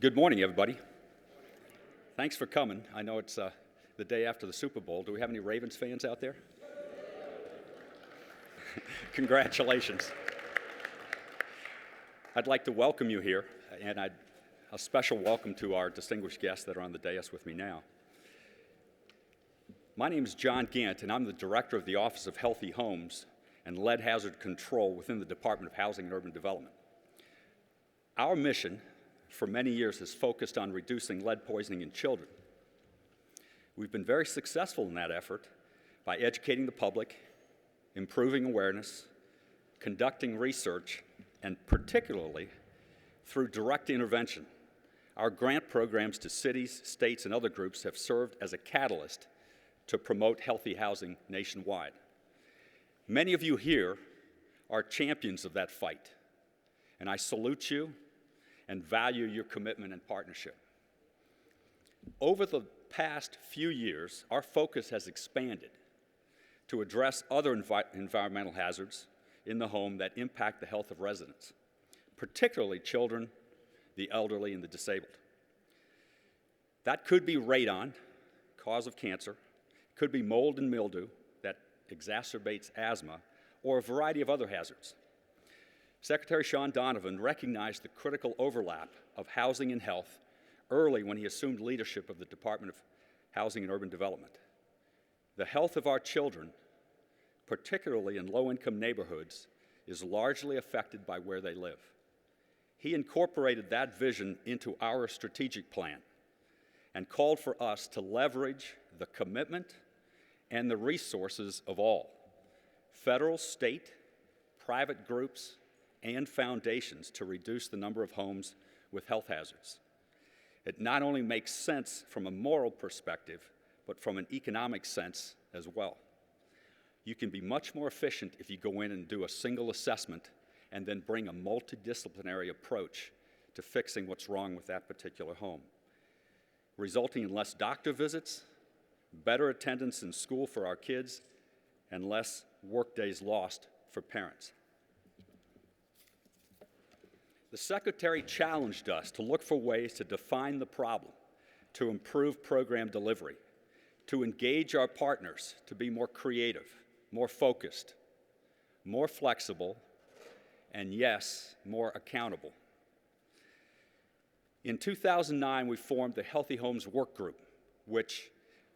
Good morning, everybody. Thanks for coming. I know it's the day after the Super Bowl. Do we have any Ravens fans out there? Congratulations. I'd like to welcome you here, and a special welcome to our distinguished guests that are on the dais with me now. My name is John Gant, and I'm the Director of the Office of Healthy Homes and Lead Hazard Control within the Department of Housing and Urban Development. Our mission for many years has focused on reducing lead poisoning in children. We've been very successful in that effort by educating the public, improving awareness, conducting research, and particularly through direct intervention. Our grant programs to cities, states, and other groups have served as a catalyst to promote healthy housing nationwide. Many of you here are champions of that fight, and I salute you and value your commitment and partnership. Over the past few years, our focus has expanded to address other environmental hazards in the home that impact the health of residents, particularly children, the elderly, and the disabled. That could be radon, cause of cancer, could be mold and mildew that exacerbates asthma, or a variety of other hazards. Secretary Sean Donovan recognized the critical overlap of housing and health early when he assumed leadership of the Department of Housing and Urban Development. The health of our children, particularly in low-income neighborhoods, is largely affected by where they live. He incorporated that vision into our strategic plan and called for us to leverage the commitment and the resources of all, federal, state, private groups, and foundations to reduce the number of homes with health hazards. It not only makes sense from a moral perspective, but from an economic sense as well. You can be much more efficient if you go in and do a single assessment and then bring a multidisciplinary approach to fixing what's wrong with that particular home, resulting in less doctor visits, better attendance in school for our kids, and less work days lost for parents. The Secretary challenged us to look for ways to define the problem, to improve program delivery, to engage our partners to be more creative, more focused, more flexible, and yes, more accountable. In 2009, we formed the Healthy Homes Work Group, which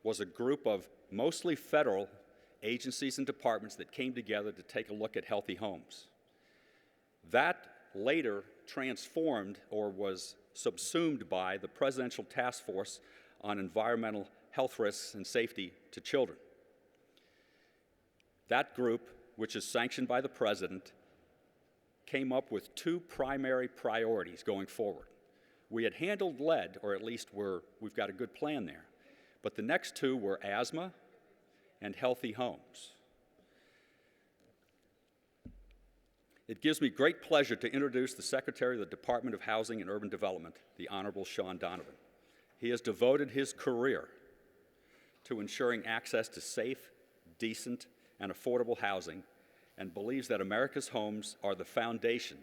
was a group of mostly federal agencies and departments that came together to take a look at healthy homes. That later transformed or was subsumed by the Presidential Task Force on Environmental Health Risks and Safety to Children. That group, which is sanctioned by the President, came up with two primary priorities going forward. We had handled lead, or at least we've got a good plan there, but the next two were asthma and healthy homes. It gives me great pleasure to introduce the Secretary of the Department of Housing and Urban Development, the Honorable Sean Donovan. He has devoted his career to ensuring access to safe, decent, and affordable housing and believes that America's homes are the foundation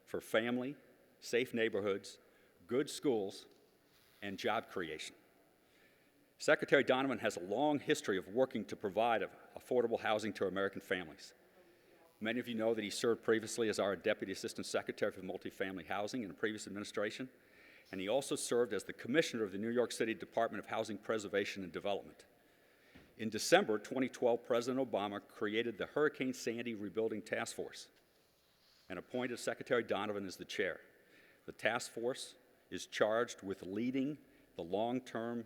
for family, safe neighborhoods, good schools, and job creation. Secretary Donovan has a long history of working to provide affordable housing to American families. Many of you know that he served previously as our Deputy Assistant Secretary for Multifamily Housing in a previous administration, and he also served as the Commissioner of the New York City Department of Housing Preservation and Development. In December 2012, President Obama created the Hurricane Sandy Rebuilding Task Force and appointed Secretary Donovan as the chair. The task force is charged with leading the long-term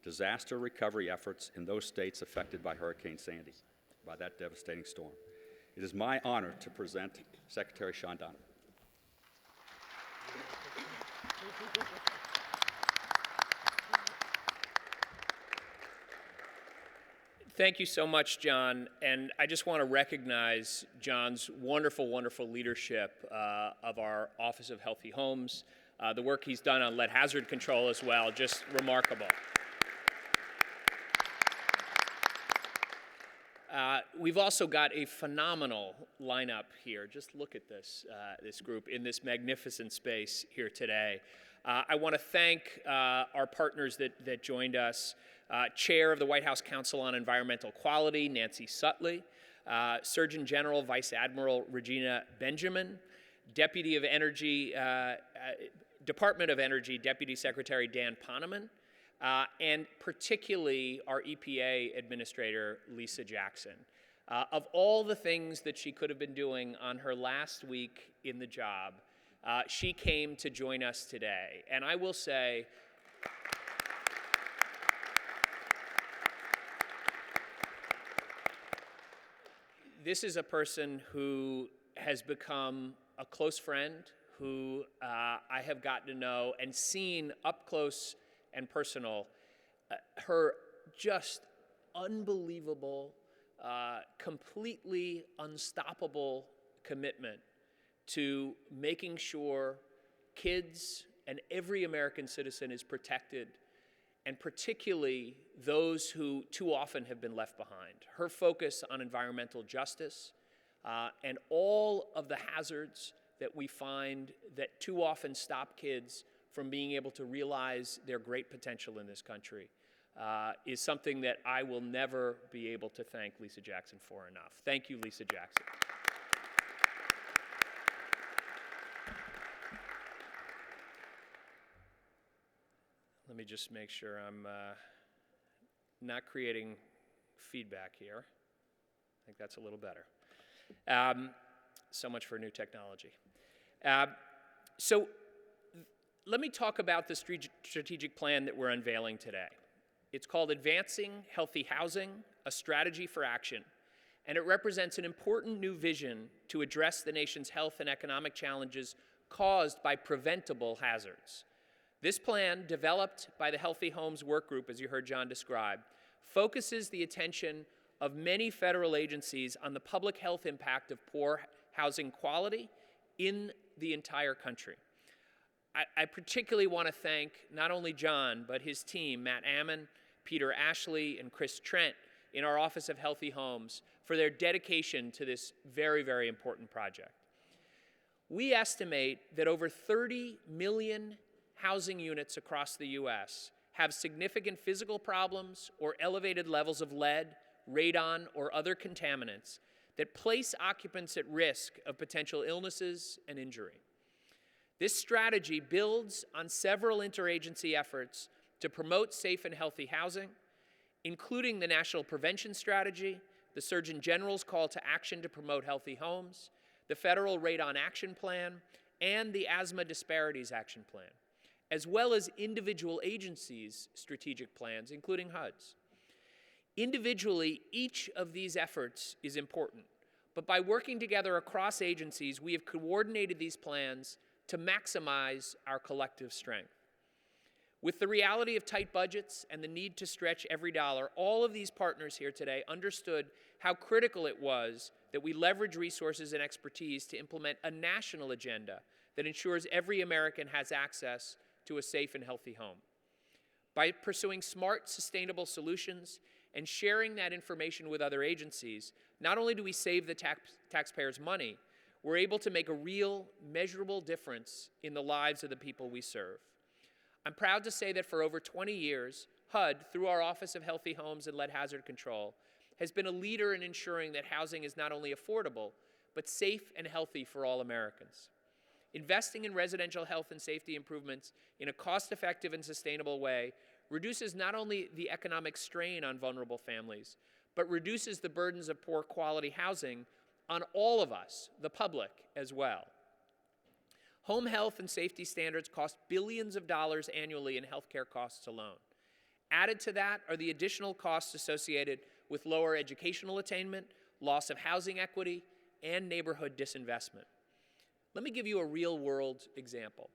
disaster recovery efforts in those states affected by Hurricane Sandy, by that devastating storm. It is my honor to present Secretary Sean Donovan. Thank you so much, John. And I just want to recognize John's wonderful, wonderful leadership of our Office of Healthy Homes, the work he's done on lead hazard control as well, just remarkable. We've also got a phenomenal lineup here. Just look at this, this group in this magnificent space here today. I want to thank our partners that joined us. Chair of the White House Council on Environmental Quality, Nancy Sutley, Surgeon General Vice Admiral Regina Benjamin, Deputy of Energy, Department of Energy Deputy Secretary Dan Poneman, and particularly our EPA Administrator Lisa Jackson. Of all the things that she could have been doing on her last week in the job, she came to join us today. And I will say, this is a person who has become a close friend, who I have gotten to know and seen up close and personal, her just unbelievable, completely unstoppable commitment to making sure kids and every American citizen is protected, and particularly those who too often have been left behind. Her focus on environmental justice and all of the hazards that we find that too often stop kids from being able to realize their great potential in this country is something that I will never be able to thank Lisa Jackson for enough. Thank you, Lisa Jackson. Let me just make sure I'm not creating feedback here. I think that's a little better. So much for new technology. So let me talk about the strategic plan that we're unveiling today. It's called Advancing Healthy Housing, a Strategy for Action, and it represents an important new vision to address the nation's health and economic challenges caused by preventable hazards. This plan, developed by the Healthy Homes Work Group, as you heard John describe, focuses the attention of many federal agencies on the public health impact of poor housing quality in the entire country. I particularly want to thank not only John, but his team, Matt Ammon, Peter Ashley, and Chris Trent in our Office of Healthy Homes for their dedication to this very, very important project. We estimate that over 30 million housing units across the U.S. have significant physical problems or elevated levels of lead, radon, or other contaminants that place occupants at risk of potential illnesses and injury. This strategy builds on several interagency efforts to promote safe and healthy housing, including the National Prevention Strategy, the Surgeon General's Call to Action to Promote Healthy Homes, the Federal Radon Action Plan, and the Asthma Disparities Action Plan, as well as individual agencies' strategic plans, including HUD's. Individually, each of these efforts is important, but by working together across agencies, we have coordinated these plans to maximize our collective strength. With the reality of tight budgets and the need to stretch every dollar, all of these partners here today understood how critical it was that we leverage resources and expertise to implement a national agenda that ensures every American has access to a safe and healthy home. By pursuing smart, sustainable solutions and sharing that information with other agencies, not only do we save the taxpayers' money, we're able to make a real, measurable difference in the lives of the people we serve. I'm proud to say that for over 20 years, HUD, through our Office of Healthy Homes and Lead Hazard Control, has been a leader in ensuring that housing is not only affordable, but safe and healthy for all Americans. Investing in residential health and safety improvements in a cost-effective and sustainable way reduces not only the economic strain on vulnerable families, but reduces the burdens of poor quality housing on all of us, the public, as well. Home health and safety standards cost billions of dollars annually in healthcare costs alone. Added to that are the additional costs associated with lower educational attainment, loss of housing equity, and neighborhood disinvestment. Let me give you a real-world example.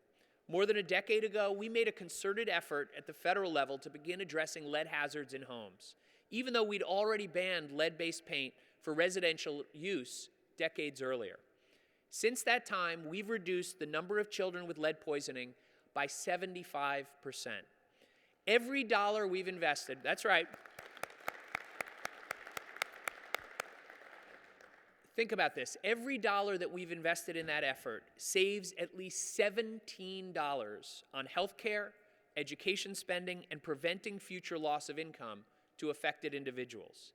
More than a decade ago, we made a concerted effort at the federal level to begin addressing lead hazards in homes, even though we'd already banned lead-based paint for residential use decades earlier. Since that time, we've reduced the number of children with lead poisoning by 75%. Every dollar we've invested, that's right, Think about this. Every dollar that we've invested in that effort saves at least $17 on healthcare, education spending, and preventing future loss of income to affected individuals.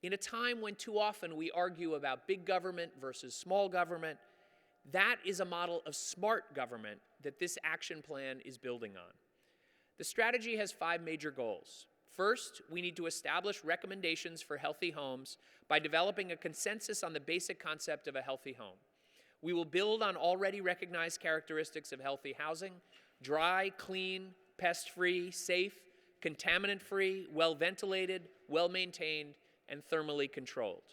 In a time when too often we argue about big government versus small government, that is a model of smart government that this action plan is building on. The strategy has 5 major goals. First, we need to establish recommendations for healthy homes by developing a consensus on the basic concept of a healthy home. We will build on already recognized characteristics of healthy housing: dry, clean, pest-free, safe, contaminant-free, well-ventilated, well-maintained, and thermally controlled.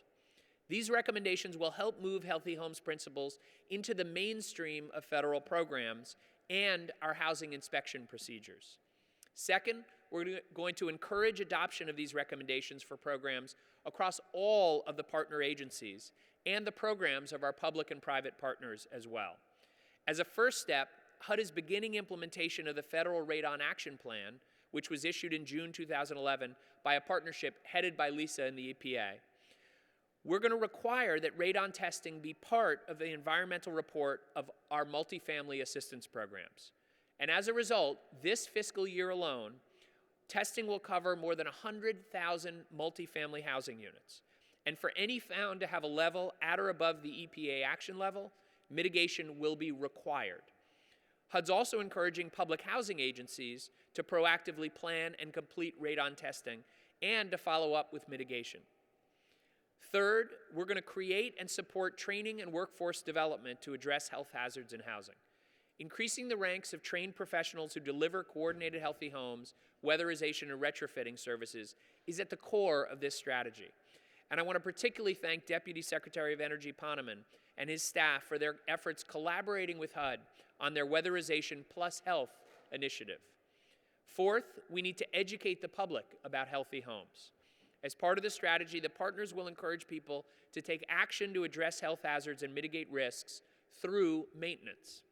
These recommendations will help move healthy homes principles into the mainstream of federal programs and our housing inspection procedures. Second, we're going to encourage adoption of these recommendations for programs across all of the partner agencies and the programs of our public and private partners as well. As a first step, HUD is beginning implementation of the Federal Radon Action Plan, which was issued in June 2011 by a partnership headed by Lisa and the EPA. We're going to require that radon testing be part of the environmental report of our multifamily assistance programs. And as a result, this fiscal year alone, testing will cover more than 100,000 multifamily housing units. And for any found to have a level at or above the EPA action level, mitigation will be required. HUD's also encouraging public housing agencies to proactively plan and complete radon testing and to follow up with mitigation. Third, we're going to create and support training and workforce development to address health hazards in housing. Increasing the ranks of trained professionals who deliver coordinated healthy homes, weatherization, and retrofitting services is at the core of this strategy. And I want to particularly thank Deputy Secretary of Energy Poneman and his staff for their efforts collaborating with HUD on their Weatherization Plus Health initiative. Fourth, we need to educate the public about healthy homes. As part of the strategy, the partners will encourage people to take action to address health hazards and mitigate risks through maintenance.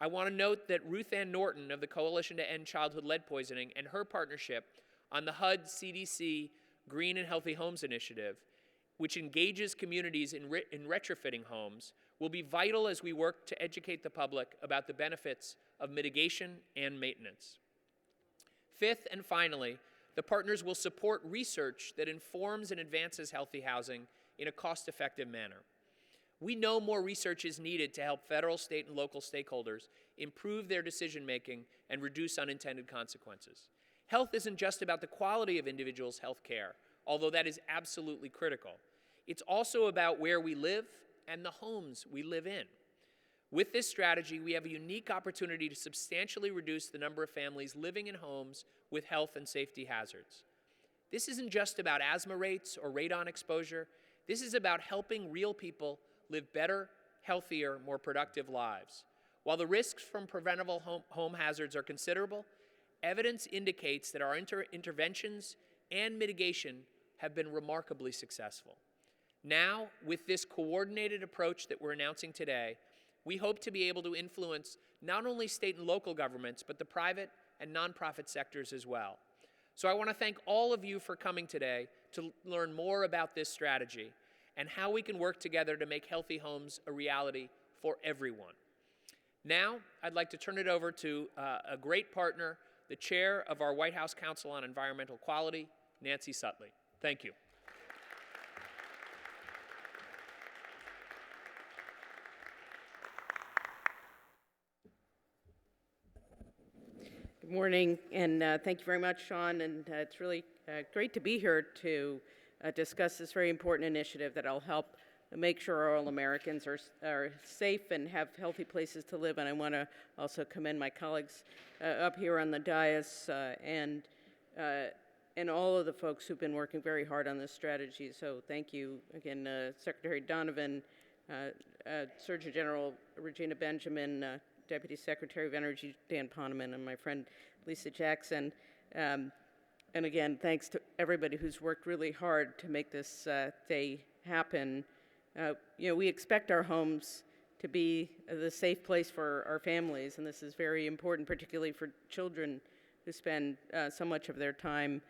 I want to note that Ruth Ann Norton of the Coalition to End Childhood Lead Poisoning and her partnership on the HUD CDC Green and Healthy Homes Initiative, which engages communities in retrofitting homes, will be vital as we work to educate the public about the benefits of mitigation and maintenance. Fifth and finally, the partners will support research that informs and advances healthy housing in a cost-effective manner. We know more research is needed to help federal, state, and local stakeholders improve their decision-making and reduce unintended consequences. Health isn't just about the quality of individuals' health care, although that is absolutely critical. It's also about where we live and the homes we live in. With this strategy, we have a unique opportunity to substantially reduce the number of families living in homes with health and safety hazards. This isn't just about asthma rates or radon exposure. This is about helping real people live better, healthier, more productive lives. While the risks from preventable home hazards are considerable, evidence indicates that our interventions and mitigation have been remarkably successful. Now, with this coordinated approach that we're announcing today, we hope to be able to influence not only state and local governments, but the private and nonprofit sectors as well. So I want to thank all of you for coming today to learn more about this strategy and how we can work together to make healthy homes a reality for everyone. Now, I'd like to turn it over to a great partner, the chair of our White House Council on Environmental Quality, Nancy Sutley. Thank you. Good morning, and thank you very much, Sean. And it's really great to be here to discuss this very important initiative that will help make sure all Americans are safe and have healthy places to live. And I want to also commend my colleagues up here on the dais and all of the folks who've been working very hard on this strategy. So thank you again, Secretary Donovan, Surgeon General Regina Benjamin, Deputy Secretary of Energy Dan Poneman, and my friend Lisa Jackson. And again, thanks to everybody who's worked really hard to make this day happen. We expect our homes to be the safe place for our families, and this is very important, particularly for children who spend so much of their time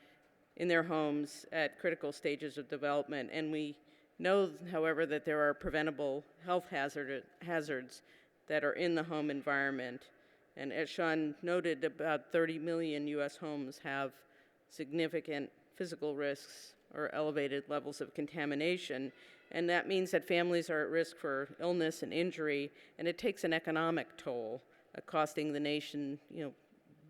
in their homes at critical stages of development. And we Know, however, that there are preventable health hazards that are in the home environment. And as Sean noted, about 30 million U.S. homes have significant physical risks or elevated levels of contamination. And that means that families are at risk for illness and injury, and it takes an economic toll, costing the nation,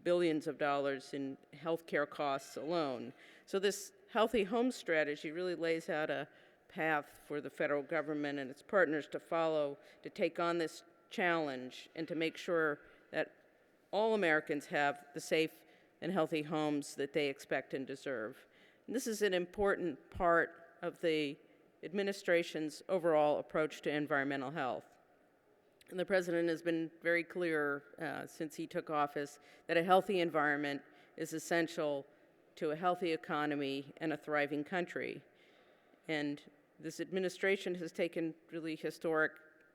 billions of dollars in healthcare costs alone. So this Healthy Home Strategy really lays out a path for the federal government and its partners to follow to take on this challenge and to make sure that all Americans have the safe and healthy homes that they expect and deserve. And this is an important part of the administration's overall approach to environmental health. And the president has been very clear since he took office that a healthy environment is essential to a healthy economy and a thriving country. And this administration has taken really historic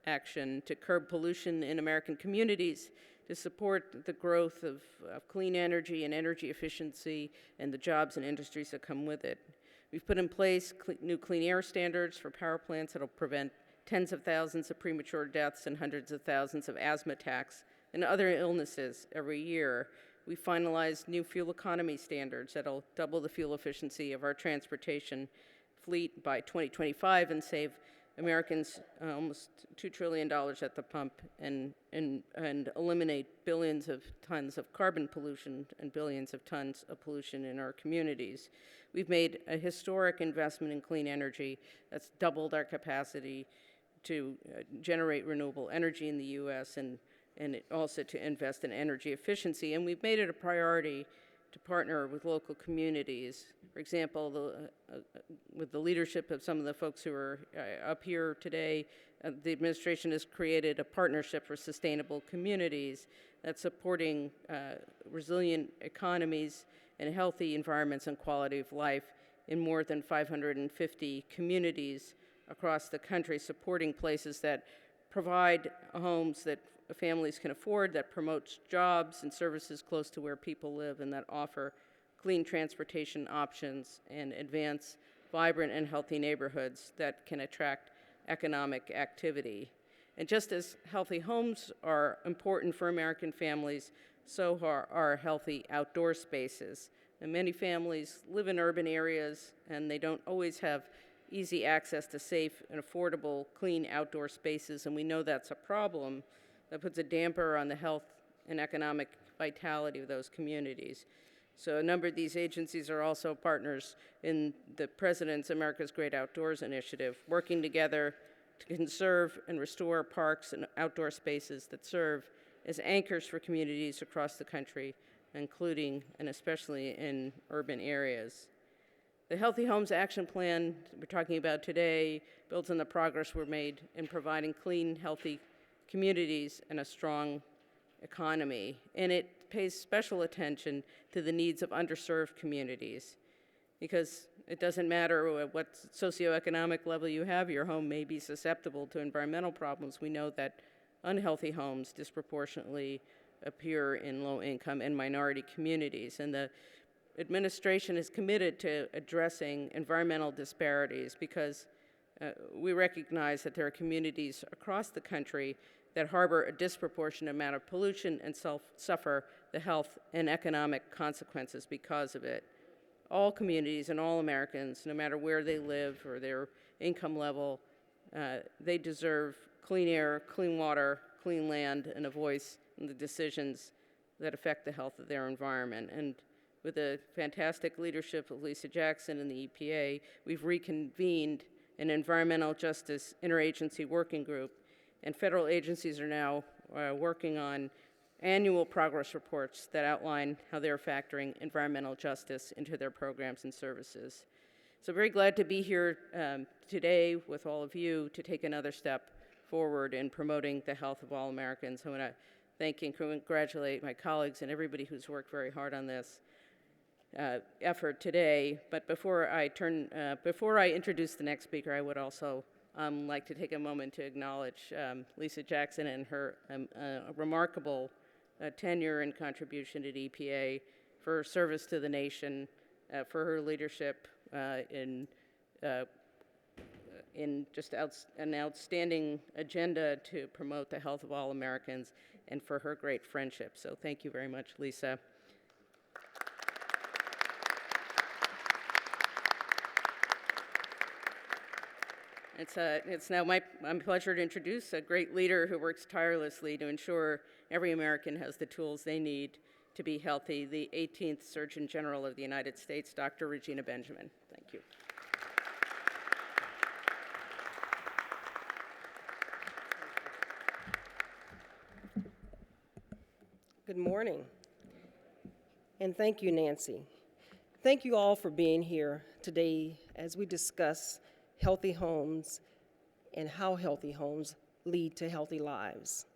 action to curb pollution in American communities, to support the growth of clean energy and energy efficiency and the jobs and industries that come with it. We've put in place new clean air standards for power plants that will prevent tens of thousands of premature deaths and hundreds of thousands of asthma attacks and other illnesses every year. We finalized new fuel economy standards that will double the fuel efficiency of our transportation fleet by 2025 and save Americans almost $2 trillion at the pump and eliminate billions of tons of carbon pollution and billions of tons of pollution in our communities. We've made a historic investment in clean energy that's doubled our capacity to generate renewable energy in the U.S. and also to invest in energy efficiency. And we've made it a priority to partner with local communities. For example, with the leadership of some of the folks who are up here today, the administration has created a partnership for sustainable communities that's supporting resilient economies and healthy environments and quality of life in more than 550 communities across the country, supporting places that provide homes that families can afford, that promotes jobs and services close to where people live, and that offer clean transportation options and advance vibrant and healthy neighborhoods that can attract economic activity. And just as healthy homes are important for American families, so are healthy outdoor spaces. And many families live in urban areas, and they don't always have easy access to safe and affordable, clean outdoor spaces, and we know that's a problem that puts a damper on the health and economic vitality of those communities. So a number of these agencies are also partners in the President's America's Great Outdoors initiative, working together to conserve and restore parks and outdoor spaces that serve as anchors for communities across the country, including and especially in urban areas. The Healthy Homes Action Plan we're talking about today builds on the progress we're made in providing clean, healthy communities and a strong economy, and it pays special attention to the needs of underserved communities, because it doesn't matter what socioeconomic level you have, your home may be susceptible to environmental problems. We know that unhealthy homes disproportionately appear in low-income and minority communities, and the administration is committed to addressing environmental disparities because we recognize that there are communities across the country that harbor a disproportionate amount of pollution and suffer the health and economic consequences because of it. All communities and all Americans, no matter where they live or their income level, they deserve clean air, clean water, clean land, and a voice in the decisions that affect the health of their environment. And with the fantastic leadership of Lisa Jackson and the EPA, we've reconvened an environmental justice interagency working group, and federal agencies are now working on annual progress reports that outline how they're factoring environmental justice into their programs and services. So very glad to be here today with all of you to take another step forward in promoting the health of all Americans. I want to thank and congratulate my colleagues and everybody who's worked very hard on this effort today. But before I introduce the next speaker, I would also like to take a moment to acknowledge Lisa Jackson and her remarkable tenure and contribution at EPA, for her service to the nation, for her leadership in in just an outstanding agenda to promote the health of all Americans and for her great friendship. So thank you very much, Lisa. It's now my pleasure to introduce a great leader who works tirelessly to ensure every American has the tools they need to be healthy, the 18th Surgeon General of the United States, Dr. Regina Benjamin. Thank you. Good morning, and thank you, Nancy. Thank you all for being here today as we discuss healthy homes and how healthy homes lead to healthy lives.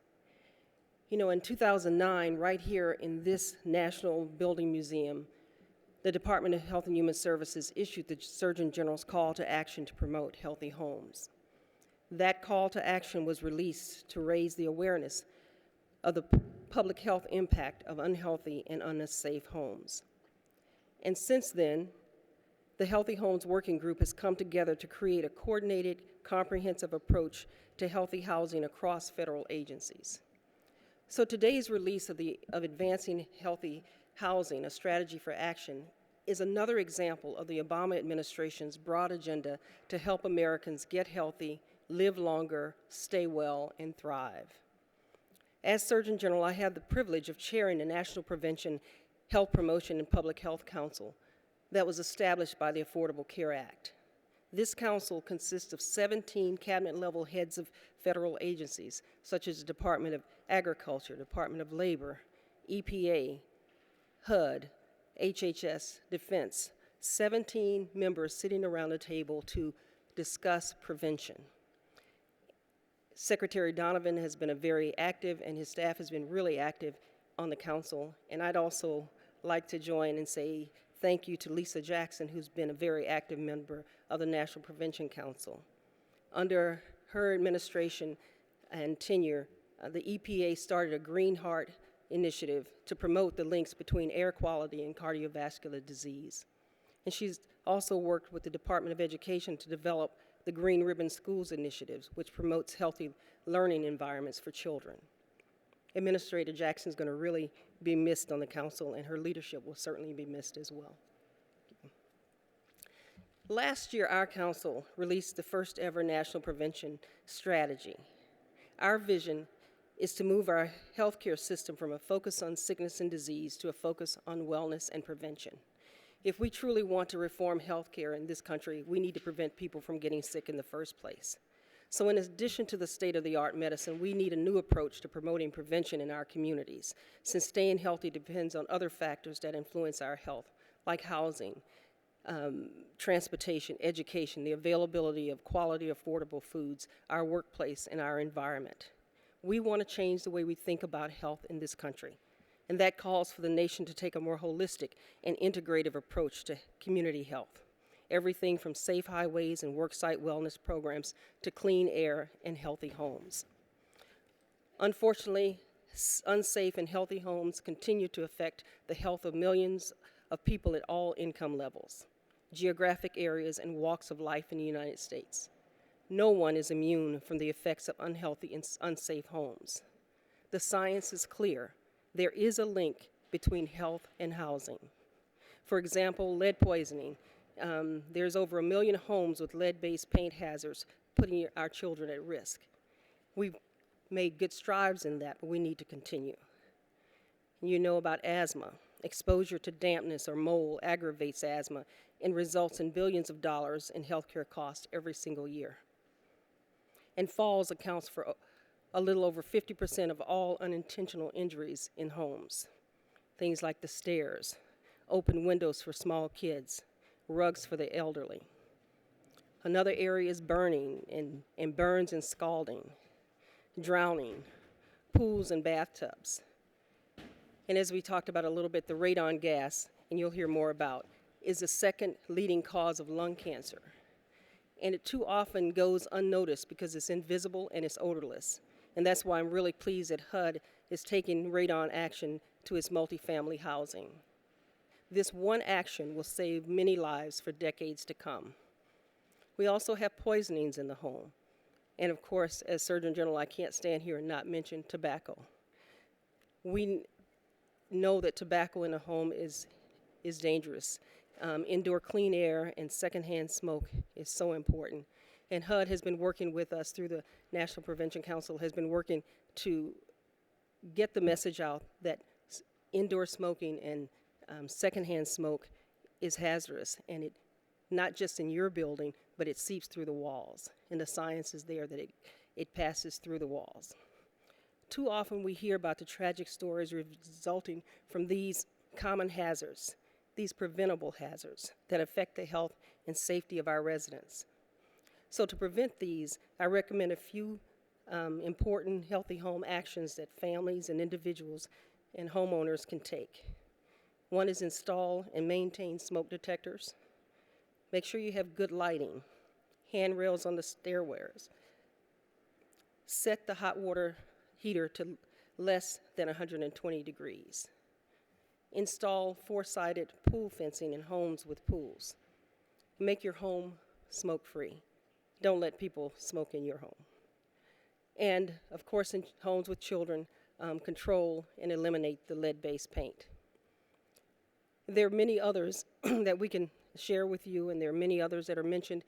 You know, in 2009, right here in this National Building Museum, the Department of Health and Human Services issued the Surgeon General's call to action to promote healthy homes. That call to action was released to raise the awareness of the public health impact of unhealthy and unsafe homes. And since then, the Healthy Homes Working Group has come together to create a coordinated, comprehensive approach to healthy housing across federal agencies. So today's release of Advancing Healthy Housing, a Strategy for Action, is another example of the Obama administration's broad agenda to help Americans get healthy, live longer, stay well, and thrive. As Surgeon General, I have the privilege of chairing the National Prevention, Health Promotion, and Public Health Council that was established by the Affordable Care Act. This council consists of 17 cabinet-level heads of federal agencies, such as the Department of Agriculture, Department of Labor, EPA, HUD, HHS, Defense, 17 members sitting around a table to discuss prevention. Secretary Donovan has been very active, and his staff has been really active on the council, and I'd also like to join and say thank you to Lisa Jackson, who's been a very active member of the National Prevention Council. Under her administration and tenure, the EPA started a Green Heart initiative to promote the links between air quality and cardiovascular disease. And she's also worked with the Department of Education to develop the Green Ribbon Schools initiatives, which promotes healthy learning environments for children. Administrator Jackson is going to really be missed on the council, and her leadership will certainly be missed as well. Last year, our council released the first ever National Prevention Strategy. Our vision is to move our healthcare system from a focus on sickness and disease to a focus on wellness and prevention. If we truly want to reform healthcare in this country, we need to prevent people from getting sick in the first place. So in addition to the state-of-the-art medicine, we need a new approach to promoting prevention in our communities, since staying healthy depends on other factors that influence our health, like housing, transportation, education, the availability of quality, affordable foods, our workplace, and our environment. We want to change the way we think about health in this country, and that calls for the nation to take a more holistic and integrative approach to community health. Everything from safe highways and worksite wellness programs to clean air and healthy homes. Unfortunately, unsafe and healthy homes continue to affect the health of millions of people at all income levels, geographic areas, and walks of life in the United States. No one is immune from the effects of unhealthy and unsafe homes. The science is clear. There is a link between health and housing. For example, lead poisoning. There's over 1 million homes with lead-based paint hazards, putting our children at risk. We've made good strides in that, but we need to continue. You know about asthma. Exposure to dampness or mold aggravates asthma and results in billions of dollars in healthcare costs every single year. And falls accounts for a little over 50% of all unintentional injuries in homes. Things like the stairs, open windows for small kids, rugs for the elderly. Another area is burning and burns and scalding, drowning, pools and bathtubs. And as we talked about a little bit, the radon gas, and you'll hear more about, is the second leading cause of lung cancer. And it too often goes unnoticed because it's invisible and it's odorless. And that's why I'm really pleased that HUD is taking radon action to its multifamily housing. This one action will save many lives for decades to come. We also have poisonings in the home. And of course, as Surgeon General, I can't stand here and not mention tobacco. We know that tobacco in a home is dangerous. Indoor clean air and secondhand smoke is so important. And HUD has been working with us through the National Prevention Council, has been working to get the message out that indoor smoking and secondhand smoke is hazardous, and it not just in your building, but it seeps through the walls. And the science is there that it passes through the walls. Too often we hear about the tragic stories resulting from these common hazards, these preventable hazards that affect the health and safety of our residents. So to prevent these, I recommend a few important healthy home actions that families and individuals and homeowners can take. One is install and maintain smoke detectors. Make sure you have good lighting, handrails on the stairways. Set the hot water heater to less than 120 degrees. Install four-sided pool fencing in homes with pools. Make your home smoke-free. Don't let people smoke in your home. And, of course, in homes with children, control and eliminate the lead-based paint. There are many others that we can share with you, and there are many others that are mentioned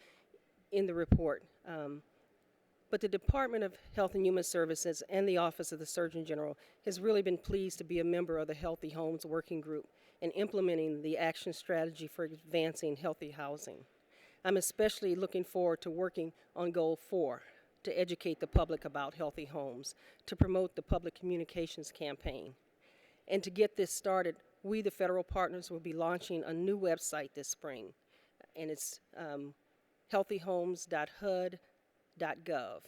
in the report. But the Department of Health and Human Services and the Office of the Surgeon General has really been pleased to be a member of the Healthy Homes Working Group and implementing the action strategy for advancing healthy housing. I'm especially looking forward to working on Goal 4, to educate the public about healthy homes, to promote the public communications campaign. And to get this started, we, the federal partners, will be launching a new website this spring, and it's healthyhomes.hud.gov.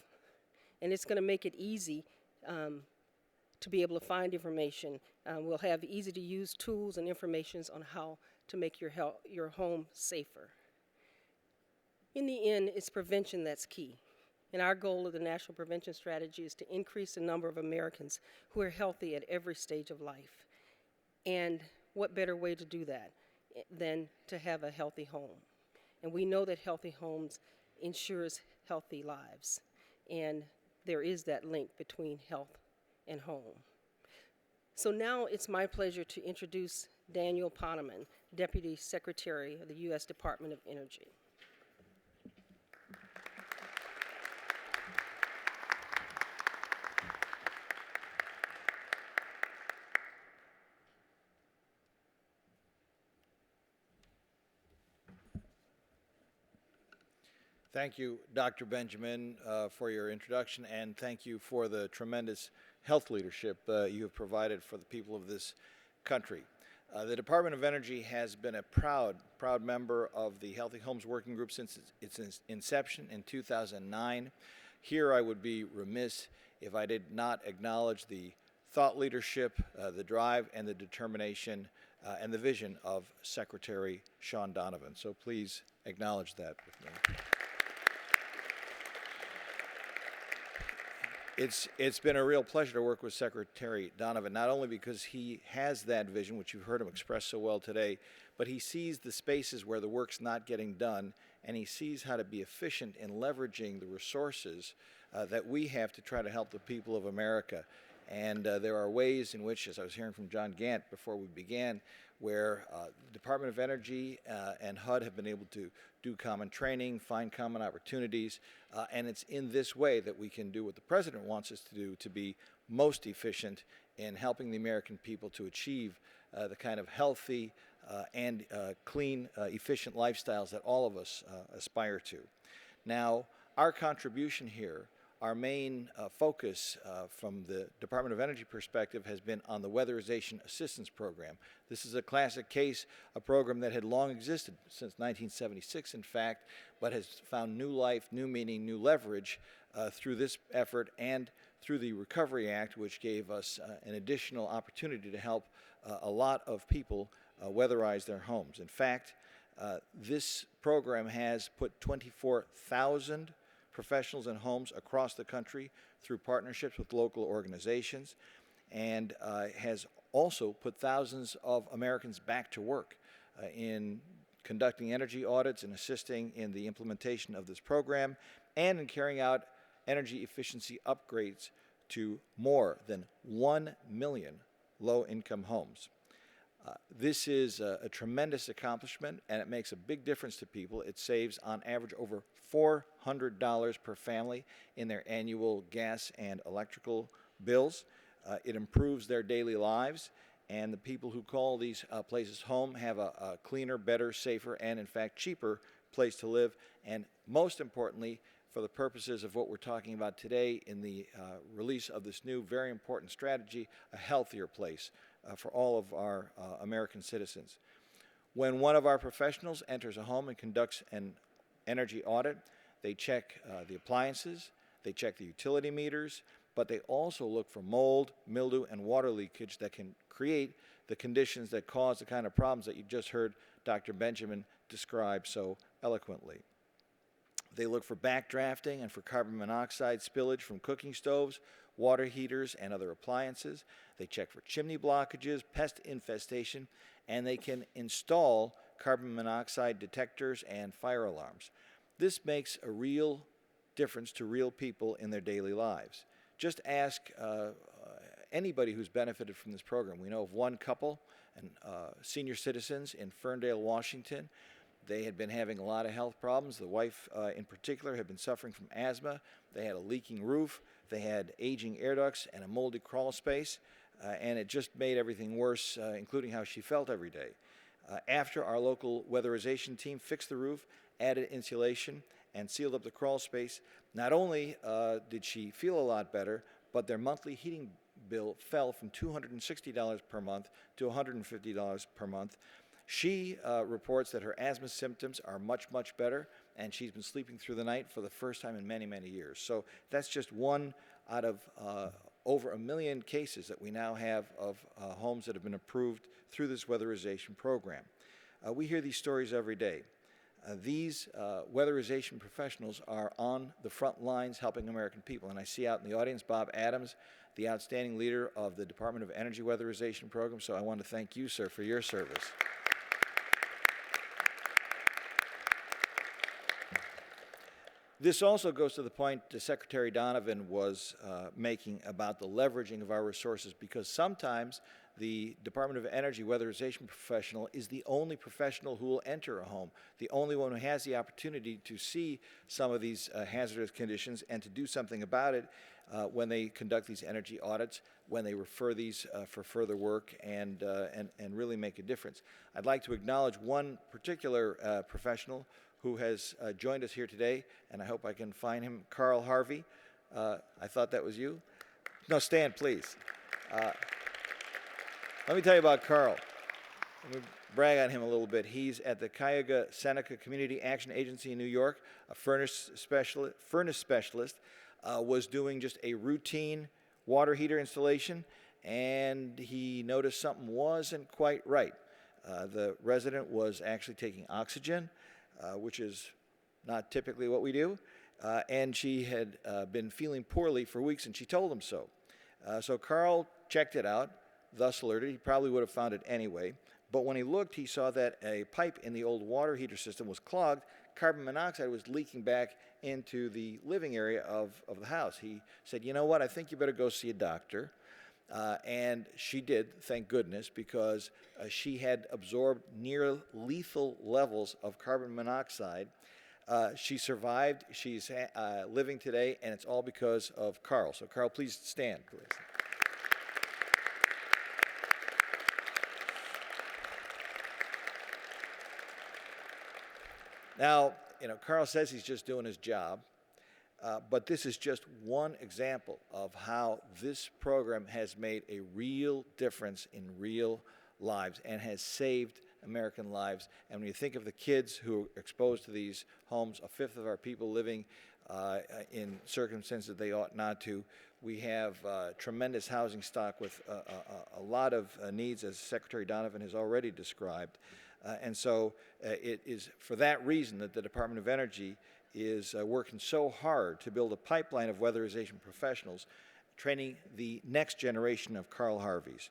And it's going to make it easy to be able to find information. We'll have easy-to-use tools and information on how to make your home safer. In the end, it's prevention that's key. And our goal of the National Prevention Strategy is to increase the number of Americans who are healthy at every stage of life. And what better way to do that than to have a healthy home? And we know that healthy homes ensures healthy lives. And there is that link between health and home. So now it's my pleasure to introduce Daniel Poneman, Deputy Secretary of the U.S. Department of Energy. Thank you, Dr. Benjamin, for your introduction, and thank you for the tremendous health leadership you have provided for the people of this country. The Department of Energy has been a proud member of the Healthy Homes Working Group since its inception in 2009. Here I would be remiss if I did not acknowledge the thought leadership, the drive, and the determination and the vision of Secretary Sean Donovan. So please acknowledge that with me. It's been a real pleasure to work with Secretary Donovan, not only because he has that vision, which you've heard him express so well today, but he sees the spaces where the work's not getting done, and he sees how to be efficient in leveraging the resources that we have to try to help the people of America. And there are ways in which, as I was hearing from John Gant before we began, where the Department of Energy and HUD have been able to do common training, find common opportunities, and it's in this way that we can do what the President wants us to do, to be most efficient in helping the American people to achieve the kind of healthy and clean, efficient lifestyles that all of us aspire to. Now, our contribution here, our main focus from the Department of Energy perspective has been on the Weatherization Assistance Program. This is a classic case, a program that had long existed since 1976, in fact, but has found new life, new meaning, new leverage through this effort and through the Recovery Act, which gave us an additional opportunity to help a lot of people weatherize their homes. In fact, this program has put 24,000 professionals in homes across the country through partnerships with local organizations, and has also put thousands of Americans back to work in conducting energy audits and assisting in the implementation of this program, and in carrying out energy efficiency upgrades to more than 1 million low-income homes. This is a tremendous accomplishment, and it makes a big difference to people. It saves, on average, over $400 per family in their annual gas and electrical bills. It improves their daily lives, and the people who call these places home have a cleaner, better, safer, and, in fact, cheaper place to live. And most importantly, for the purposes of what we're talking about today in the release of this new, very important strategy, a healthier place for all of our American citizens. When one of our professionals enters a home and conducts an energy audit, they check the appliances, they check the utility meters, but they also look for mold, mildew, and water leakage that can create the conditions that cause the kind of problems that you just heard Dr. Benjamin describe so eloquently. They look for backdrafting and for carbon monoxide spillage from cooking stoves, water heaters, and other appliances. They check for chimney blockages, pest infestation, and they can install carbon monoxide detectors and fire alarms. This makes a real difference to real people in their daily lives. Just ask anybody who's benefited from this program. We know of one couple, and senior citizens in Ferndale, Washington. They had been having a lot of health problems. The wife, in particular, had been suffering from asthma. They had a leaking roof. They had aging air ducts and a moldy crawl space, and it just made everything worse, including how she felt every day. After our local weatherization team fixed the roof, added insulation, and sealed up the crawl space, not only did she feel a lot better, but their monthly heating bill fell from $260 per month to $150 per month. She reports that her asthma symptoms are much, much better, and she's been sleeping through the night for the first time in many, many years. So that's just one out of over 1 million cases that we now have of homes that have been approved through this weatherization program. We hear these stories every day. These weatherization professionals are on the front lines helping American people. And I see out in the audience Bob Adams, the outstanding leader of the Department of Energy Weatherization Program. So I want to thank you, sir, for your service. This also goes to the point that Secretary Donovan was making about the leveraging of our resources, because sometimes the Department of Energy weatherization professional is the only professional who will enter a home, the only one who has the opportunity to see some of these hazardous conditions and to do something about it when they conduct these energy audits, when they refer these for further work and really make a difference. I'd like to acknowledge one particular professional who has joined us here today, and I hope I can find him, Carl Harvey. I thought that was you. No, stand, please. Let me tell you about Carl. Let me brag on him a little bit. He's at the Cuyahoga Seneca Community Action Agency in New York, a furnace specialist, was doing just a routine water heater installation, and he noticed something wasn't quite right. The resident was actually taking oxygen, which is not typically what we do, and she had been feeling poorly for weeks, and she told him so. So Carl checked it out, thus alerted. He probably would have found it anyway, but when he looked, he saw that a pipe in the old water heater system was clogged. Carbon monoxide was leaking back into the living area of the house. He said, you know what, I think you better go see a doctor. And she did, thank goodness, because she had absorbed near lethal levels of carbon monoxide. She survived. She's living today, and it's all because of Carl. So, Carl, please stand, please. Now, Carl says he's just doing his job. But this is just one example of how this program has made a real difference in real lives and has saved American lives. And when you think of the kids who are exposed to these homes, a fifth of our people living in circumstances that they ought not to, we have tremendous housing stock with a lot of needs, as Secretary Donovan has already described. And so it is for that reason that the Department of Energy is working so hard to build a pipeline of weatherization professionals, training the next generation of Carl Harveys.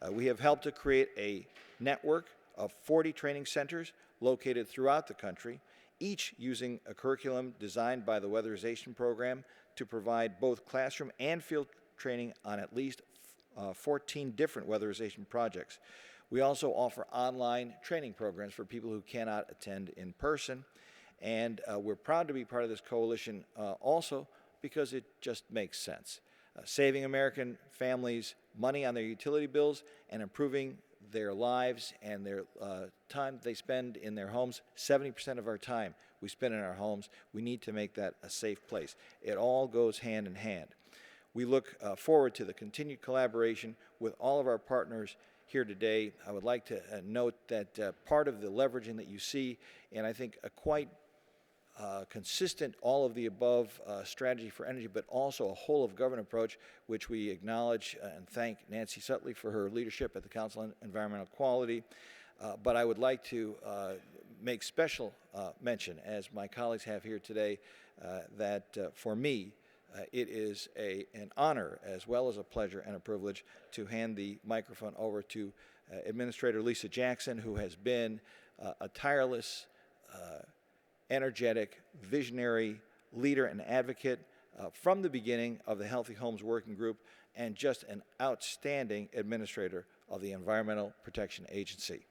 We have helped to create a network of 40 training centers, located throughout the country, each using a curriculum designed by the Weatherization Program to provide both classroom and field training on at least 14 different weatherization projects. We also offer online training programs for people who cannot attend in person, and we're proud to be part of this coalition also because it just makes sense. Saving American families money on their utility bills and improving their lives and their time they spend in their homes. 70% of our time we spend in our homes. We need to make that a safe place. It all goes hand in hand. We look forward to the continued collaboration with all of our partners here today. I would like to note that part of the leveraging that you see, and I think a quite consistent all of the above strategy for energy, but also a whole of government approach, which we acknowledge and thank Nancy Sutley for her leadership at the Council on Environmental Quality. But I would like to make special mention, as my colleagues have here today, that for me, it is an honor as well as a pleasure and a privilege to hand the microphone over to Administrator Lisa Jackson, who has been a tireless, energetic, visionary leader and advocate from the beginning of the Healthy Homes Working Group, and just an outstanding administrator of the Environmental Protection Agency.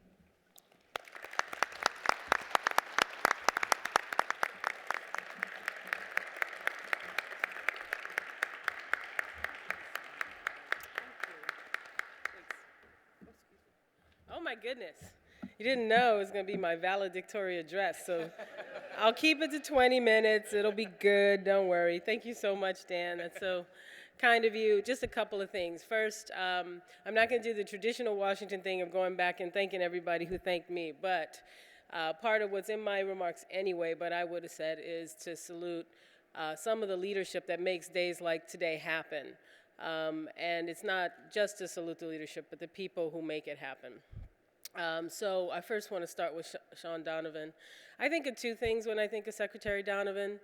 Oh my goodness. You didn't know it was going to be my valedictory address, so I'll keep it to 20 minutes. It'll be good. Don't worry. Thank you so much, Dan. That's so kind of you. Just a couple of things. First, I'm not going to do the traditional Washington thing of going back and thanking everybody who thanked me, but part of what's in my remarks anyway, but I would have said, is to salute some of the leadership that makes days like today happen. And it's not just to salute the leadership, but the people who make it happen. So I first want to start with Sean Donovan. I think of two things when I think of Secretary Donovan.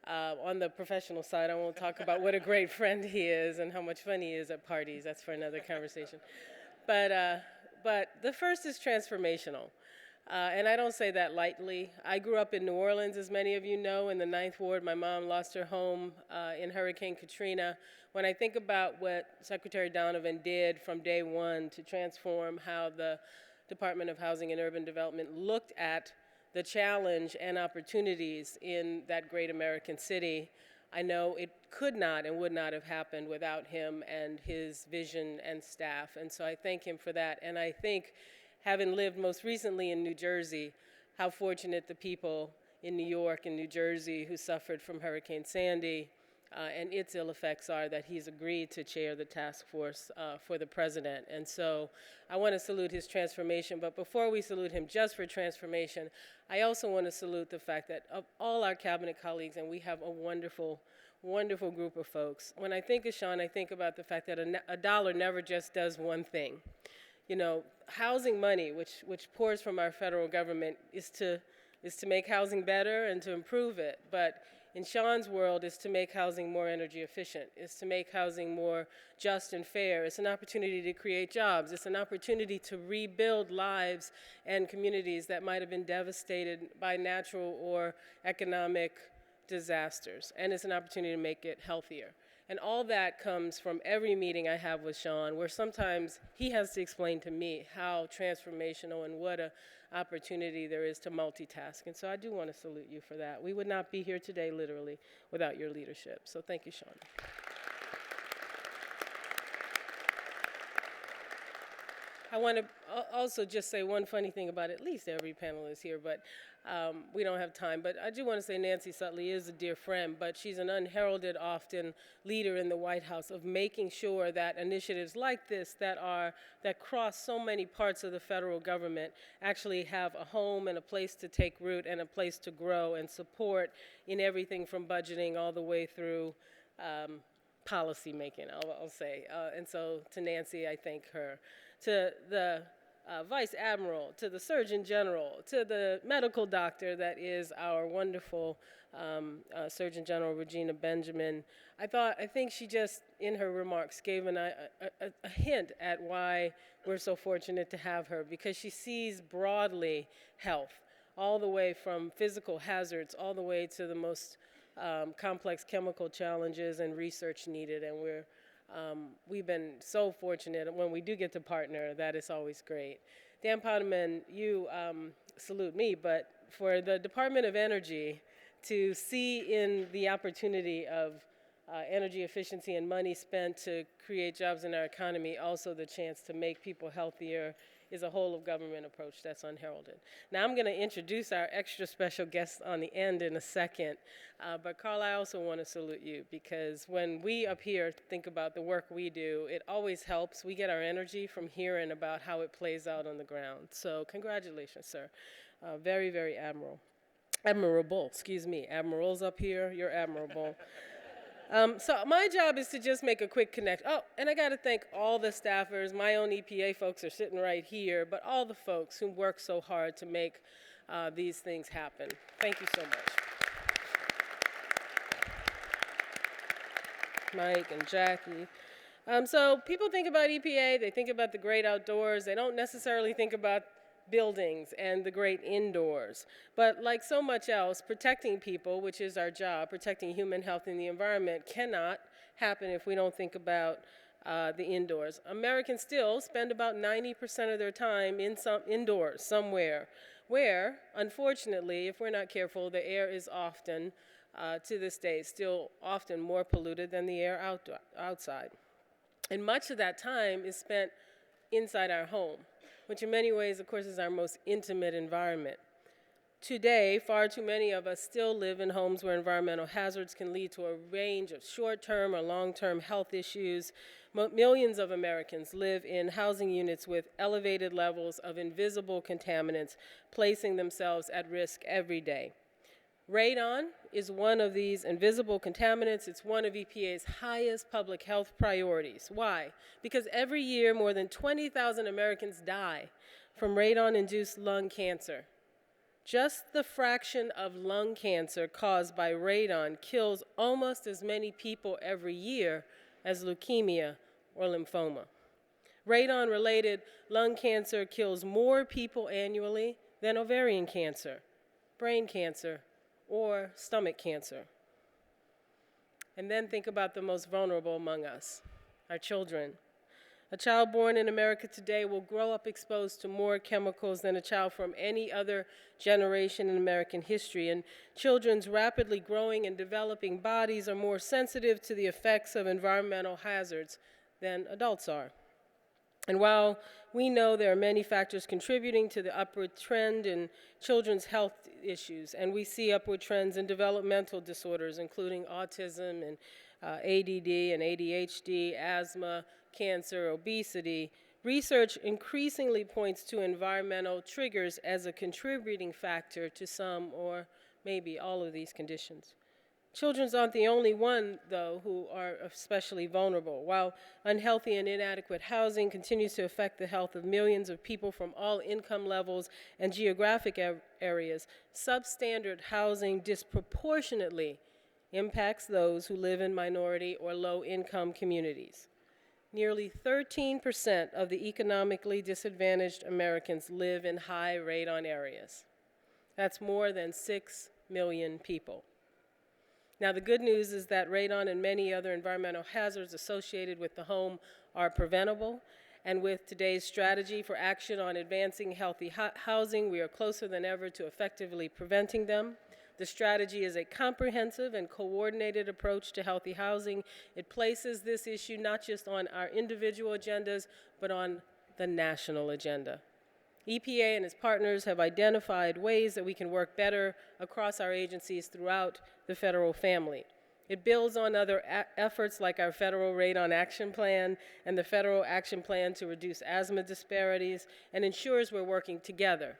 On the professional side, I won't talk about what a great friend he is and how much fun he is at parties. That's for another conversation. But the first is transformational. And I don't say that lightly. I grew up in New Orleans, as many of you know, in the 9th Ward. My mom lost her home in Hurricane Katrina. When I think about what Secretary Donovan did from day one to transform how the Department of Housing and Urban Development looked at the challenge and opportunities in that great American city, I know it could not and would not have happened without him and his vision and staff. And so I thank him for that. And I think, having lived most recently in New Jersey, how fortunate the people in New York and New Jersey who suffered from Hurricane Sandy and its ill effects are, that he's agreed to chair the task force for the president. And so I want to salute his transformation. But before we salute him just for transformation, I also want to salute the fact that of all our cabinet colleagues, and we have a wonderful, wonderful group of folks. When I think of Sean, I think about the fact that a dollar never just does one thing. You know, housing money, which pours from our federal government, is to make housing better and to improve it. But in Sean's world, is to make housing more energy efficient, is to make housing more just and fair. It's an opportunity to create jobs. It's an opportunity to rebuild lives and communities that might have been devastated by natural or economic disasters. And it's an opportunity to make it healthier. And all that comes from every meeting I have with Sean, where sometimes he has to explain to me how transformational and what an opportunity there is to multitask. And so I do want to salute you for that. We would not be here today, literally, without your leadership. So thank you, Sean. I want to also just say one funny thing about at least every panelist here, but we don't have time. But I do want to say Nancy Sutley is a dear friend, but she's an unheralded, often leader in the White House of making sure that initiatives like this that cross so many parts of the federal government actually have a home and a place to take root and a place to grow and support in everything from budgeting all the way through policy making, I'll say. And so to Nancy, I thank her. To the Vice Admiral, to the Surgeon General, to the medical doctor that is our wonderful Surgeon General Regina Benjamin. I think she just, in her remarks, gave a hint at why we're so fortunate to have her, because she sees broadly health, all the way from physical hazards, all the way to the most complex chemical challenges and research needed. And we've been so fortunate when we do get to partner that it's always great. Dan Poneman, you salute me, but for the Department of Energy to see in the opportunity of energy efficiency and money spent to create jobs in our economy, also the chance to make people healthier, is a whole of government approach that's unheralded. Now I'm going to introduce our extra special guest on the end in a second, but Carl, I also want to salute you, because when we up here think about the work we do, it always helps. We get our energy from hearing about how it plays out on the ground. So congratulations, sir. Very, very admirable, excuse me. Admirals up here, you're admirable. So my job is to just make a quick connection. Oh, and I got to thank all the staffers. My own EPA folks are sitting right here, but all the folks who work so hard to make these things happen. Thank you so much. Mike and Jackie. So people think about EPA, they think about the great outdoors. They don't necessarily think about buildings and the great indoors. But like so much else, protecting people, which is our job, protecting human health and the environment, cannot happen if we don't think about the indoors. Americans still spend about 90% of their time indoors somewhere, where, unfortunately, if we're not careful, the air is often, to this day, still often more polluted than the air outside. And much of that time is spent inside our home, which in many ways, of course, is our most intimate environment. Today, far too many of us still live in homes where environmental hazards can lead to a range of short-term or long-term health issues. Millions of Americans live in housing units with elevated levels of invisible contaminants, placing themselves at risk every day. Radon is one of these invisible contaminants. It's one of EPA's highest public health priorities. Why? Because every year more than 20,000 Americans die from radon-induced lung cancer. Just the fraction of lung cancer caused by radon kills almost as many people every year as leukemia or lymphoma. Radon-related lung cancer kills more people annually than ovarian cancer, brain cancer, or stomach cancer. And then think about the most vulnerable among us, our children. A child born in America today will grow up exposed to more chemicals than a child from any other generation in American history, and children's rapidly growing and developing bodies are more sensitive to the effects of environmental hazards than adults are. And while we know there are many factors contributing to the upward trend in children's health issues, and we see upward trends in developmental disorders, including autism and ADD and ADHD, asthma, cancer, obesity, research increasingly points to environmental triggers as a contributing factor to some or maybe all of these conditions. Children aren't the only one, though, who are especially vulnerable. While unhealthy and inadequate housing continues to affect the health of millions of people from all income levels and geographic areas, substandard housing disproportionately impacts those who live in minority or low-income communities. Nearly 13% of the economically disadvantaged Americans live in high radon areas. That's more than 6 million people. Now, the good news is that radon and many other environmental hazards associated with the home are preventable, and with today's strategy for action on advancing healthy housing, we are closer than ever to effectively preventing them. The strategy is a comprehensive and coordinated approach to healthy housing. It places this issue not just on our individual agendas, but on the national agenda. EPA and its partners have identified ways that we can work better across our agencies throughout the federal family. It builds on other efforts like our Federal Radon Action Plan and the Federal Action Plan to reduce asthma disparities, and ensures we're working together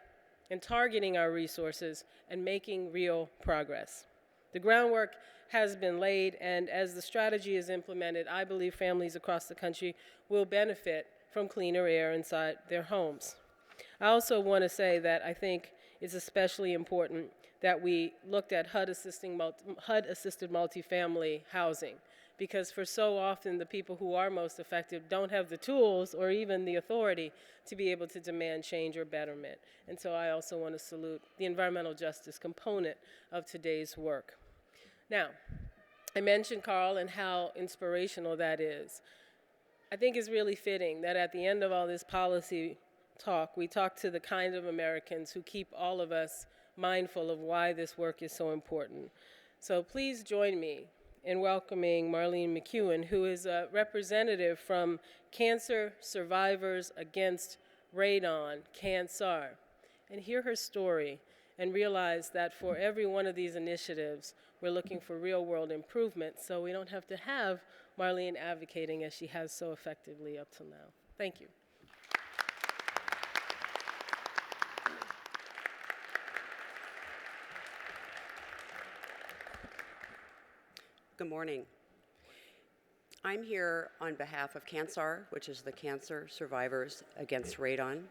and targeting our resources and making real progress. The groundwork has been laid, and as the strategy is implemented, I believe families across the country will benefit from cleaner air inside their homes. I also want to say that I think it's especially important that we looked at HUD-assisted multifamily housing, because for so often the people who are most effective don't have the tools or even the authority to be able to demand change or betterment. And so I also want to salute the environmental justice component of today's work. Now, I mentioned Carl and how inspirational that is. I think it's really fitting that at the end of all this policy talk, we talk to the kind of Americans who keep all of us mindful of why this work is so important. So please join me in welcoming Marlene McEwen, who is a representative from Cancer Survivors Against Radon, CANSAR, and hear her story and realize that for every one of these initiatives, we're looking for real-world improvement, so we don't have to have Marlene advocating as she has so effectively up till now. Thank you. Good morning. I'm here on behalf of CANSAR, which is the Cancer Survivors Against Radon.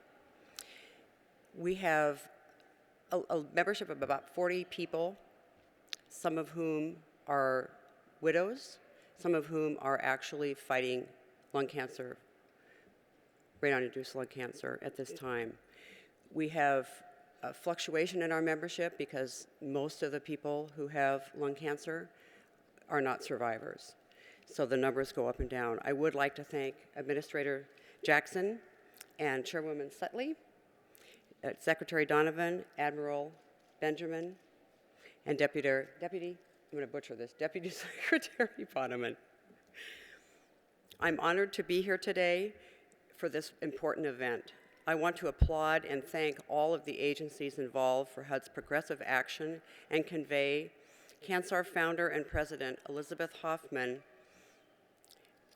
We have a membership of about 40 people, some of whom are widows, some of whom are actually fighting lung cancer, radon-induced lung cancer at this time. We have a fluctuation in our membership because most of the people who have lung cancer are not survivors. So the numbers go up and down. I would like to thank Administrator Jackson and Chairwoman Sutley, Secretary Donovan, Admiral Benjamin, and Deputy, I'm going to butcher this, Deputy Secretary Poneman. I'm honored to be here today for this important event. I want to applaud and thank all of the agencies involved for HUD's progressive action and convey CANSAR founder and president Elizabeth Hoffman.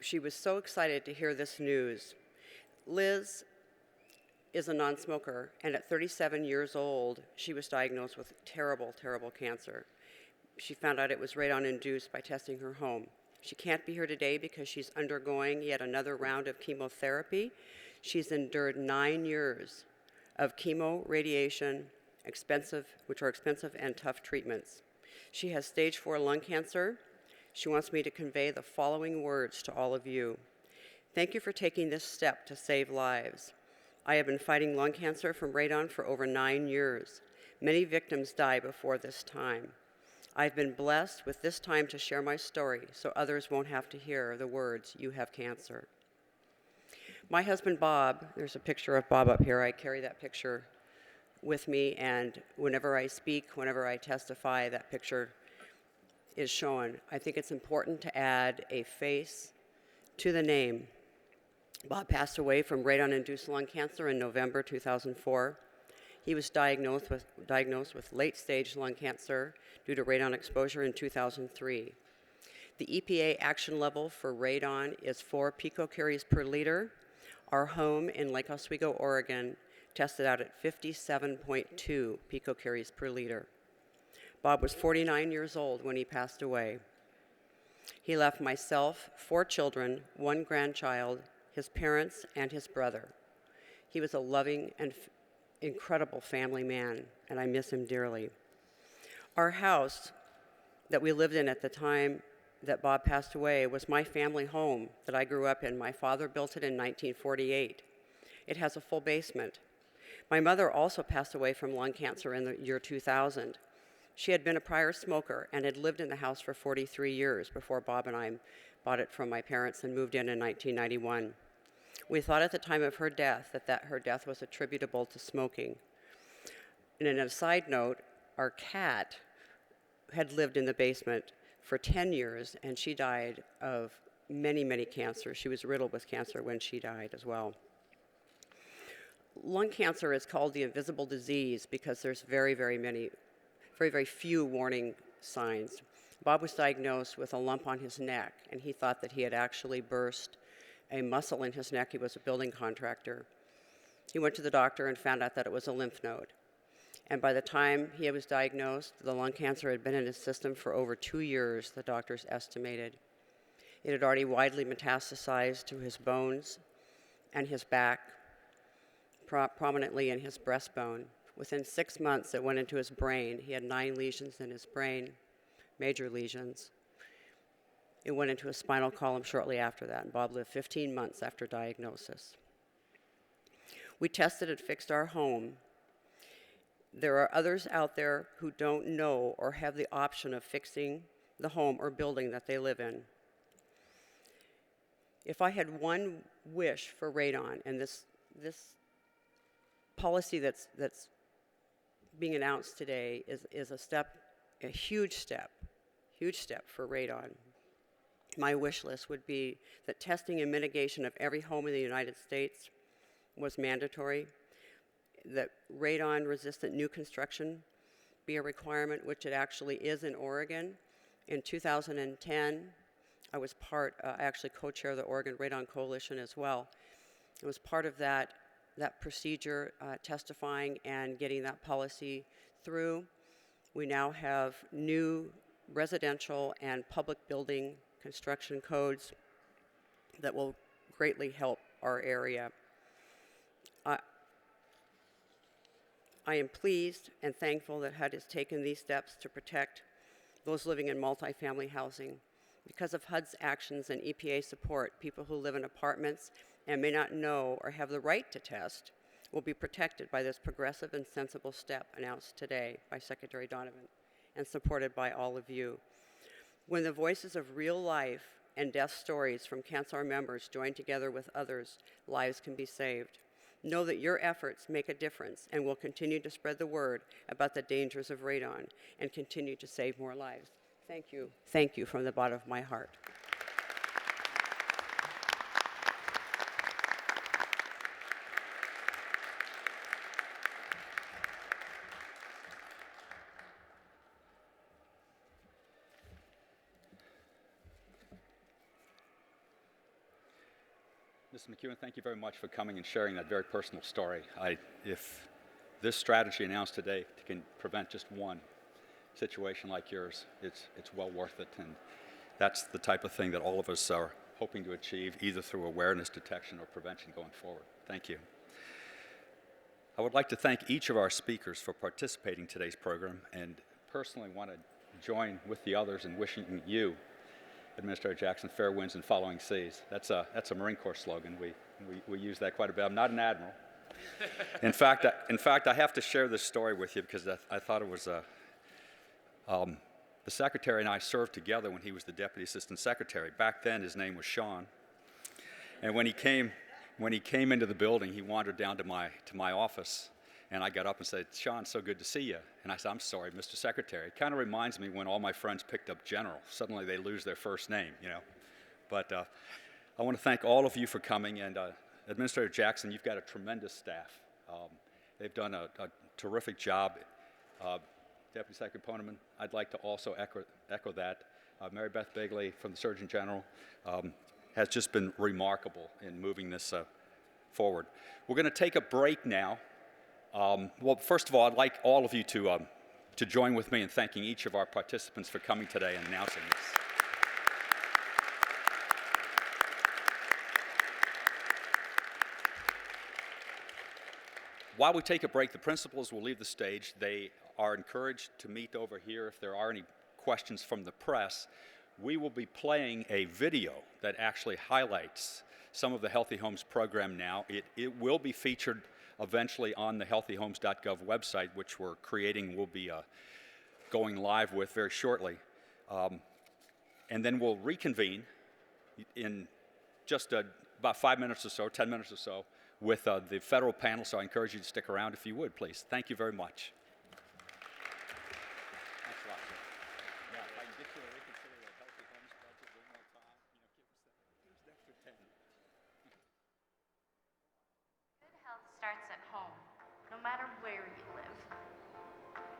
She was so excited to hear this news. Liz is a non-smoker, and at 37 years old, she was diagnosed with terrible, terrible cancer. She found out it was radon-induced by testing her home. She can't be here today because she's undergoing yet another round of chemotherapy. She's endured 9 years of chemo, radiation, which are expensive and tough treatments. She has stage 4 lung cancer. She wants me to convey the following words to all of you. Thank you for taking this step to save lives. I have been fighting lung cancer from radon for over 9 years. Many victims die before this time. I've been blessed with this time to share my story so others won't have to hear the words, "You have cancer." My husband Bob, there's a picture of Bob up here. I carry that picture with me, and whenever I speak, whenever I testify, that picture is shown. I think it's important to add a face to the name. Bob passed away from radon-induced lung cancer in November 2004. He was diagnosed with late-stage lung cancer due to radon exposure in 2003. The EPA action level for radon is 4 picocuries per liter. Our home in Lake Oswego, Oregon, tested out at 57.2 picocuries per liter. Bob was 49 years old when he passed away. He left myself, 4 children, 1 grandchild, his parents, and his brother. He was a loving and incredible family man, and I miss him dearly. Our house that we lived in at the time that Bob passed away was my family home that I grew up in. My father built it in 1948. It has a full basement. My mother also passed away from lung cancer in the year 2000. She had been a prior smoker and had lived in the house for 43 years before Bob and I bought it from my parents and moved in 1991. We thought at the time of her death that her death was attributable to smoking. And in a side note, our cat had lived in the basement for 10 years, and she died of many, many cancers. She was riddled with cancer when she died as well. Lung cancer is called the invisible disease because there's very, very few warning signs. Bob was diagnosed with a lump on his neck, and he thought that he had actually burst a muscle in his neck. He was a building contractor. He went to the doctor and found out that it was a lymph node. And by the time he was diagnosed, the lung cancer had been in his system for over 2 years, the doctors estimated. It had already widely metastasized to his bones and his back, prominently in his breastbone. Within 6 months, it went into his brain. He had 9 lesions in his brain, major lesions. It went into a spinal column shortly after that, and Bob lived 15 months after diagnosis. We tested and fixed our home. There are others out there who don't know or have the option of fixing the home or building that they live in. If I had one wish for Radon, and this policy that's being announced today is a huge step for Radon. My wish list would be that testing and mitigation of every home in the United States was mandatory, that radon-resistant new construction be a requirement, which it actually is in Oregon. In 2010, I was I actually co-chair the Oregon Radon Coalition as well. It was part of that procedure, testifying and getting that policy through. We now have new residential and public building construction codes that will greatly help our area. I am pleased and thankful that HUD has taken these steps to protect those living in multifamily housing. Because of HUD's actions and EPA support, people who live in apartments and may not know or have the right to test will be protected by this progressive and sensible step announced today by Secretary Donovan and supported by all of you. When the voices of real life and death stories from CANSAR members join together with others, lives can be saved. Know that your efforts make a difference and will continue to spread the word about the dangers of radon and continue to save more lives. Thank you. Thank you from the bottom of my heart. Mr. McEwen, thank you very much for coming and sharing that very personal story. If this strategy announced today can prevent just one situation like yours, it's well worth it. And that's the type of thing that all of us are hoping to achieve, either through awareness, detection, or prevention going forward. Thank you. I would like to thank each of our speakers for participating in today's program, and personally want to join with the others in wishing you, Administrator Jackson, fair winds and following seas. That's a Marine Corps slogan. We use that quite a bit. I'm not an admiral. In fact, I have to share this story with you because I thought it was the secretary and I served together when he was the deputy assistant secretary. Back then, his name was Sean. And when he came into the building, he wandered down to my office, and I got up and said, "Sean, so good to see you." And I said, "I'm sorry, Mr. Secretary." It kind of reminds me when all my friends picked up General. Suddenly they lose their first name, you know. But I want to thank all of you for coming, and Administrator Jackson, you've got a tremendous staff. They've done a terrific job. Deputy Secretary Poneman, I'd like to also echo that. Mary Beth Bigley from the Surgeon General has just been remarkable in moving this forward. We're going to take a break now. Well, first of all, I'd like all of you to join with me in thanking each of our participants for coming today and announcing this. While we take a break, the principals will leave the stage. They are encouraged to meet over here if there are any questions from the press. We will be playing a video that actually highlights some of the Healthy Homes program now. It will be featured eventually on the healthyhomes.gov website, which we're creating, we'll be going live with very shortly. And then we'll reconvene in just about 5 minutes or so, 10 minutes or so, with the federal panel, so I encourage you to stick around if you would, please. Thank you very much. Thanks a lot, sir. Yeah, if I can get you to reconsider the Healthy Homes budget one more time, give us the extra 10. Good health starts at home, no matter where you live.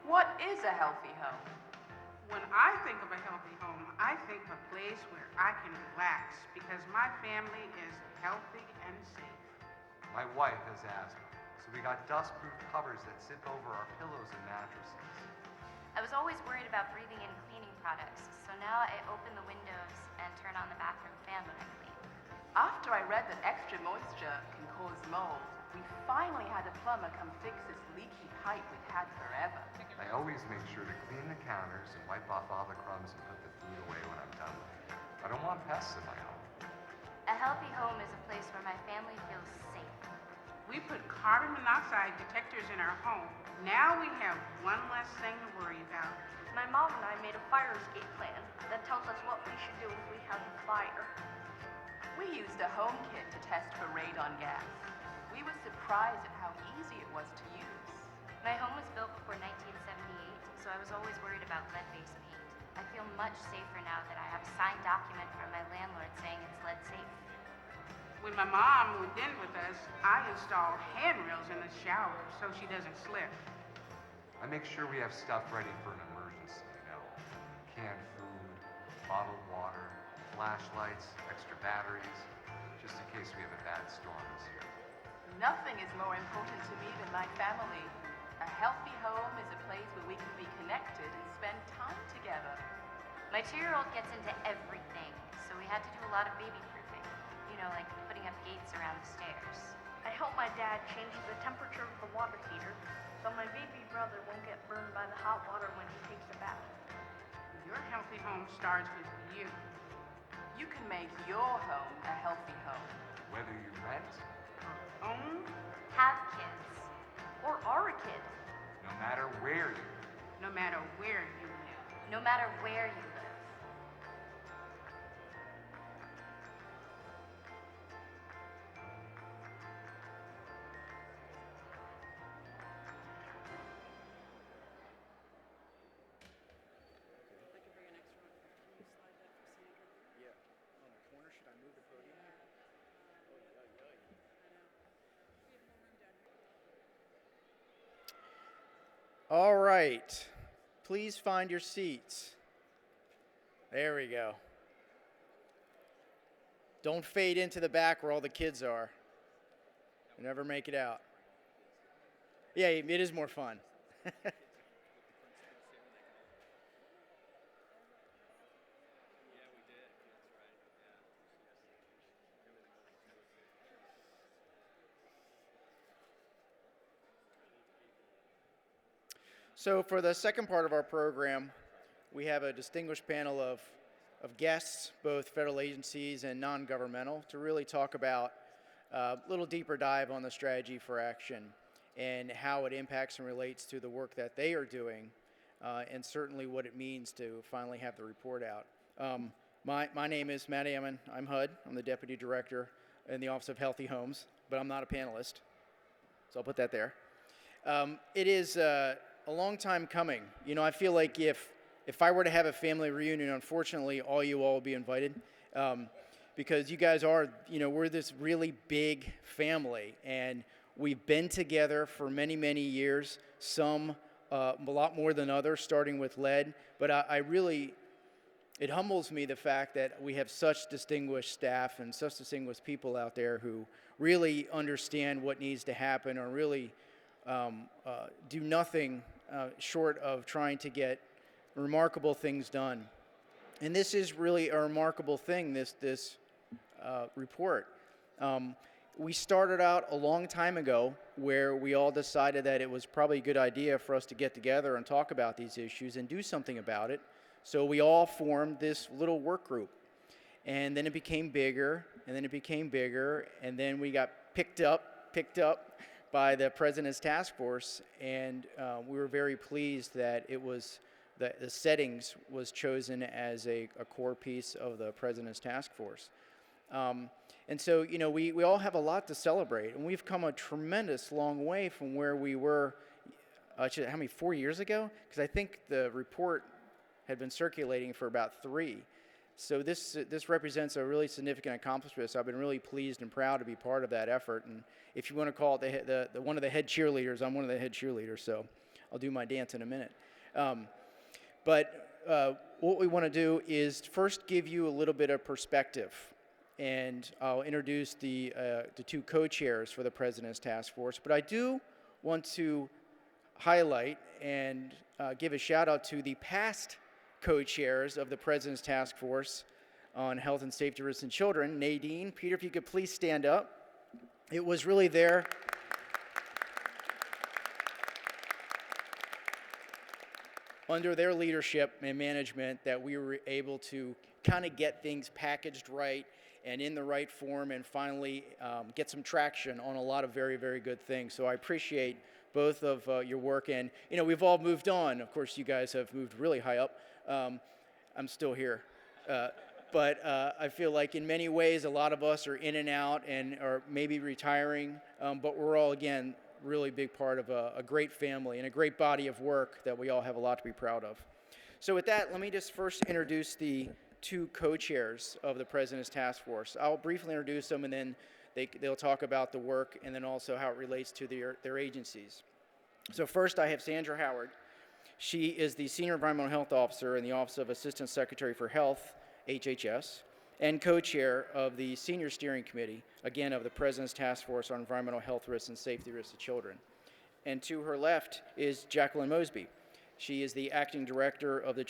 What is a healthy home? When I think of a healthy home, I think of a place where I can relax because my family is healthy and safe. My wife has asthma, so we got dust-proof covers that zip over our pillows and mattresses. I was always worried about breathing in cleaning products, so now I open the windows and turn on the bathroom fan when I clean. After I read that extra moisture can cause mold, we finally had a plumber come fix this leaky pipe we've had forever. I always make sure to clean the counters and wipe off all the crumbs and put the food away when I'm done with it. I don't want pests in my home. A healthy home is a place where my family feels safe. We put carbon monoxide detectors in our home. Now we have one less thing to worry about. My mom and I made a fire escape plan that tells us what we should do if we have a fire. We used a home kit to test for radon gas. We were surprised at how easy it was to use. My home was built before 1978, so I was always worried about lead-based paint. I feel much safer now that I have a signed document from my landlord saying it's lead safe. When my mom moved in with us, I installed handrails in the shower so she doesn't slip. I make sure we have stuff ready for an emergency, canned food, bottled water, flashlights, extra batteries, just in case we have a bad storm this year. Nothing is more important to me than my family. A healthy home is a place where we can be connected and spend time together. My 2-year-old gets into everything, so we had to do a lot of baby-proofing. Like putting up gates around the stairs. I helped my dad change the temperature of the water heater so my baby brother won't get burned by the hot water when he takes a bath. Your healthy home starts with you. You can make your home a healthy home. Whether you rent, Or own, Have kids. Or are a kid. no matter where you live. no matter where you live. No matter where you live. All right, please find your seats. There we go. Don't fade into the back where all the kids are. You never make it out. Yeah, it is more fun. So for the second part of our program, we have a distinguished panel of guests, both federal agencies and non-governmental, to really talk about a little deeper dive on the strategy for action and how it impacts and relates to the work that they are doing, and certainly what it means to finally have the report out. My name is Matt Ammon. I'm HUD. I'm the Deputy Director in the Office of Healthy Homes, but I'm not a panelist, so I'll put that there. It is a long time coming. I feel like if I were to have a family reunion, unfortunately, all you all will be invited, because you guys are, we're this really big family, and we've been together for many, many years, some a lot more than others, starting with lead, but it humbles me the fact that we have such distinguished staff and such distinguished people out there who really understand what needs to happen, or really do nothing short of trying to get remarkable things done. And this is really a remarkable thing, this report. We started out a long time ago where we all decided that it was probably a good idea for us to get together and talk about these issues and do something about it. So we all formed this little work group. And then it became bigger, and then it became bigger, and then we got picked up by the President's Task Force, and we were very pleased that it was the settings was chosen as a core piece of the President's Task Force. And so, we all have a lot to celebrate, and we've come a tremendous long way from where we were, 4 years ago? Because I think the report had been circulating for about 3. So this represents a really significant accomplishment. So I've been really pleased and proud to be part of that effort. And if you want to call it the one of the head cheerleaders, I'm one of the head cheerleaders. So I'll do my dance in a minute. But what we want to do is first give you a little bit of perspective, and I'll introduce the 2 co-chairs for the President's Task Force. But I do want to highlight and give a shout out to the past co-chairs of the President's Task Force on Health and Safety Risks in Children. Nadine, Peter, if you could please stand up. It was really under their leadership and management that we were able to kind of get things packaged right and in the right form and finally get some traction on a lot of very, very good things. So I appreciate both of your work. And, we've all moved on. Of course, you guys have moved really high up. I'm still here. But I feel like in many ways, a lot of us are in and out and are maybe retiring. But we're all, again, really big part of a great family and a great body of work that we all have a lot to be proud of. So with that, let me just first introduce the two co-chairs of the President's Task Force. I'll briefly introduce them, and then they'll talk about the work and then also how it relates to their agencies. So first, I have Sandra Howard. She is the Senior Environmental Health Officer in the Office of Assistant Secretary for Health, HHS, and co-chair of the Senior Steering Committee, again, of the President's Task Force on Environmental Health Risks and Safety Risks to Children. And to her left is Jacqueline Mosby. She is the Acting Director of the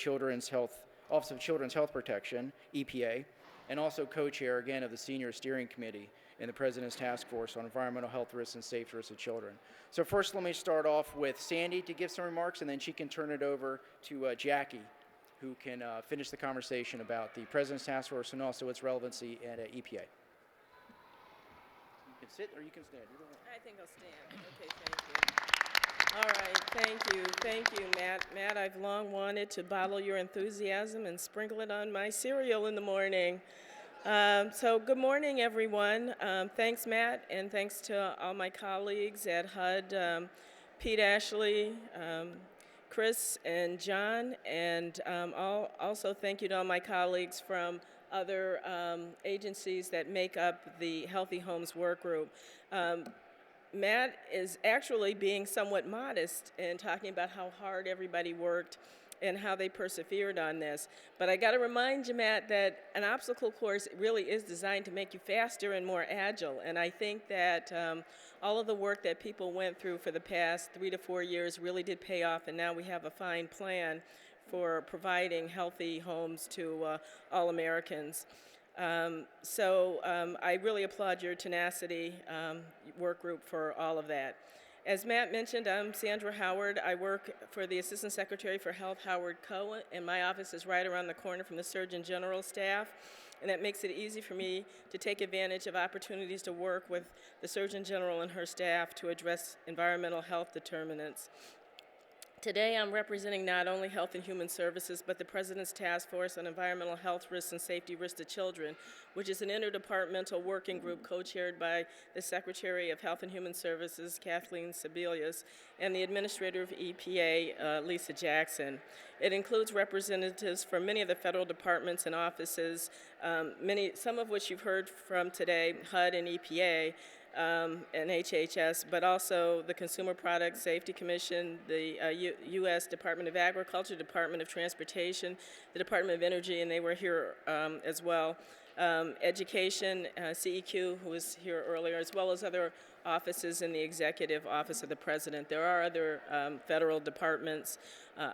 Office of Children's Health Protection, EPA, and also co-chair, again, of the Senior Steering Committee in the President's Task Force on Environmental Health Risks and Safety Risks of Children. So first, let me start off with Sandy to give some remarks, and then she can turn it over to Jackie, who can finish the conversation about the President's Task Force and also its relevancy at EPA. You can sit or you can stand. I think I'll stand. Okay, thank you. All right, thank you, Matt. Matt, I've long wanted to bottle your enthusiasm and sprinkle it on my cereal in the morning. So good morning, everyone. Thanks, Matt, and thanks to all my colleagues at HUD, Pete Ashley, Chris and John, and also thank you to all my colleagues from other agencies that make up the Healthy Homes Work Group. Matt is actually being somewhat modest in talking about how hard everybody worked and how they persevered on this. But I got to remind you, Matt, that an obstacle course really is designed to make you faster and more agile. And I think that all of the work that people went through for the past 3 to 4 years really did pay off, and now we have a fine plan for providing healthy homes to all Americans. I really applaud your tenacity work group for all of that. As Matt mentioned, I'm Sandra Howard. I work for the Assistant Secretary for Health, Howard Cohen, and my office is right around the corner from the Surgeon General staff, and that makes it easy for me to take advantage of opportunities to work with the Surgeon General and her staff to address environmental health determinants. Today, I'm representing not only Health and Human Services, but the President's Task Force on Environmental Health Risks and Safety Risks to Children, which is an interdepartmental working group co-chaired by the Secretary of Health and Human Services, Kathleen Sebelius, and the Administrator of EPA, Lisa Jackson. It includes representatives from many of the federal departments and offices, some of which you've heard from today, HUD and EPA, and HHS, but also the Consumer Product Safety Commission, the U.S. Department of Agriculture, Department of Transportation, the Department of Energy, and they were here as well. Education, CEQ, who was here earlier, as well as other offices in the Executive Office of the President. There are other federal departments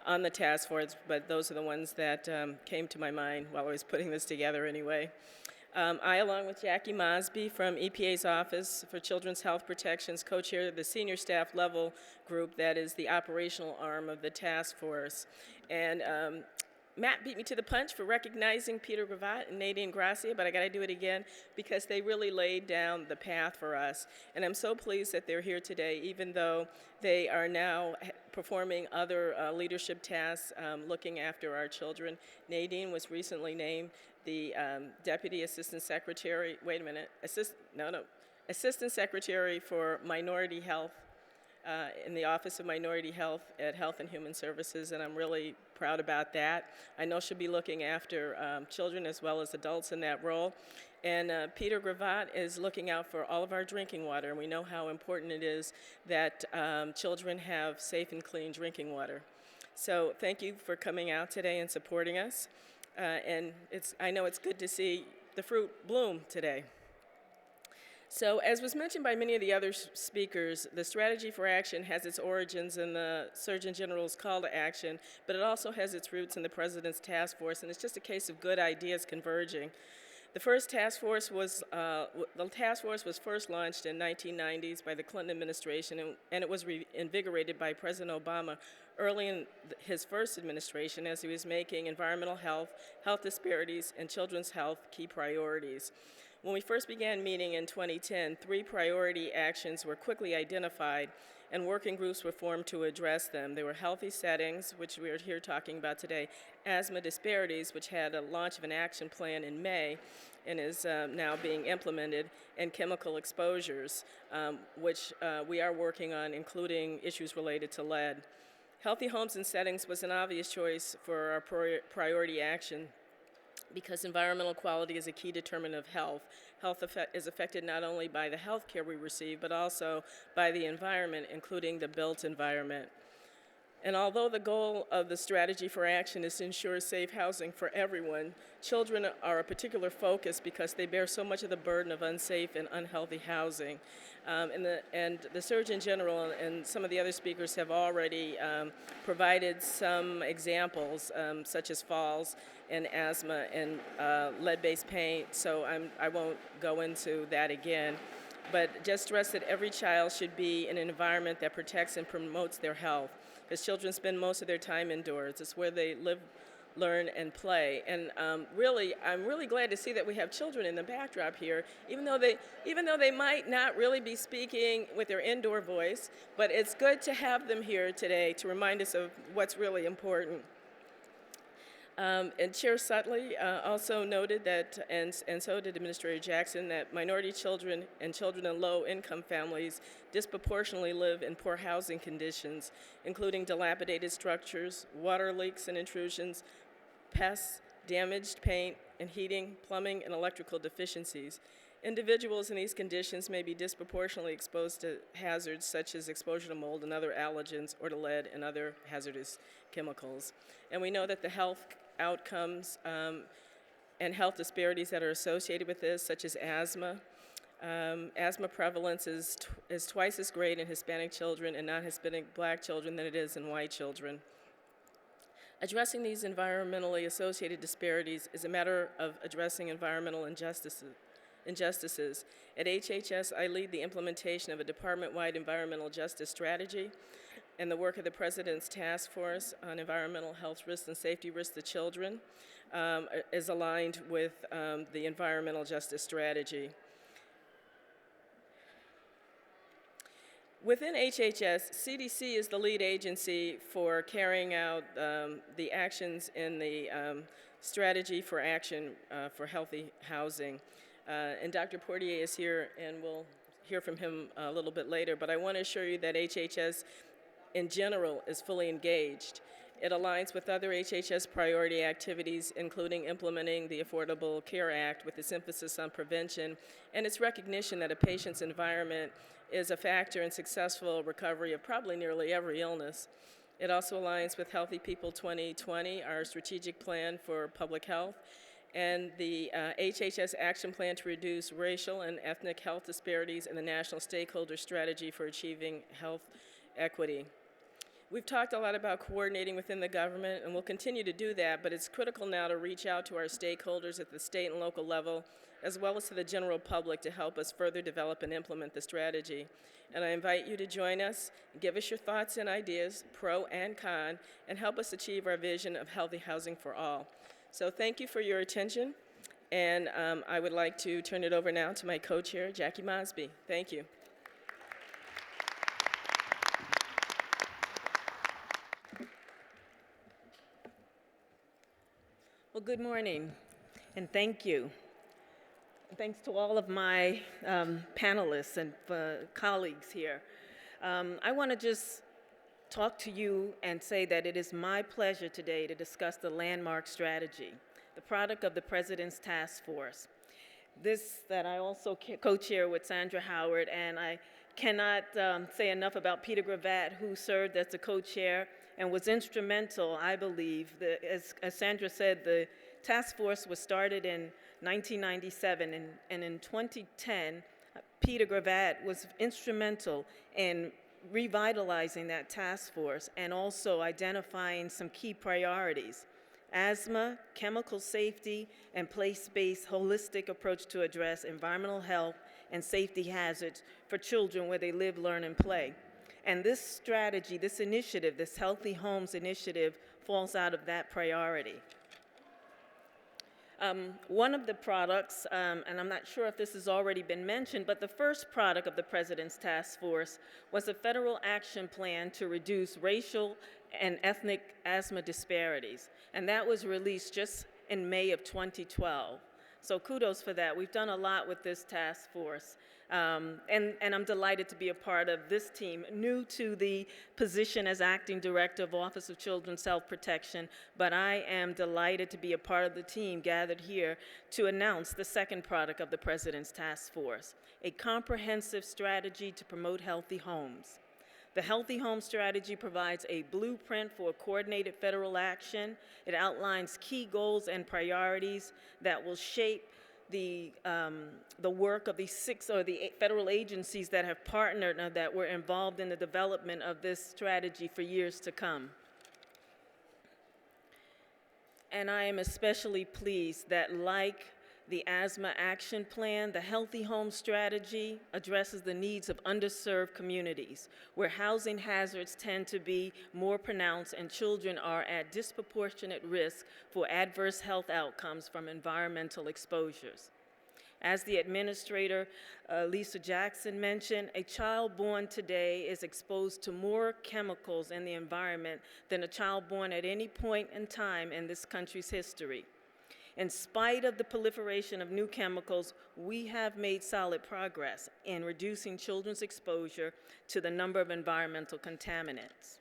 on the task force, but those are the ones that came to my mind while I was putting this together anyway. I, along with Jackie Mosby from EPA's Office for Children's Health Protections, co-chair the senior staff level group that is the operational arm of the task force. And Matt beat me to the punch for recognizing Peter Gravatt and Nadine Gracia, but I got to do it again because they really laid down the path for us. And I'm so pleased that they're here today, even though they are now performing other leadership tasks looking after our children. Nadine was recently named the Deputy Assistant Secretary, Assistant Secretary for Minority Health in the Office of Minority Health at Health and Human Services, and I'm really proud about that. I know she'll be looking after children as well as adults in that role. And Peter Gravatt is looking out for all of our drinking water, and we know how important it is that children have safe and clean drinking water. So thank you for coming out today and supporting us. And I know it's good to see the fruit bloom today. So as was mentioned by many of the other speakers, the Strategy for Action has its origins in the Surgeon General's call to action, but it also has its roots in the President's Task Force, and it's just a case of good ideas converging. The first task force was the task force was first launched in 1990s by the Clinton administration, and it was reinvigorated by President Obama early in his first administration as he was making environmental health, health disparities, and children's health key priorities. When we first began meeting in 2010, 3 priority actions were quickly identified and working groups were formed to address them. They were healthy settings, which we are here talking about today, asthma disparities, which had a launch of an action plan in May and is now being implemented, and chemical exposures, which we are working on, including issues related to lead. Healthy homes and settings was an obvious choice for our priority action because environmental quality is a key determinant of health. Health is affected not only by the health care we receive, but also by the environment, including the built environment. And although the goal of the strategy for action is to ensure safe housing for everyone, children are a particular focus because they bear so much of the burden of unsafe and unhealthy housing. And the Surgeon General and some of the other speakers have already provided some examples, such as falls and asthma and lead-based paint, so I won't go into that again. But just stress that every child should be in an environment that protects and promotes their health, because children spend most of their time indoors. It's where they live, learn, and play. And I'm really glad to see that we have children in the backdrop here, even though they might not really be speaking with their indoor voice, but it's good to have them here today to remind us of what's really important. And Chair Sutley also noted that, and so did Administrator Jackson, that minority children and children in low-income families disproportionately live in poor housing conditions, including dilapidated structures, water leaks and intrusions, pests, damaged paint and heating, plumbing, and electrical deficiencies. Individuals in these conditions may be disproportionately exposed to hazards such as exposure to mold and other allergens, or to lead and other hazardous chemicals. And we know that the health outcomes and health disparities that are associated with this, such as asthma. Asthma prevalence is twice as great in Hispanic children and non-Hispanic Black children than it is in white children. Addressing these environmentally associated disparities is a matter of addressing environmental injustices. At HHS, I lead the implementation of a department-wide environmental justice strategy, and the work of the President's Task Force on Environmental Health Risks and Safety Risks to Children is aligned with the environmental justice strategy. Within HHS, CDC is the lead agency for carrying out the actions in the strategy for action for healthy housing. And Dr. Portier is here, and we'll hear from him a little bit later, but I want to assure you that HHS in general is fully engaged. It aligns with other HHS priority activities, including implementing the Affordable Care Act with its emphasis on prevention and its recognition that a patient's environment is a factor in successful recovery of probably nearly every illness. It also aligns with Healthy People 2020, our strategic plan for public health, and the HHS Action Plan to reduce racial and ethnic health disparities and the National Stakeholder Strategy for Achieving Health Equity. We've talked a lot about coordinating within the government, and we'll continue to do that, but it's critical now to reach out to our stakeholders at the state and local level, as well as to the general public, to help us further develop and implement the strategy. And I invite you to join us, give us your thoughts and ideas, pro and con, and help us achieve our vision of healthy housing for all. So thank you for your attention, and I would like to turn it over now to my co-chair, Jackie Mosby. Thank you. Well, good morning, and thank you. Thanks to all of my panelists and colleagues here. I want to just talk to you and say that it is my pleasure today to discuss the landmark strategy, the product of the President's Task Force. This that I also co-chair with Sandra Howard, and I cannot say enough about Peter Gravatt, who served as the co-chair and was instrumental, I believe. As Sandra said, the task force was started in 1997, and in 2010, Peter Gravatt was instrumental in revitalizing that task force and also identifying some key priorities. asthma, chemical safety, and place-based holistic approach to address environmental health and safety hazards for children where they live, learn, and play. And this strategy, this initiative, this Healthy Homes initiative, falls out of that priority. One of the products, and I'm not sure if this has already been mentioned, but the first product of the President's Task Force was a federal action plan to reduce racial and ethnic asthma disparities. And that was released just in May of 2012. So kudos for that. We've done a lot with this task force. And I'm delighted to be a part of this team, new to the position as Acting Director of Office of Children's Health Protection, but I am delighted to be a part of the team gathered here to announce the second product of the President's Task Force, a comprehensive strategy to promote healthy homes. The Healthy Home Strategy provides a blueprint for coordinated federal action. It outlines key goals and priorities that will shape the work of the federal agencies that have partnered and that were involved in the development of this strategy for years to come. And I am especially pleased that, like the Asthma Action Plan, the Healthy Home Strategy addresses the needs of underserved communities where housing hazards tend to be more pronounced and children are at disproportionate risk for adverse health outcomes from environmental exposures. As the administrator, Lisa Jackson, mentioned, a child born today is exposed to more chemicals in the environment than a child born at any point in time in this country's history. In spite of the proliferation of new chemicals, we have made solid progress in reducing children's exposure to the number of environmental contaminants.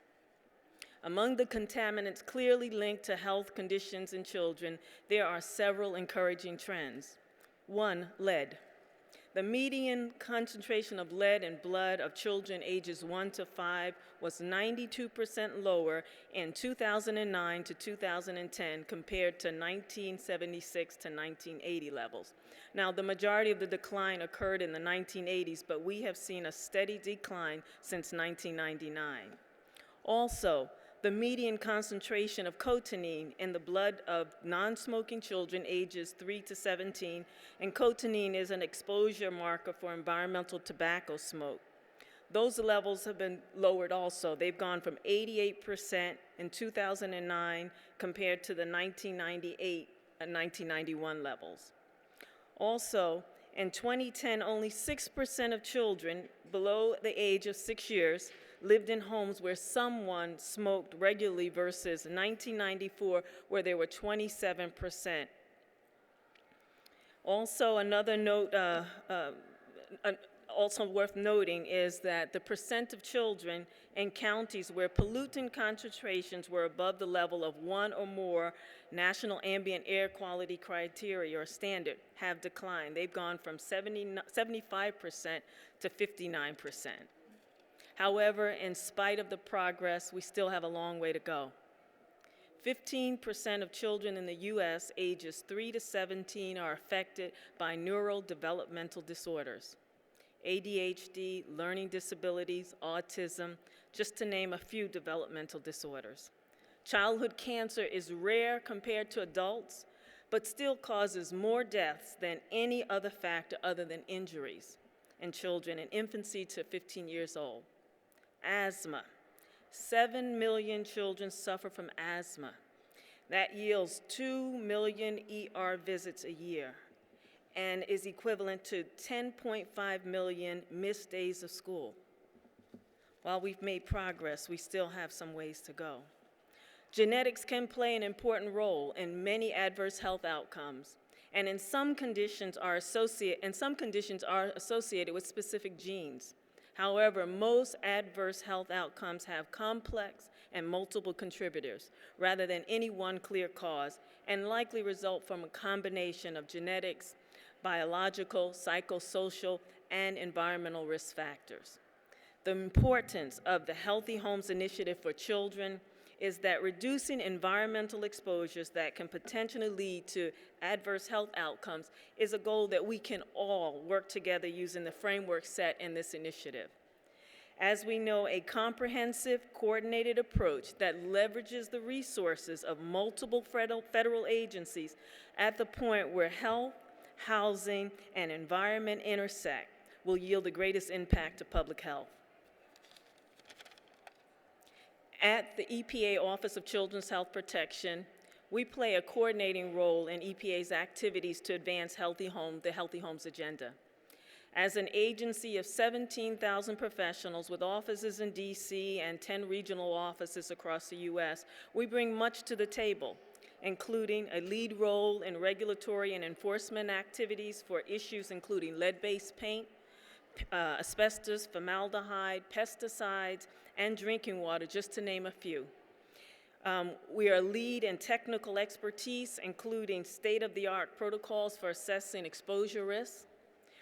Among the contaminants clearly linked to health conditions in children, there are several encouraging trends. One, lead. The median concentration of lead in blood of children ages 1 to 5 was 92% lower in 2009 to 2010 compared to 1976 to 1980 levels. Now, the majority of the decline occurred in the 1980s, but we have seen a steady decline since 1999. Also, the median concentration of cotinine in the blood of non-smoking children ages 3 to 17, and cotinine is an exposure marker for environmental tobacco smoke. Those levels have been lowered also. They've gone from 88% in 2009 compared to the 1998 and 1991 levels. Also, in 2010, only 6% of children below the age of 6 years lived in homes where someone smoked regularly versus 1994, where there were 27%. Also, another note, also worth noting is that the percent of children in counties where pollutant concentrations were above the level of 1 or more national ambient air quality criteria or standard have declined. They've gone from 75% to 59%. However, in spite of the progress, we still have a long way to go. 15% of children in the U.S. ages 3 to 17 are affected by neurodevelopmental disorders. ADHD, learning disabilities, autism, just to name a few developmental disorders. Childhood cancer is rare compared to adults, but still causes more deaths than any other factor other than injuries in children in infancy to 15 years old. Asthma. 7 million children suffer from asthma. That yields 2 million ER visits a year and is equivalent to 10.5 million missed days of school. While we've made progress, we still have some ways to go. Genetics can play an important role in many adverse health outcomes, and in some conditions are associated with specific genes. However, most adverse health outcomes have complex and multiple contributors rather than any one clear cause, and likely result from a combination of genetics, biological, psychosocial, and environmental risk factors. The importance of the Healthy Homes Initiative for Children is that reducing environmental exposures that can potentially lead to adverse health outcomes is a goal that we can all work together using the framework set in this initiative. As we know, a comprehensive, coordinated approach that leverages the resources of multiple federal agencies at the point where health, housing, and environment intersect will yield the greatest impact to public health. At the EPA Office of Children's Health Protection, we play a coordinating role in EPA's activities to advance the Healthy Homes agenda. As an agency of 17,000 professionals with offices in DC and 10 regional offices across the US, we bring much to the table, including a lead role in regulatory and enforcement activities for issues including lead-based paint, asbestos, formaldehyde, pesticides, and drinking water, just to name a few. We are a lead in technical expertise, including state-of-the-art protocols for assessing exposure risks.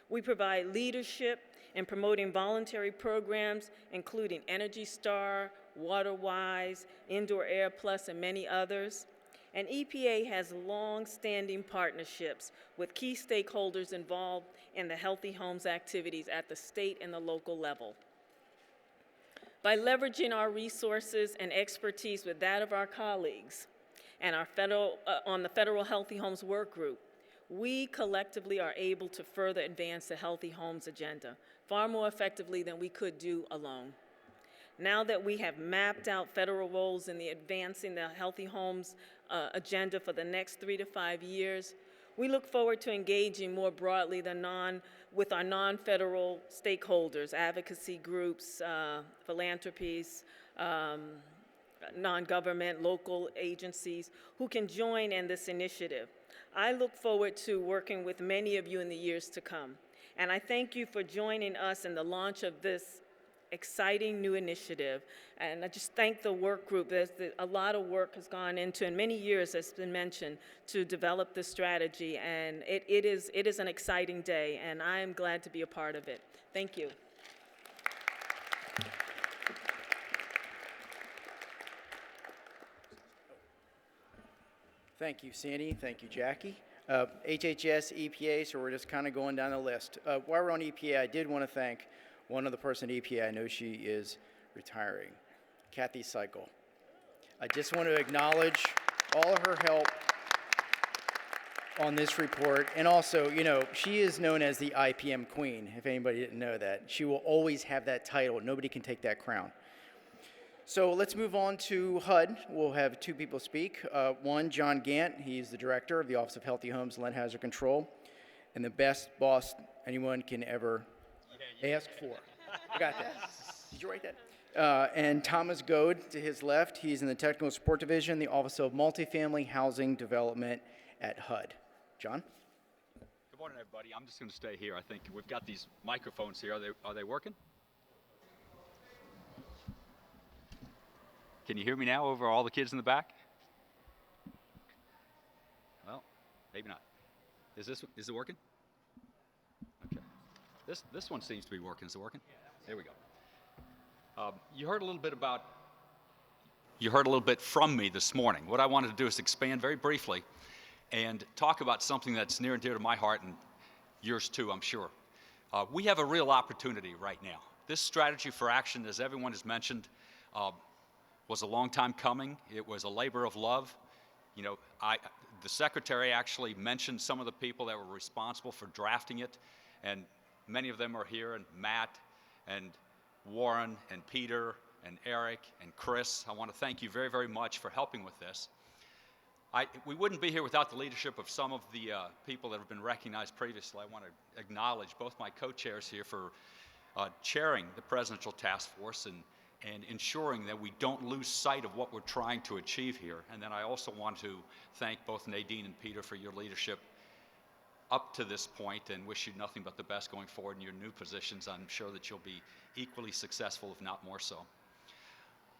We provide leadership in promoting voluntary programs, including Energy Star, WaterWise, Indoor Air Plus, and many others. And EPA has long-standing partnerships with key stakeholders involved in the Healthy Homes activities at the state and the local level. By leveraging our resources and expertise with that of our colleagues and our on the Federal Healthy Homes Work Group, we collectively are able to further advance the Healthy Homes agenda far more effectively than we could do alone. Now that we have mapped out federal roles in advancing the Healthy Homes agenda for the next 3 to 5 years, we look forward to engaging more broadly with our non-federal stakeholders, advocacy groups, philanthropies, non-government, local agencies who can join in this initiative. I look forward to working with many of you in the years to come. And I thank you for joining us in the launch of this exciting new initiative. And I just thank the work group. A lot of work has gone into, and many years, as has been mentioned, to develop this strategy. And it is an exciting day, and I am glad to be a part of it. Thank you. Thank you, Sandy. Thank you, Jackie. HHS, EPA, so we're just kind of going down the list. While we're on EPA, I did want to thank one other person at EPA. I know she is retiring, Kathy Cycle. I just want to acknowledge all of her help on this report. And also, you know, she is known as the IPM Queen, if anybody didn't know that. She will always have that title. Nobody can take that crown. So let's move on to HUD. We'll have two people speak. One, John Gant. He's the director of the Office of Healthy Homes and Lead Hazard Control, and the best boss anyone can ever ask for. I got that. Did you write that? And Thomas Goad to his left. He's in the Technical Support Division, the Office of Multifamily Housing Development at HUD. John? Good morning, everybody. I'm just going to stay here. I think we've got these microphones here. Are they working? Can you hear me now over all the kids in the back? Well, maybe not. Is it working? Okay. This one seems to be working. Is it working? There we go. You heard a little bit from me this morning. What I wanted to do is expand very briefly and talk about something that's near and dear to my heart and yours too, I'm sure. We have a real opportunity right now. This strategy for action, as everyone has mentioned, was a long time coming. It was a labor of love. You know, the secretary actually mentioned some of the people that were responsible for drafting it, and many of them are here, and Matt, and Warren, and Peter, and Eric, and Chris. I want to thank you very, very much for helping with this. We wouldn't be here without the leadership of some of the people that have been recognized previously. I want to acknowledge both my co-chairs here for chairing the Presidential Task Force and ensuring that we don't lose sight of what we're trying to achieve here. And then I also want to thank both Nadine and Peter for your leadership up to this point and wish you nothing but the best going forward in your new positions. I'm sure that you'll be equally successful, if not more so.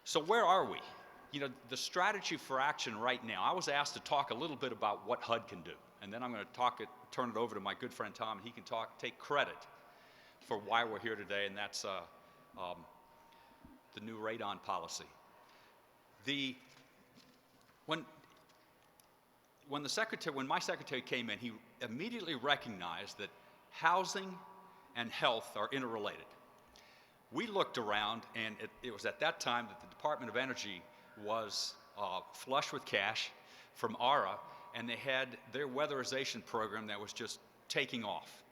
So where are we? You know, the strategy for action right now, I was asked to talk a little bit about what HUD can do. And then I'm going to turn it over to my good friend Tom, and he can take credit for why we're here today, and that's the new radon policy. When my secretary came in, he immediately recognized that housing and health are interrelated. we looked around, and it was at that time that the Department of Energy was flush with cash from ARA, and they had their weatherization program that was just taking off.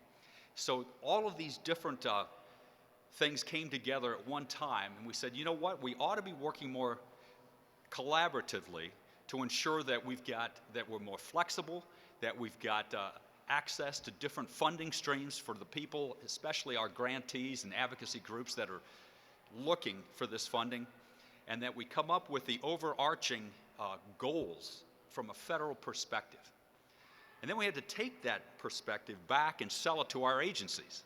So all of these different things came together at one time, and we said, you know what, we ought to be working more collaboratively to ensure that we're more flexible, that we've got access to different funding streams for the people, especially our grantees and advocacy groups that are looking for this funding, and that we come up with the overarching goals from a federal perspective. And then we had to take that perspective back and sell it to our agencies,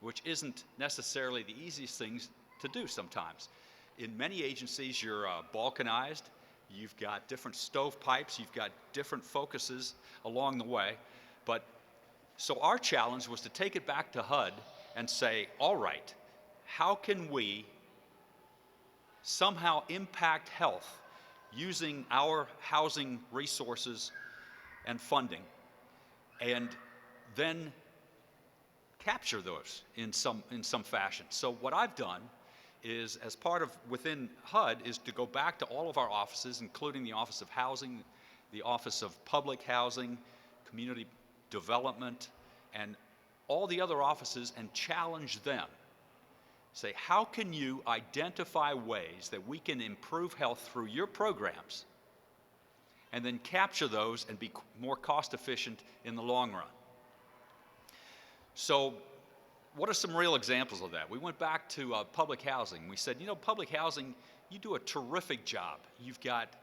which isn't necessarily the easiest things to do sometimes. In many agencies, you're balkanized, you've got different stovepipes, you've got different focuses along the way. But so our challenge was to take it back to HUD and say, all right, how can we somehow impact health using our housing resources and funding, and then capture those in some fashion. So what I've done is, as part of within HUD, is to go back to all of our offices, including the Office of Housing, the Office of Public Housing, Community Development, and all the other offices, and challenge them. Say, how can you identify ways that we can improve health through your programs, and then capture those and be more cost efficient in the long run? So what are some real examples of that? We went back to public housing. We said, you know, public housing, you do a terrific job. You've got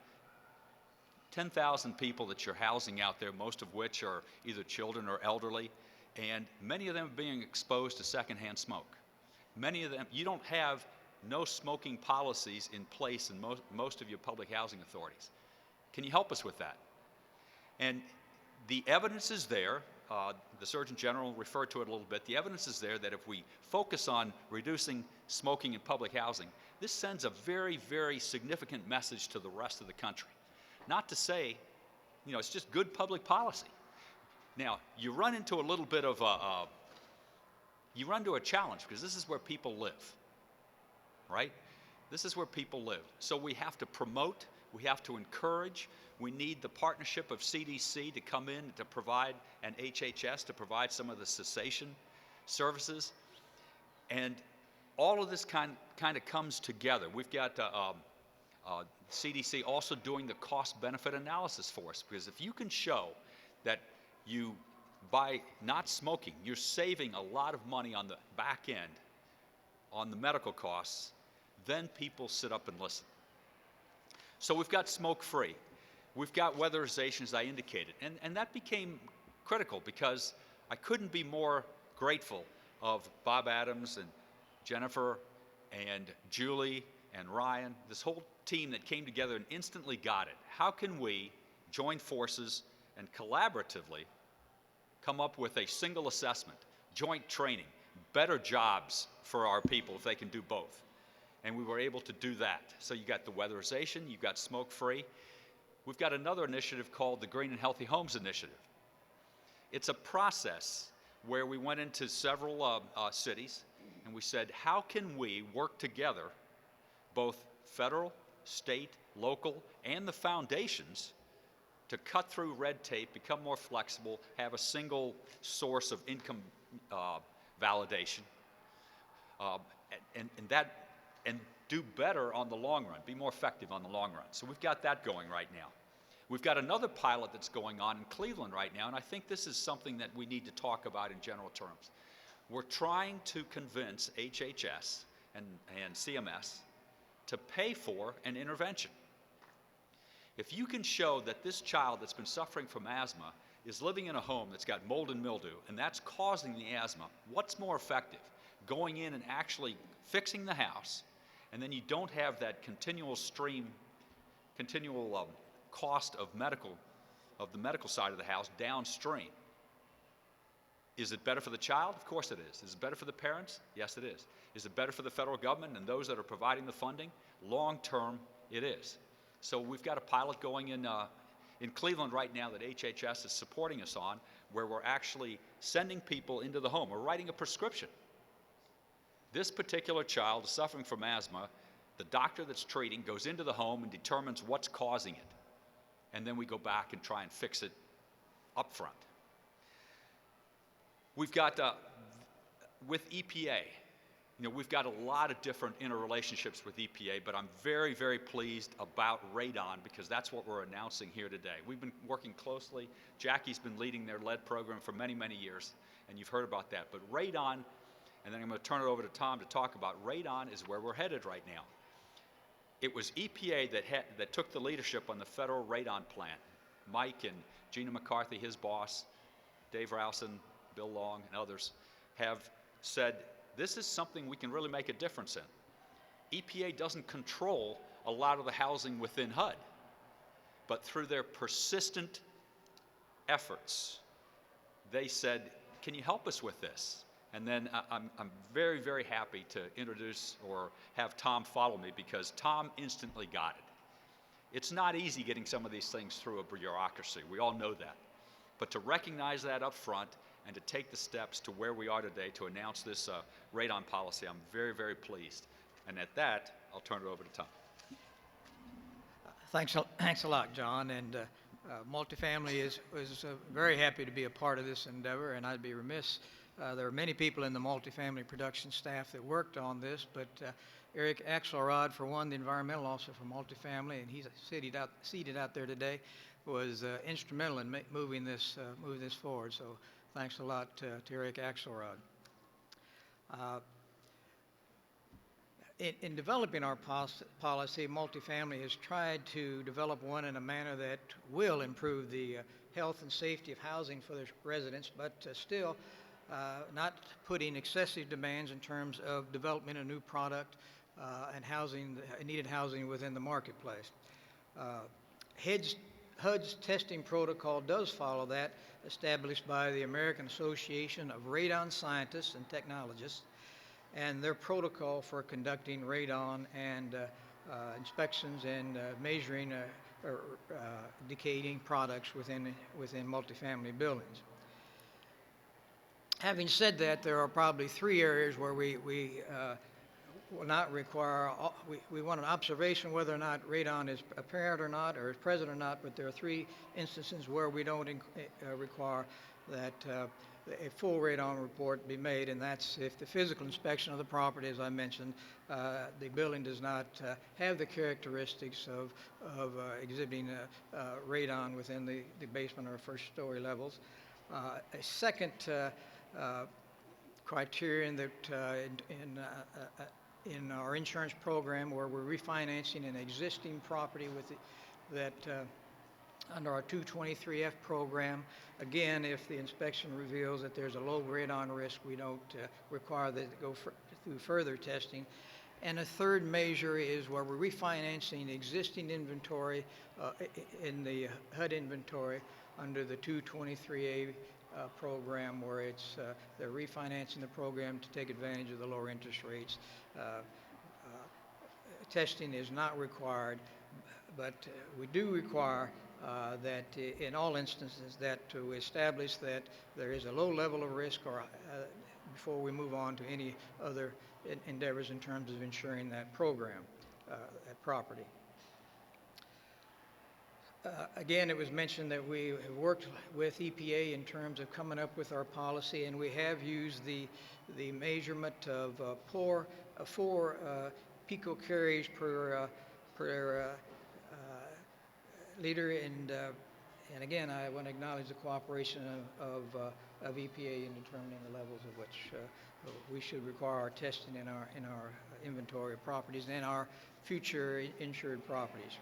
10,000 people that you're housing out there, most of which are either children or elderly, and many of them are being exposed to secondhand smoke. Many of them, you don't have no smoking policies in place in most of your public housing authorities. Can you help us with that? And the evidence is there. The Surgeon General referred to it a little bit. The evidence is there that if we focus on reducing smoking in public housing, this sends a very, very significant message to the rest of the country. Not to say, you know, it's just good public policy. Now, you run into a little bit of you run into a challenge, because this is where people live, right? This is where people live. So we have to promote, we have to encourage, we need the partnership of CDC to come in to provide, and HHS to provide some of the cessation services. And all of this kind of comes together. We've got CDC also doing the cost-benefit analysis for us, because if you can show that you, by not smoking, you're saving a lot of money on the back end on the medical costs, then people sit up and listen. So we've got smoke-free. We've got weatherization, as I indicated. And that became critical, because I couldn't be more grateful of Bob Adams and Jennifer and Julie and Ryan, this whole team that came together and instantly got it. How can we join forces and collaboratively come up with a single assessment, joint training, better jobs for our people if they can do both? And we were able to do that. So you got the weatherization, you've got smoke-free. We've got another initiative called the Green and Healthy Homes Initiative. It's a process where we went into several cities, and we said, how can we work together, both federal, state, local, and the foundations, to cut through red tape, become more flexible, have a single source of income validation, and do better on the long run, be more effective on the long run. So we've got that going right now. We've got another pilot that's going on in Cleveland right now, and I think this is something that we need to talk about in general terms. We're trying to convince HHS and CMS to pay for an intervention. If you can show that this child that's been suffering from asthma is living in a home that's got mold and mildew, and that's causing the asthma, what's more effective? Going in and actually fixing the house, and then you don't have that continual cost of the medical side of the house downstream. Is it better for the child? Of course it is. Is it better for the parents? Yes, it is. Is it better for the federal government and those that are providing the funding? Long term, it is. So we've got a pilot going in Cleveland right now that HHS is supporting us on, where we're actually sending people into the home. We're writing a prescription This particular child is suffering from asthma. The doctor that's treating goes into the home and determines what's causing it. And then we go back and try and fix it up front. We've got, with EPA, we've got a lot of different interrelationships with EPA, but I'm very, very pleased about Radon because that's what we're announcing here today. We've been working closely. Jackie's been leading their lead program for many, many years, and you've heard about that. But Radon, and then I'm going to turn it over to Tom to talk about Radon, is where we're headed right now. It was EPA that took the leadership on the federal Radon plan. Mike and Gina McCarthy, his boss, Dave Rowson, Bill Long, and others have said, this is something we can really make a difference in. EPA doesn't control a lot of the housing within HUD, but through their persistent efforts, they said, can you help us with this? And then I'm very, very happy to introduce or have Tom follow me because Tom instantly got it. It's not easy getting some of these things through a bureaucracy. We all know that. But to recognize that up front and to take the steps to where we are today to announce this Radon policy, I'm very, very pleased. And at that, I'll turn it over to Tom. Thanks a lot, John. And Multifamily is very happy to be a part of this endeavor, and I'd be remiss. There are many people in the multifamily production staff that worked on this, but Eric Axelrod, for one, the environmental officer for multifamily, and he's seated out there today, was instrumental in moving this forward. So thanks a lot to Eric Axelrod. In developing our policy, multifamily has tried to develop one in a manner that will improve the health and safety of housing for the residents, but still not putting excessive demands in terms of development of new product and needed housing within the marketplace. HUD's testing protocol does follow that established by the American Association of Radon Scientists and Technologists, and their protocol for conducting radon and inspections and measuring decaying products within multifamily buildings. Having said that, there are probably three areas where we will not require, we want an observation whether or not radon is apparent or not, or is present or not, but there are three instances where we don't require that a full radon report be made, and that's if the physical inspection of the property, as I mentioned, the building does not have the characteristics of exhibiting radon within the basement or first story levels. A second criterion that in our insurance program where we're refinancing an existing property under our 223F program, again, if the inspection reveals that there's a low radon risk, we don't require that it go through further testing. And a third measure is where we're refinancing existing inventory in the HUD inventory under the 223A program, where they're refinancing the program to take advantage of the lower interest rates. Testing is not required, but we do require that in all instances that to establish that there is a low level of risk or before we move on to any other endeavors in terms of insuring that program, that property. Again, it was mentioned that we have worked with EPA in terms of coming up with our policy, and we have used the measurement of 4 picocuries per liter, and again, I want to acknowledge the cooperation of EPA in determining the levels of which we should require our testing in our inventory of properties and our future insured properties.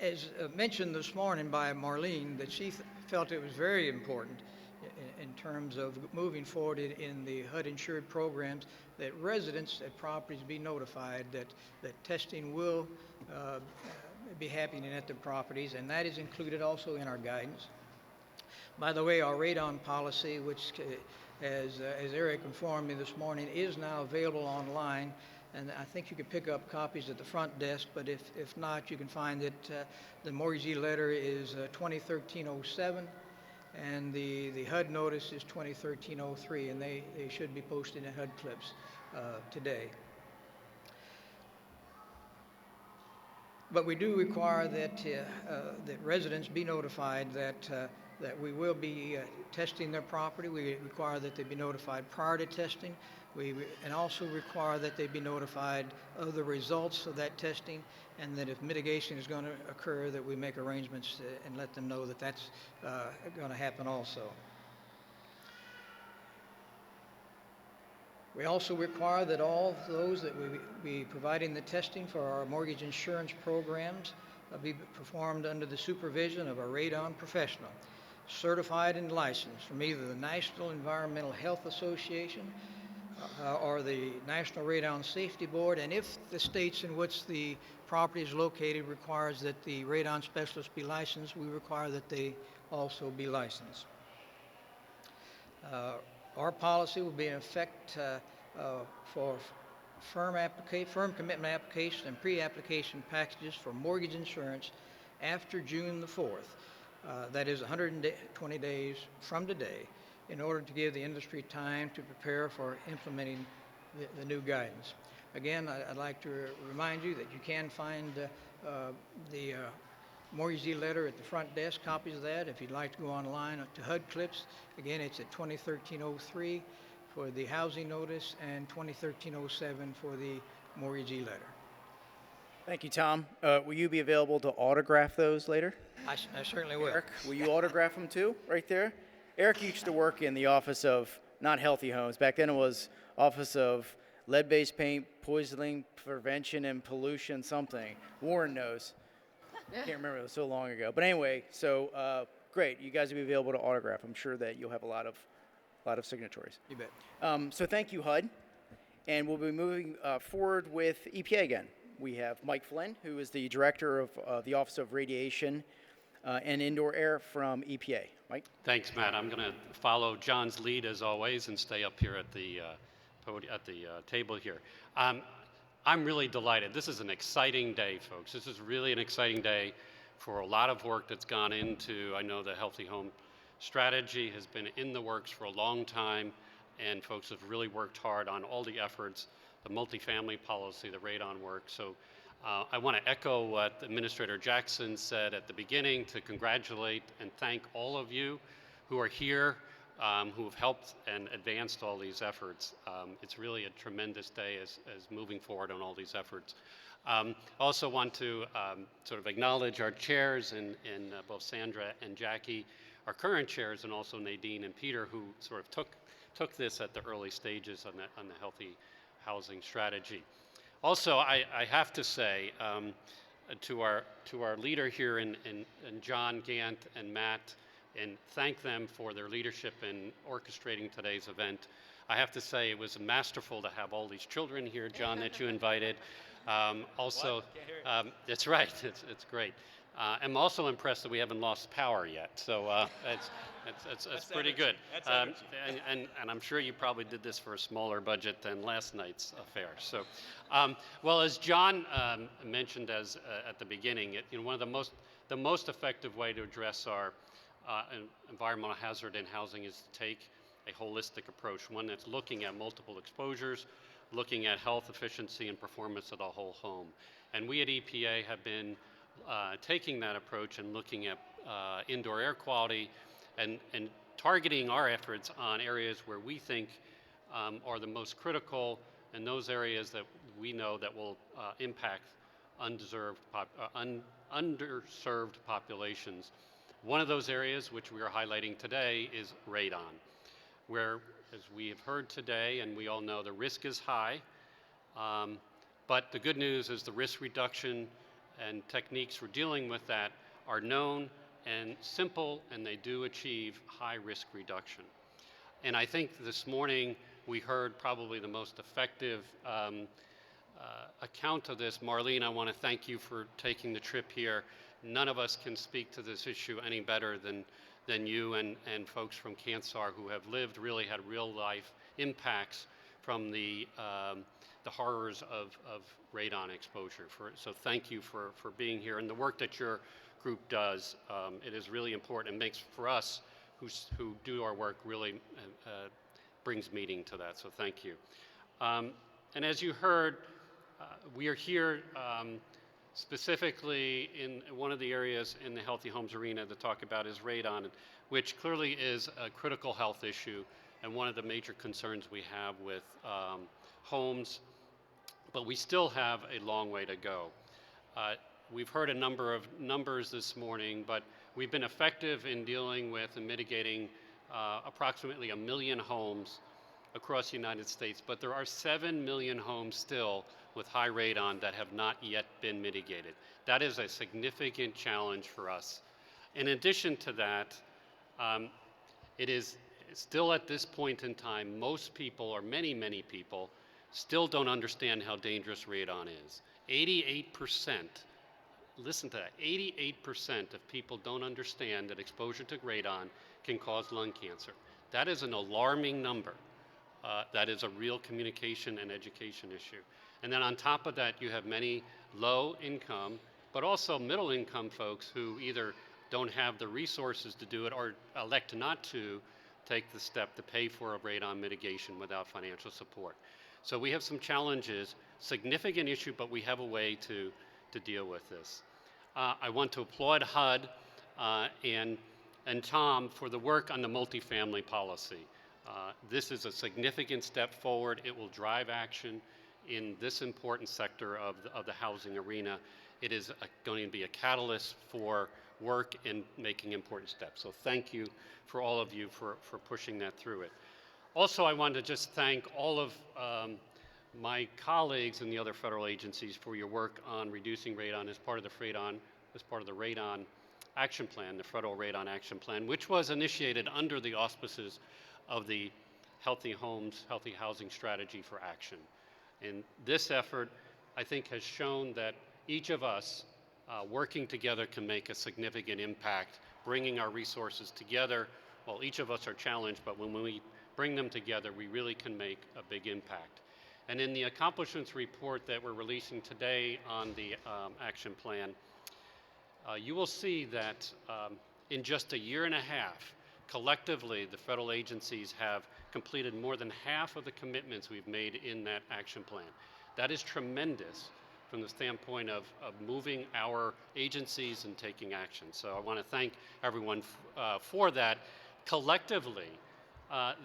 As mentioned this morning by Marlene, that she felt it was very important in terms of moving forward in the HUD insured programs that residents at properties be notified that testing will be happening at the properties, and that is included also in our guidance. By the way, our radon policy, which as Eric informed me this morning, is now available online, and I think you can pick up copies at the front desk, but if not, you can find it. The mortgagee letter is 2013-07, and the HUD notice is 2013-03, and they should be posted in HUD clips today. But we do require that residents be notified that we will be testing their property. We require that they be notified prior to testing. And also require that they be notified of the results of that testing, and that if mitigation is going to occur, that we make arrangements and let them know that that's going to happen also. We also require that all those that we be providing the testing for our mortgage insurance programs be performed under the supervision of a radon professional, certified and licensed from either the National Environmental Health Association or the National Radon Safety Board, and if the states in which the property is located requires that the radon specialist be licensed, we require that they also be licensed. Our policy will be in effect for firm commitment application and pre-application packages for mortgage insurance after June the 4th. That is 120 days from today, in order to give the industry time to prepare for implementing the new guidance. Again, I'd like to remind you that you can find the mortgagee letter at the front desk, copies of that. If you'd like to go online to HUD clips, again, it's at 2013-03 for the housing notice and 2013-07 for the mortgagee letter. Thank you, Tom. Will you be available to autograph those later? I certainly will. Eric, will you autograph them too, right there? Eric used to work in the office of, not Healthy Homes, back then it was Office of Lead-Based Paint, Poisoning Prevention and Pollution something. Warren knows. Can't remember, it was so long ago. But anyway, so great, you guys will be available to autograph. I'm sure that you'll have a lot of signatories. You bet. So thank you, HUD. And we'll be moving forward with EPA again. We have Mike Flynn, who is the director of the Office of Radiation and Indoor Air from EPA. Mike? Thanks, Matt. I'm going to follow John's lead as always and stay up here at the table here. I'm really delighted. This is an exciting day, folks. This is really an exciting day for a lot of work that's gone into, I know the Healthy Home strategy has been in the works for a long time, and folks have really worked hard on all the efforts, the multifamily policy, the radon work. So I want to echo what Administrator Jackson said at the beginning, to congratulate and thank all of you who are here, who have helped and advanced all these efforts. It's really a tremendous day as moving forward on all these efforts. Also want to sort of acknowledge our chairs in both Sandra and Jackie, our current chairs, and also Nadine and Peter, who sort of took this at the early stages on the healthy housing strategy. Also, I have to say to our leader here in John Gant and Matt, and thank them for their leadership in orchestrating today's event. I have to say it was masterful to have all these children here, John, that you invited. Also, that's right, it's great. I'm also impressed that we haven't lost power yet, so it's pretty good. And I'm sure you probably did this for a smaller budget than last night's affair. So, well, as John mentioned at the beginning, one of the most effective way to address our environmental hazard in housing is to take a holistic approach, one that's looking at multiple exposures, looking at health, efficiency, and performance of the whole home. And we at EPA have been taking that approach and looking at indoor air quality and targeting our efforts on areas where we think are the most critical, and those areas that we know that will impact underserved populations. One of those areas which we are highlighting today is radon, where, as we have heard today, and we all know, the risk is high, but the good news is the risk reduction and techniques for dealing with that are known and simple, and they do achieve high risk reduction. And I think this morning we heard probably the most effective account of this. Marlene, I want to thank you for taking the trip here. None of us can speak to this issue any better than you and folks from CANSAR who have really had real life impacts from the horrors of radon exposure. So thank you for being here, and the work that your group does. It is really important. It makes, for us who do our work really brings meaning to that. So thank you. And as you heard, we are here specifically in one of the areas in the Healthy Homes arena to talk about is radon, which clearly is a critical health issue and one of the major concerns we have with homes, but we still have a long way to go. We've heard a number of numbers this morning, but we've been effective in dealing with and mitigating approximately 1 million homes across the United States, but there are 7 million homes still with high radon that have not yet been mitigated. That is a significant challenge for us. In addition to that, it is still at this point in time, most people, or many, many people, still don't understand how dangerous radon is. 88%, listen to that, 88% of people don't understand that exposure to radon can cause lung cancer. That is an alarming number. That is a real communication and education issue. And then on top of that, you have many low income, but also middle income folks who either don't have the resources to do it or elect not to take the step to pay for a radon mitigation without financial support. So we have some challenges, significant issue, but we have a way to deal with this. I want to applaud HUD and Tom for the work on the multifamily policy. This is a significant step forward. It will drive action in this important sector of the housing arena. It is going to be a catalyst for work in making important steps. So thank you for all of you for pushing that through it. Also, I want to just thank all of my colleagues in the other federal agencies for your work on reducing radon as part of the Radon Action Plan, the Federal Radon Action Plan, which was initiated under the auspices of the Healthy Homes, Healthy Housing Strategy for Action. And this effort, I think, has shown that each of us working together can make a significant impact, bringing our resources together. Well, each of us are challenged, but when we bring them together, we really can make a big impact. And in the accomplishments report that we're releasing today on the action plan, you will see that in just a year and a half, collectively, the federal agencies have completed more than half of the commitments we've made in that action plan. That is tremendous from the standpoint of moving our agencies and taking action. So I want to thank everyone for that. Collectively,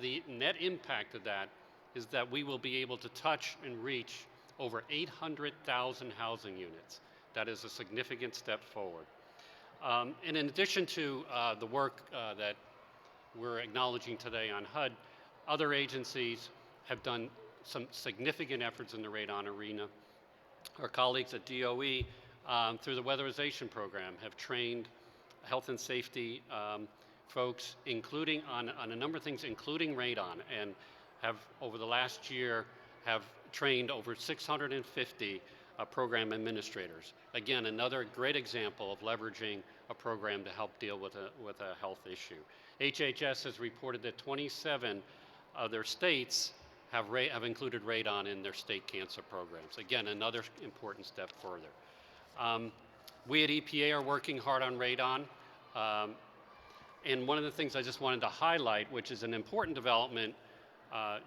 the net impact of that is that we will be able to touch and reach over 800,000 housing units. That is a significant step forward. And in addition to the work that we're acknowledging today on HUD, other agencies have done some significant efforts in the radon arena. Our colleagues at DOE, through the weatherization program, have trained health and safety folks, including on a number of things, including radon, and have, over the last year, have trained over 650 program administrators. Again, another great example of leveraging a program to help deal with a health issue. HHS has reported that 27 of their states have included radon in their state cancer programs. Again, another important step further. We at EPA are working hard on radon. And one of the things I just wanted to highlight, which is an important development,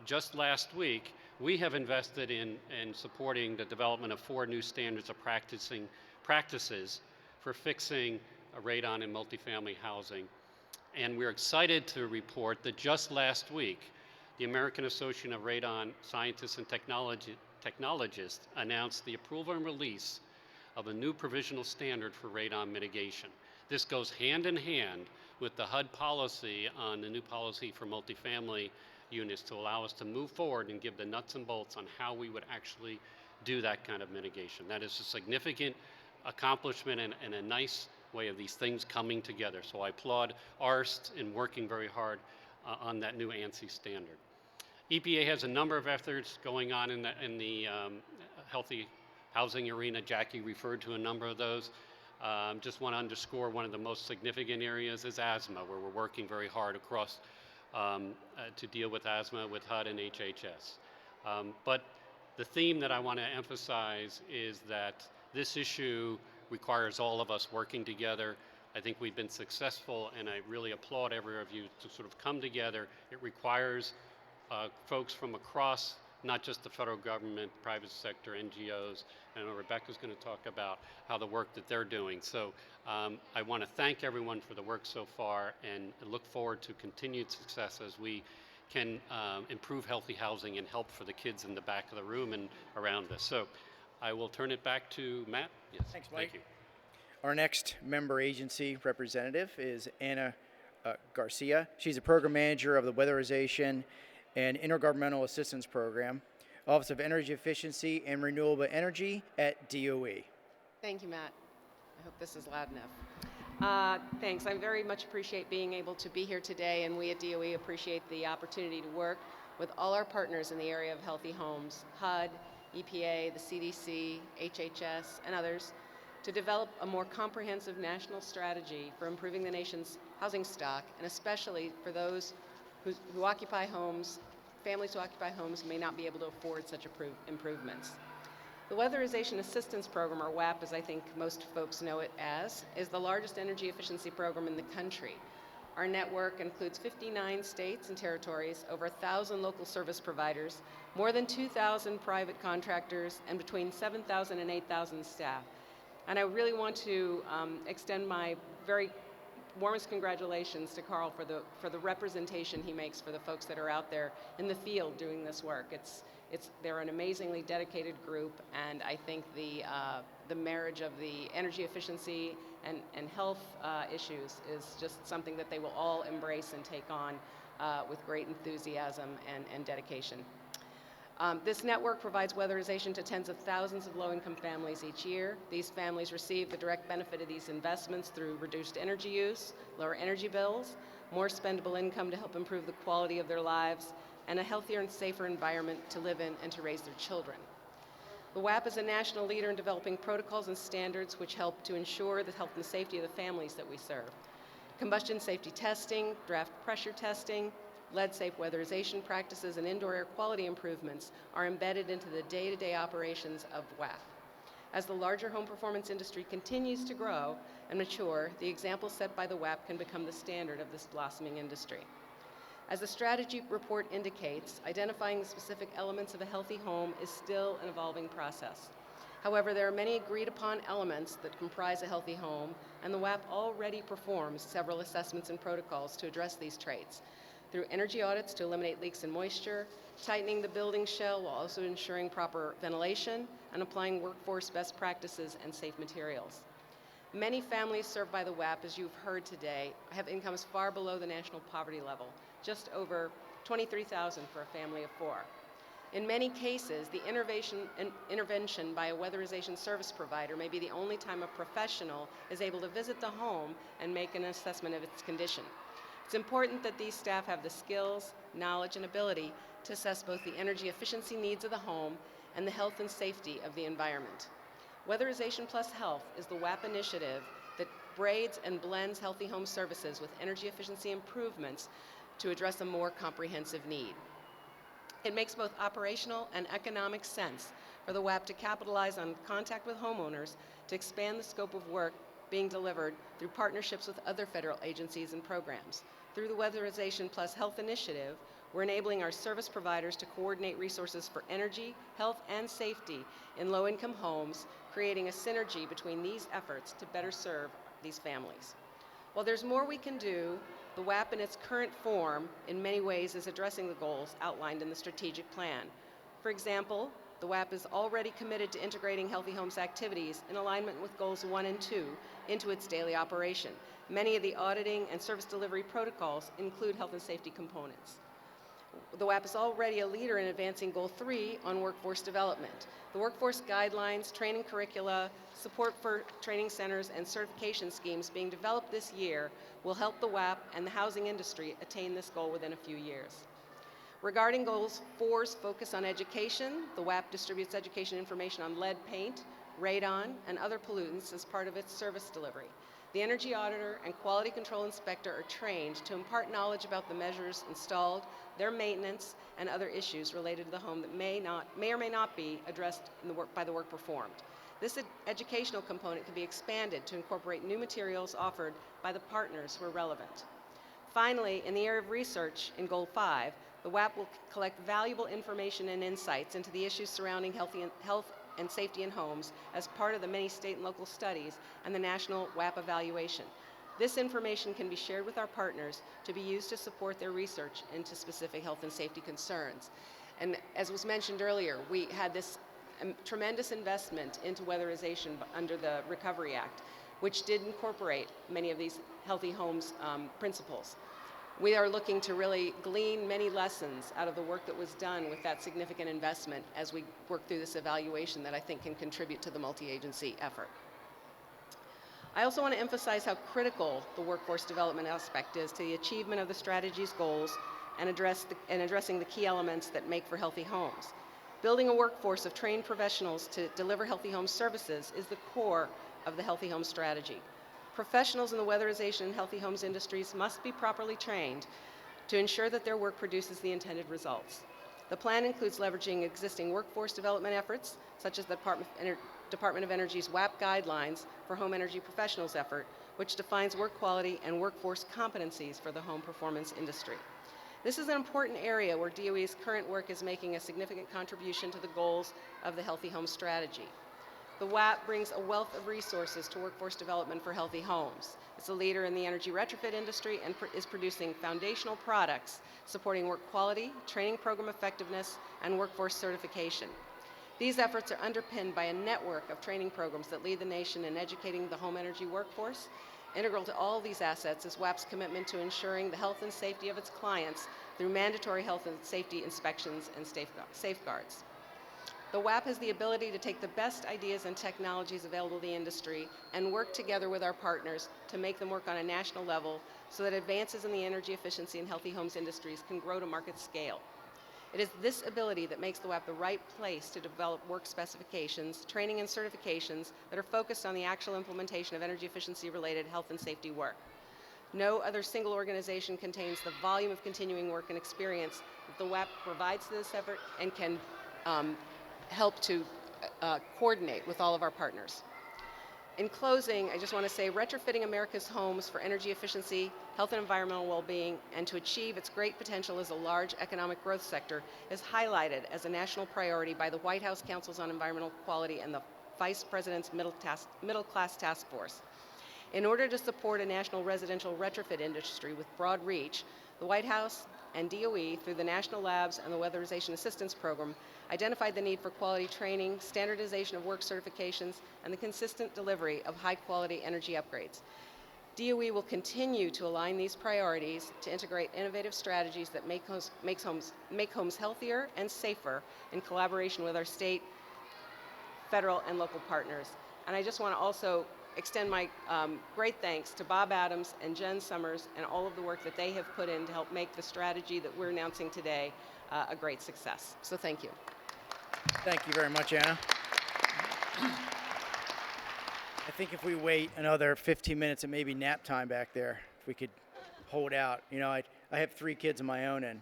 just last week, we have invested in supporting the development of 4 new standards of practices for fixing radon in multifamily housing. And we're excited to report that just last week, the American Association of Radon Scientists and Technologists announced the approval and release of a new provisional standard for radon mitigation. This goes hand in hand with the HUD policy on the new policy for multifamily units to allow us to move forward and give the nuts and bolts on how we would actually do that kind of mitigation. That is a significant accomplishment and a nice way of these things coming together. So I applaud ARST in working very hard on that new ANSI standard. EPA has a number of efforts going on in the healthy housing arena. Jackie referred to a number of those. Just want to underscore one of the most significant areas is asthma, where we're working very hard across to deal with asthma with HUD and HHS. But the theme that I want to emphasize is that this issue requires all of us working together. I think we've been successful, and I really applaud every of you to sort of come together. It requires folks from across, not just the federal government, private sector, NGOs. I know Rebecca's going to talk about how the work that they're doing. So I want to thank everyone for the work so far, and look forward to continued success as we can improve healthy housing and help for the kids in the back of the room and around us. So I will turn it back to Matt. Yes. Thanks, Mike. Thank you. Our next member agency representative is Anna Garcia. She's a program manager of the Weatherization and Intergovernmental Assistance Program, Office of Energy Efficiency and Renewable Energy at DOE. Thank you, Matt. I hope this is loud enough. Thanks. I very much appreciate being able to be here today, and we at DOE appreciate the opportunity to work with all our partners in the area of healthy homes, HUD, EPA, the CDC, HHS, and others, to develop a more comprehensive national strategy for improving the nation's housing stock, and especially for those who occupy homes, families who occupy homes may not be able to afford such improvements. The Weatherization Assistance Program, or WAP as I think most folks know it as, is the largest energy efficiency program in the country. Our network includes 59 states and territories, over 1,000 local service providers, more than 2,000 private contractors, and between 7,000 and 8,000 staff. And I really want to extend my very warmest congratulations to Carl for the representation he makes for the folks that are out there in the field doing this work. They're an amazingly dedicated group, and I think the marriage of the energy efficiency and health issues is just something that they will all embrace and take on with great enthusiasm and dedication. This network provides weatherization to tens of thousands of low-income families each year. These families receive the direct benefit of these investments through reduced energy use, lower energy bills, more spendable income to help improve the quality of their lives, and a healthier and safer environment to live in and to raise their children. The WAP is a national leader in developing protocols and standards which help to ensure the health and safety of the families that we serve. Combustion safety testing, draft pressure testing, lead-safe weatherization practices, and indoor air quality improvements are embedded into the day-to-day operations of WAP. As the larger home performance industry continues to grow and mature, the example set by the WAP can become the standard of this blossoming industry. As the strategy report indicates, identifying the specific elements of a healthy home is still an evolving process. However, there are many agreed-upon elements that comprise a healthy home, and the WAP already performs several assessments and protocols to address these traits, through energy audits to eliminate leaks and moisture, tightening the building shell while also ensuring proper ventilation, and applying workforce best practices and safe materials. Many families served by the WAP, as you've heard today, have incomes far below the national poverty level, just over $23,000 for a family of 4. In many cases, the intervention by a weatherization service provider may be the only time a professional is able to visit the home and make an assessment of its condition. It's important that these staff have the skills, knowledge, and ability to assess both the energy efficiency needs of the home and the health and safety of the environment. Weatherization Plus Health is the WAP initiative that braids and blends healthy home services with energy efficiency improvements to address a more comprehensive need. It makes both operational and economic sense for the WAP to capitalize on contact with homeowners to expand the scope of work being delivered through partnerships with other federal agencies and programs. Through the Weatherization Plus Health initiative, we're enabling our service providers to coordinate resources for energy, health, and safety in low-income homes, creating a synergy between these efforts to better serve these families. While there's more we can do, the WAP in its current form in many ways is addressing the goals outlined in the strategic plan. For example, the WAP is already committed to integrating Healthy Homes activities in alignment with goals 1 and 2 into its daily operation. Many of the auditing and service delivery protocols include health and safety components. The WAP is already a leader in advancing Goal 3 on workforce development. The workforce guidelines, training curricula, support for training centers, and certification schemes being developed this year will help the WAP and the housing industry attain this goal within a few years. Regarding Goals 4's focus on education, the WAP distributes education information on lead paint, radon, and other pollutants as part of its service delivery. The energy auditor and quality control inspector are trained to impart knowledge about the measures installed, their maintenance, and other issues related to the home that may or may not be addressed by the work performed. This educational component can be expanded to incorporate new materials offered by the partners who are relevant. Finally, in the area of research in Goal 5, the WAP will collect valuable information and insights into the issues surrounding health and safety in homes as part of the many state and local studies and the national WAP evaluation. This information can be shared with our partners to be used to support their research into specific health and safety concerns. And as was mentioned earlier, we had this tremendous investment into weatherization under the Recovery Act, which did incorporate many of these healthy homes principles. We are looking to really glean many lessons out of the work that was done with that significant investment as we work through this evaluation that I think can contribute to the multi-agency effort. I also want to emphasize how critical the workforce development aspect is to the achievement of the strategy's goals and addressing the key elements that make for healthy homes. Building a workforce of trained professionals to deliver healthy home services is the core of the Healthy Home Strategy. Professionals in the weatherization and healthy homes industries must be properly trained to ensure that their work produces the intended results. The plan includes leveraging existing workforce development efforts, such as the Department of Energy's WAP guidelines for home energy professionals effort, which defines work quality and workforce competencies for the home performance industry. This is an important area where DOE's current work is making a significant contribution to the goals of the Healthy Home Strategy. The WAP brings a wealth of resources to workforce development for healthy homes. It's a leader in the energy retrofit industry and is producing foundational products supporting work quality, training program effectiveness, and workforce certification. These efforts are underpinned by a network of training programs that lead the nation in educating the home energy workforce. Integral to all these assets is WAP's commitment to ensuring the health and safety of its clients through mandatory health and safety inspections and safeguards. The WAP has the ability to take the best ideas and technologies available to the industry and work together with our partners to make them work on a national level so that advances in the energy efficiency and healthy homes industries can grow to market scale. It is this ability that makes the WAP the right place to develop work specifications, training, and certifications that are focused on the actual implementation of energy efficiency-related health and safety work. No other single organization contains the volume of continuing work and experience that the WAP provides to this effort and can help to coordinate with all of our partners. In closing, I just want to say retrofitting America's homes for energy efficiency, health and environmental well-being, and to achieve its great potential as a large economic growth sector is highlighted as a national priority by the White House Councils on Environmental Quality and the Vice President's Middle Class Task Force. In order to support a national residential retrofit industry with broad reach, the White House and DOE, through the National Labs and the Weatherization Assistance Program, identified the need for quality training, standardization of work certifications, and the consistent delivery of high-quality energy upgrades. DOE will continue to align these priorities to integrate innovative strategies that make homes healthier and safer in collaboration with our state, federal, and local partners. And I just want to also extend my great thanks to Bob Adams and Jen Summers and all of the work that they have put in to help make the strategy that we're announcing today a great success. So thank you. Thank you very much, Anna. I think if we wait another 15 minutes, it may be nap time back there, if we could hold out. You know, I have 3 kids of my own, and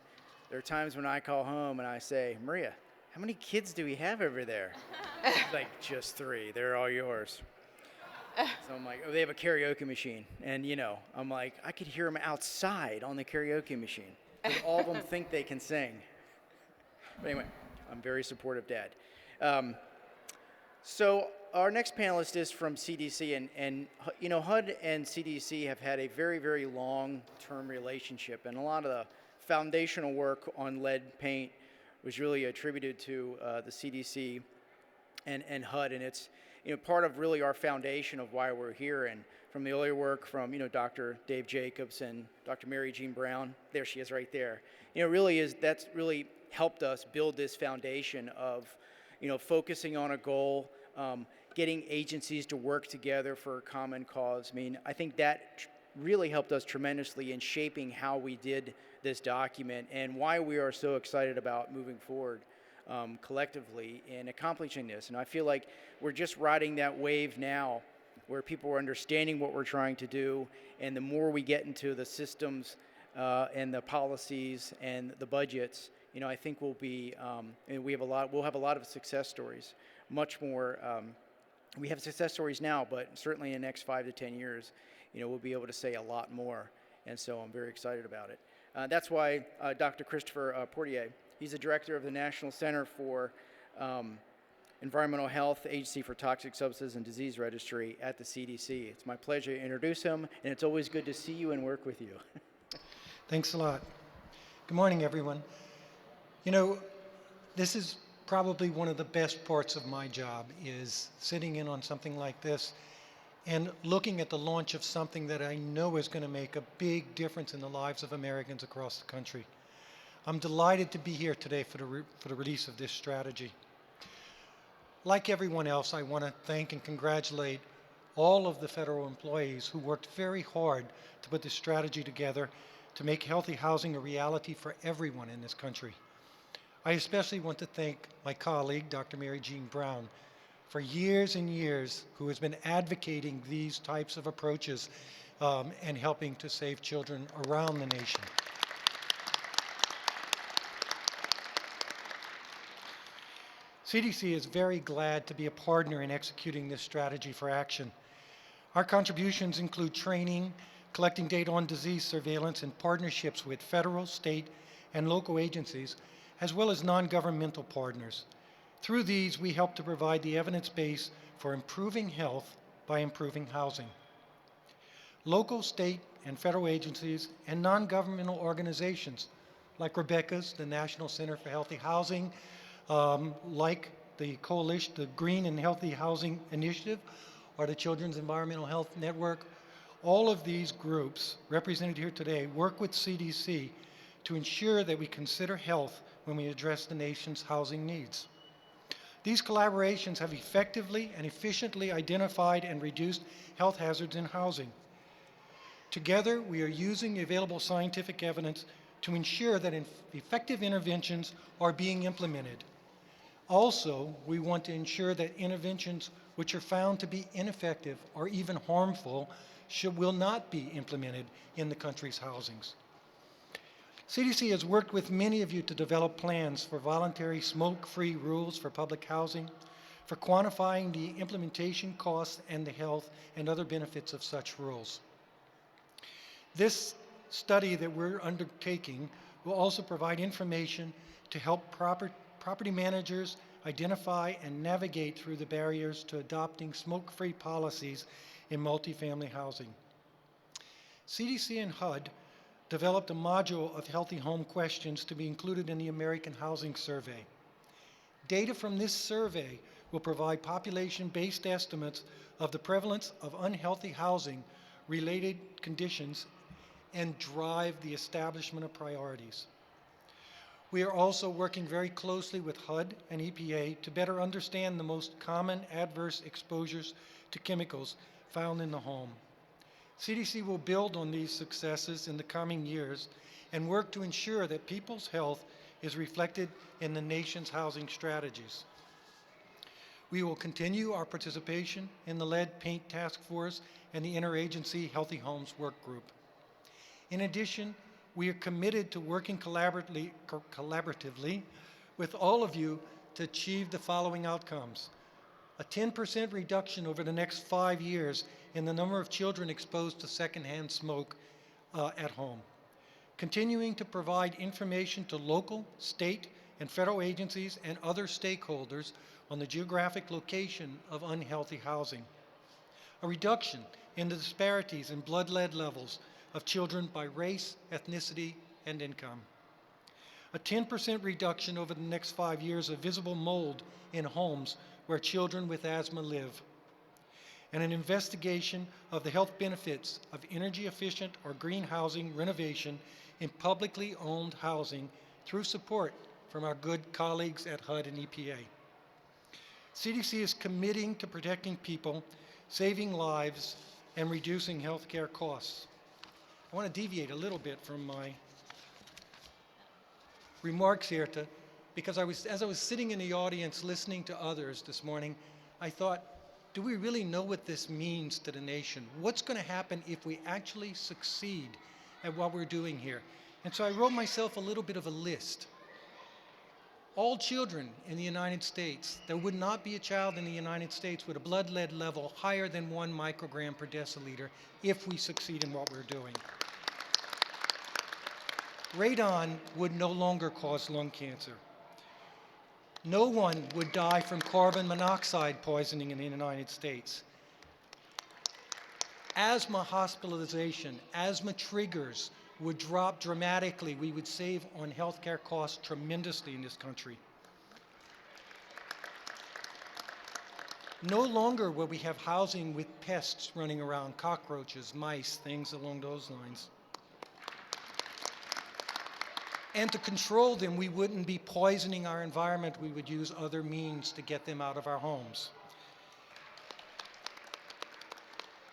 there are times when I call home and I say, Maria, how many kids do we have over there? She's like, just 3. They're all yours. So I'm like, oh, they have a karaoke machine. And, you know, I'm like, I could hear them outside on the karaoke machine. Because all of them think they can sing. But anyway, I'm a very supportive dad. So our next panelist is from CDC. And, you know, HUD and CDC have had a very, very long-term relationship. And a lot of the foundational work on lead paint was really attributed to the CDC and HUD. And it's, you know, part of really our foundation of why we're here. And from the earlier work from, you know, Dr. Dave Jacobs and Dr. Mary Jean Brown, there she is right there. You know, that's really helped us build this foundation of, you know, focusing on a goal, getting agencies to work together for a common cause. I mean, I think that really helped us tremendously in shaping how we did this document and why we are so excited about moving forward collectively in accomplishing this. And I feel like we're just riding that wave now where people are understanding what we're trying to do, and the more we get into the systems and the policies and the budgets, you know, I think we'll have a lot of success stories, much more We have success stories now, but certainly in the next 5 to 10 years, we'll be able to say a lot more. And so I'm very excited about it. That's why Dr. Christopher Portier, he's the director of the National Center for Environmental Health, Agency for Toxic Substances and Disease Registry at the CDC. It's my pleasure to introduce him, and it's always good to see you and work with you. Thanks a lot. Good morning, everyone. This is probably one of the best parts of my job, is sitting in on something like this and looking at the launch of something that I know is going to make a big difference in the lives of Americans across the country. I'm delighted to be here today for the release of this strategy. Like everyone else, I want to thank and congratulate all of the federal employees who worked very hard to put this strategy together to make healthy housing a reality for everyone in this country. I especially want to thank my colleague, Dr. Mary Jean Brown, for years and years, who has been advocating these types of approaches and helping to save children around the nation. CDC is very glad to be a partner in executing this strategy for action. Our contributions include training, collecting data on disease surveillance, and partnerships with federal, state, and local agencies, as well as non-governmental partners. Through these, we help to provide the evidence base for improving health by improving housing. Local, state, and federal agencies and non-governmental organizations like Rebecca's, the National Center for Healthy Housing, like the Coalition, the Green and Healthy Housing Initiative, or the Children's Environmental Health Network, all of these groups represented here today work with CDC to ensure that we consider health when we address the nation's housing needs. These collaborations have effectively and efficiently identified and reduced health hazards in housing. Together, we are using the available scientific evidence to ensure that effective interventions are being implemented. Also, we want to ensure that interventions which are found to be ineffective or even harmful will not be implemented in the country's housings. CDC has worked with many of you to develop plans for voluntary smoke-free rules for public housing, for quantifying the implementation costs and the health and other benefits of such rules. This study that we're undertaking will also provide information to help property managers identify and navigate through the barriers to adopting smoke-free policies in multifamily housing. CDC and HUD developed a module of healthy home questions to be included in the American Housing Survey. Data from this survey will provide population-based estimates of the prevalence of unhealthy housing-related conditions and drive the establishment of priorities. We are also working very closely with HUD and EPA to better understand the most common adverse exposures to chemicals found in the home. CDC will build on these successes in the coming years and work to ensure that people's health is reflected in the nation's housing strategies. We will continue our participation in the Lead Paint Task Force and the Interagency Healthy Homes Work Group. In addition, we are committed to working collaboratively with all of you to achieve the following outcomes: a 10% reduction over the next 5 years in the number of children exposed to secondhand smoke at home, continuing to provide information to local, state, and federal agencies and other stakeholders on the geographic location of unhealthy housing, a reduction in the disparities in blood lead levels of children by race, ethnicity, and income, a 10% reduction over the next 5 years of visible mold in homes where children with asthma live, and an investigation of the health benefits of energy-efficient or green housing renovation in publicly owned housing through support from our good colleagues at HUD and EPA. CDC is committing to protecting people, saving lives, and reducing healthcare costs. I want to deviate a little bit from my remarks here because as I was sitting in the audience listening to others this morning, I thought, do we really know what this means to the nation? What's going to happen if we actually succeed at what we're doing here? And so I wrote myself a little bit of a list. all children in the United States. There would not be a child in the United States with a blood lead level higher than 1 microgram per deciliter if we succeed in what we're doing. Radon would no longer cause lung cancer. No one would die from carbon monoxide poisoning in the United States. Asthma hospitalization, asthma triggers would drop dramatically. We would save on healthcare costs tremendously in this country. No longer will we have housing with pests running around, cockroaches, mice, things along those lines. And to control them, we wouldn't be poisoning our environment. We would use other means to get them out of our homes.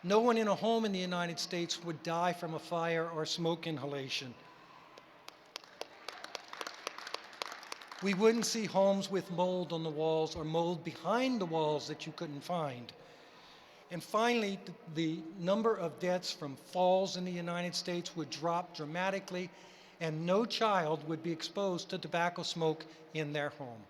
No one in a home in the United States would die from a fire or smoke inhalation. We wouldn't see homes with mold on the walls or mold behind the walls that you couldn't find. And finally, the number of deaths from falls in the United States would drop dramatically, and no child would be exposed to tobacco smoke in their home.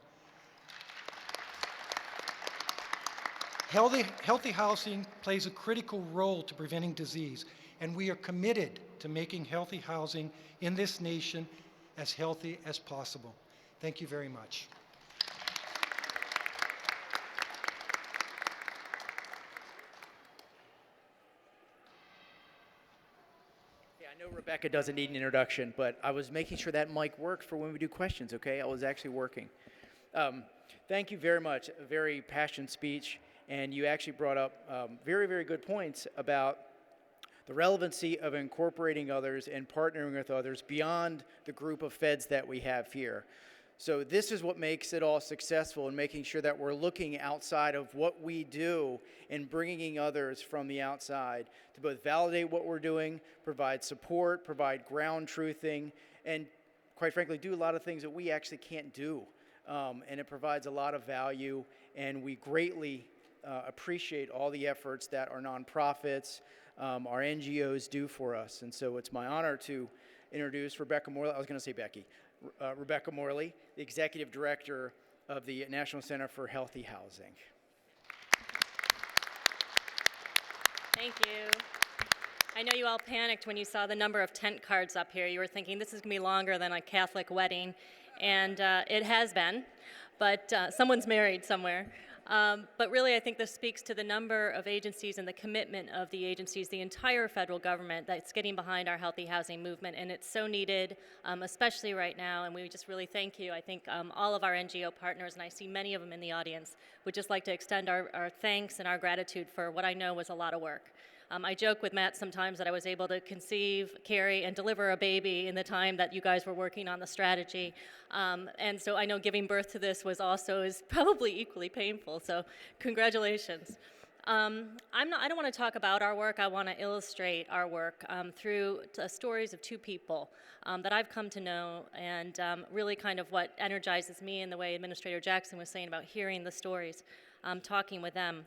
Healthy housing plays a critical role to preventing disease, and we are committed to making healthy housing in this nation as healthy as possible. Thank you very much. Yeah, I know Rebecca doesn't need an introduction, but I was making sure that mic worked for when we do questions, okay? I was actually working. Thank you very much. A very passionate speech. And you actually brought up very, very good points about the relevancy of incorporating others and partnering with others beyond the group of feds that we have here. So this is what makes it all successful, and making sure that we're looking outside of what we do and bringing others from the outside to both validate what we're doing, provide support, provide ground truthing, and quite frankly, do a lot of things that we actually can't do. And it provides a lot of value, and we greatly appreciate all the efforts that our nonprofits, our NGOs do for us. And so it's my honor to introduce Rebecca Morley. I was going to say Becky. Rebecca Morley, the Executive Director of the National Center for Healthy Housing. Thank you. I know you all panicked when you saw the number of tent cards up here. You were thinking this is going to be longer than a Catholic wedding, and it has been, but someone's married somewhere. But really, I think this speaks to the number of agencies and the commitment of the agencies, the entire federal government that's getting behind our healthy housing movement, and it's so needed, especially right now, and we just really thank you. I think all of our NGO partners, and I see many of them in the audience, would just like to extend our thanks and our gratitude for what I know was a lot of work. I joke with Matt sometimes that I was able to conceive, carry, and deliver a baby in the time that you guys were working on the strategy. And so I know giving birth to this is probably equally painful, so congratulations. I don't want to talk about our work. I want to illustrate our work through stories of two people that I've come to know, and really kind of what energizes me in the way Administrator Jackson was saying about hearing the stories, talking with them.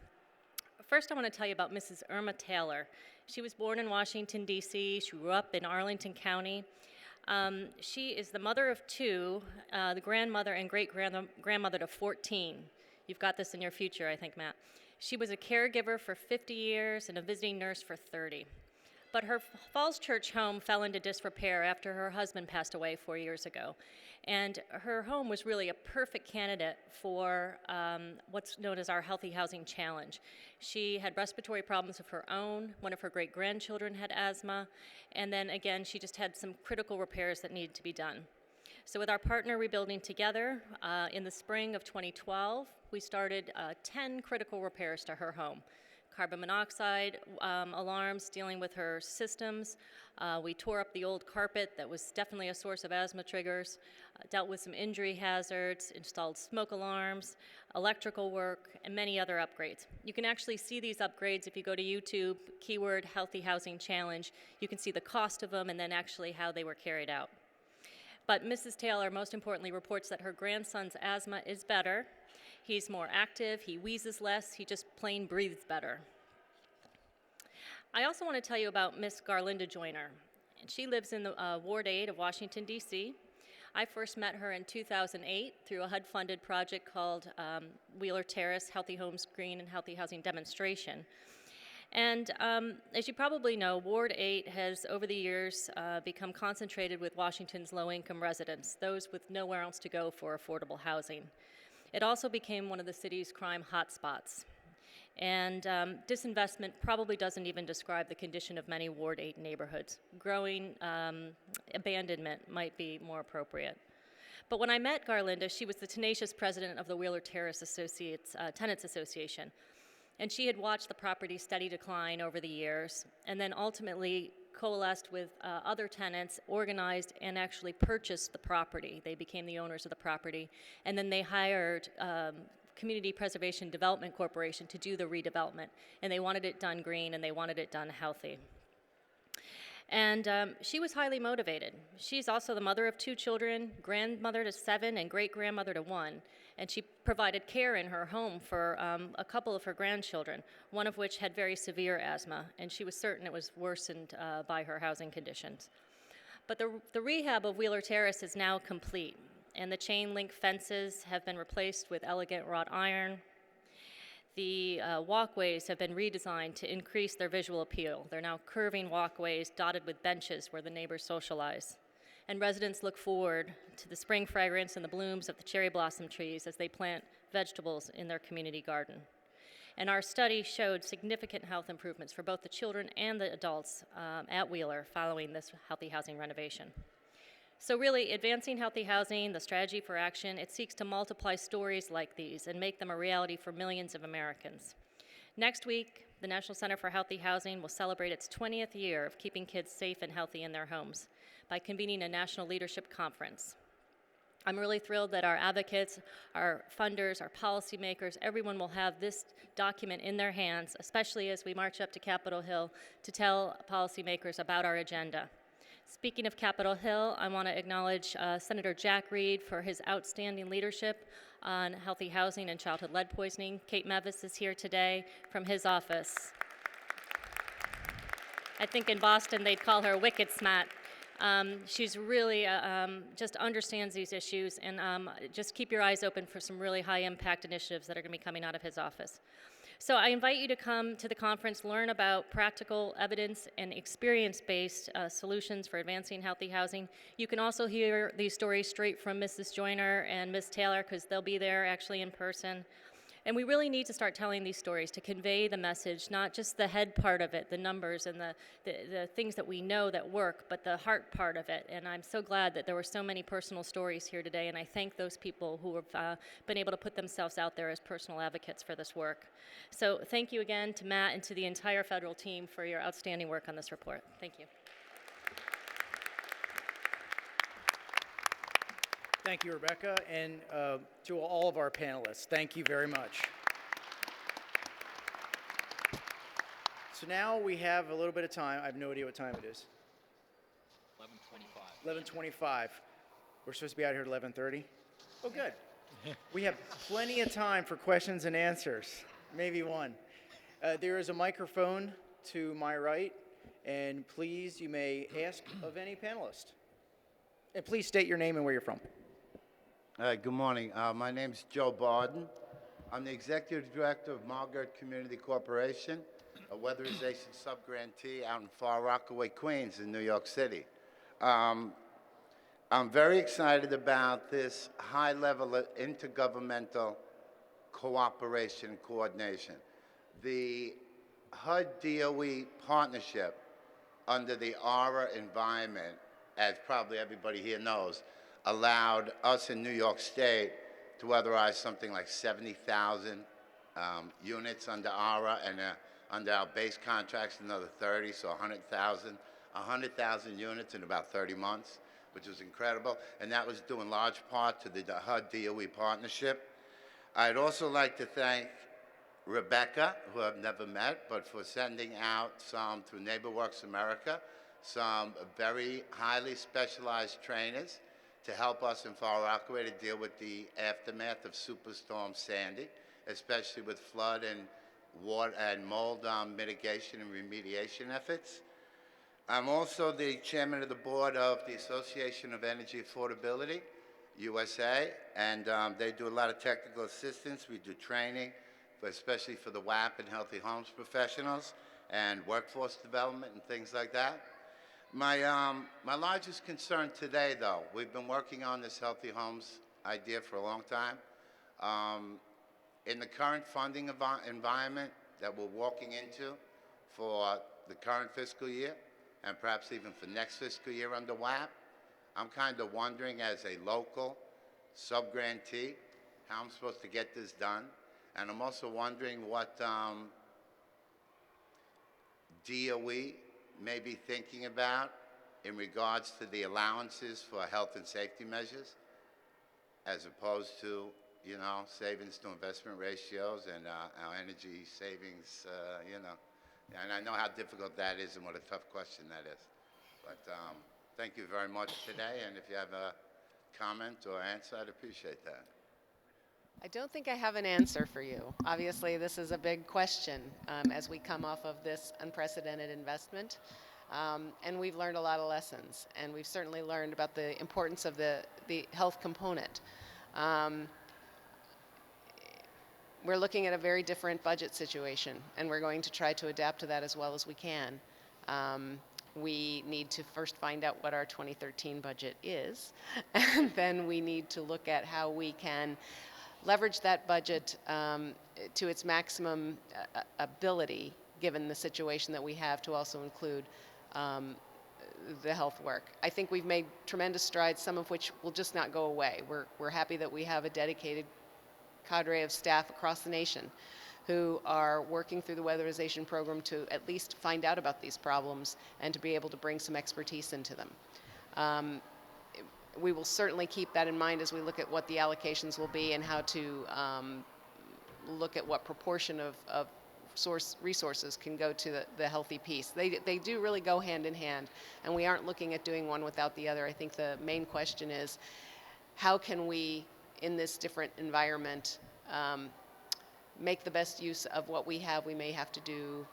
First, I want to tell you about Mrs. Irma Taylor. She was born in Washington, D.C. She grew up in Arlington County. She is the mother of two, the grandmother and great-grandmother to 14. You've got this in your future, I think, Matt. She was a caregiver for 50 years and a visiting nurse for 30. But her Falls Church home fell into disrepair after her husband passed away 4 years ago. And her home was really a perfect candidate for what's known as our Healthy Housing Challenge. She had respiratory problems of her own. One of her great-grandchildren had asthma. And then again, she just had some critical repairs that needed to be done. So with our partner Rebuilding Together, in the spring of 2012, we started 10 critical repairs to her home. Carbon monoxide alarms dealing with her systems. We tore up the old carpet that was definitely a source of asthma triggers, dealt with some injury hazards, installed smoke alarms, electrical work, and many other upgrades. You can actually see these upgrades if you go to YouTube, keyword Healthy Housing Challenge. You can see the cost of them and then actually how they were carried out. But Mrs. Taylor, most importantly, reports that her grandson's asthma is better. He's more active, he wheezes less, he just plain breathes better. I also want to tell you about Miss Garlinda Joyner. And she lives in the Ward 8 of Washington, D.C. I first met her in 2008 through a HUD-funded project called Wheeler Terrace Healthy Homes Green and Healthy Housing Demonstration. And as you probably know, Ward 8 has, over the years, become concentrated with Washington's low-income residents, those with nowhere else to go for affordable housing. It also became one of the city's crime hotspots. And disinvestment probably doesn't even describe the condition of many Ward 8 neighborhoods. Growing abandonment might be more appropriate. But when I met Garlinda, she was the tenacious president of the Wheeler Terrace Tenants Association. And she had watched the property steady decline over the years, and then ultimately coalesced with other tenants, organized, and actually purchased the property. They became the owners of the property, and then they hired Community Preservation Development Corporation to do the redevelopment, and they wanted it done green, and they wanted it done healthy. And she was highly motivated. She's also the mother of 2 children, grandmother to 7, and great-grandmother to 1. And she provided care in her home for a couple of her grandchildren, one of which had very severe asthma, and she was certain it was worsened by her housing conditions. But the rehab of Wheeler Terrace is now complete, and the chain-link fences have been replaced with elegant wrought iron. The walkways have been redesigned to increase their visual appeal. They're now curving walkways dotted with benches where the neighbors socialize. And residents look forward to the spring fragrance and the blooms of the cherry blossom trees as they plant vegetables in their community garden. And our study showed significant health improvements for both the children and the adults at Wheeler following this healthy housing renovation. So really, advancing healthy housing, the strategy for action, it seeks to multiply stories like these and make them a reality for millions of Americans. Next week, the National Center for Healthy Housing will celebrate its 20th year of keeping kids safe and healthy in their homes by convening a national leadership conference. I'm really thrilled that our advocates, our funders, our policymakers, everyone will have this document in their hands, especially as we march up to Capitol Hill to tell policymakers about our agenda. Speaking of Capitol Hill, I want to acknowledge Senator Jack Reed for his outstanding leadership on healthy housing and childhood lead poisoning. Kate Mevis is here today from his office. I think in Boston they'd call her wicked smart. She's really just understands these issues, and just keep your eyes open for some really high impact initiatives that are going to be coming out of his office. So I invite you to come to the conference, learn about practical evidence and experience-based solutions for advancing healthy housing. You can also hear these stories straight from Mrs. Joyner and Ms. Taylor, because they'll be there actually in person. And we really need to start telling these stories to convey the message, not just the head part of it, the numbers and the things that we know that work, but the heart part of it. And I'm so glad that there were so many personal stories here today, and I thank those people who have been able to put themselves out there as personal advocates for this work. So thank you again to Matt and to the entire federal team for your outstanding work on this report. Thank you. Thank you, Rebecca, and to all of our panelists, thank you very much. So now we have a little bit of time. I have no idea what time it is. 11:25. 11:25. We're supposed to be out here at 11:30? Oh, good. We have plenty of time for questions and answers, maybe one. There is a microphone to my right, and please, you may ask of any panelist. And please state your name and where you're from. Good morning. My name's Joe Barden. I'm the Executive Director of Margaret Community Corporation, a weatherization sub-grantee out in Far Rockaway, Queens in New York City. I'm very excited about this high level of intergovernmental cooperation and coordination. The HUD-DOE partnership under the ARA environment, as probably everybody here knows, allowed us in New York State to weatherize something like 70,000 units under ARA, and under our base contracts another 30, so 100,000 units in about 30 months, which was incredible, and that was due in large part to the HUD-DOE partnership. I'd also like to thank Rebecca, who I've never met, but for sending out some, through NeighborWorks America, some very highly specialized trainers to help us in Far Rockaway to deal with the aftermath of Superstorm Sandy, especially with flood and water and mold mitigation and remediation efforts. I'm also the chairman of the board of the Association of Energy Affordability, USA, and they do a lot of technical assistance. We do training, especially for the WAP and Healthy Homes professionals and workforce development and things like that. My largest concern today, though, we've been working on this Healthy Homes idea for a long time. In the current funding environment that we're walking into for the current fiscal year, and perhaps even for next fiscal year under WAP, I'm kind of wondering, as a local sub-grantee, how I'm supposed to get this done. And I'm also wondering what DOE may be thinking about in regards to the allowances for health and safety measures, as opposed to, you know, savings to investment ratios and our energy savings, you know. And I know how difficult that is and what a tough question that is. But thank you very much today, and if you have a comment or answer, I'd appreciate that. I don't think I have an answer for you. Obviously, this is a big question as we come off of this unprecedented investment. And we've learned a lot of lessons, and we've certainly learned about the importance of the health component. We're looking at a very different budget situation, and we're going to try to adapt to that as well as we can. We need to first find out what our 2013 budget is, and then we need to look at how we can leverage that budget to its maximum ability, given the situation that we have, to also include the health work. I think we've made tremendous strides, some of which will just not go away. We're happy that we have a dedicated cadre of staff across the nation who are working through the weatherization program to at least find out about these problems and to be able to bring some expertise into them. We will certainly keep that in mind as we look at what the allocations will be and how to look at what proportion of source resources can go to the healthy piece. They do really go hand in hand, and we aren't looking at doing one without the other. I think the main question is, how can we, in this different environment, make the best use of what we have? We may have to do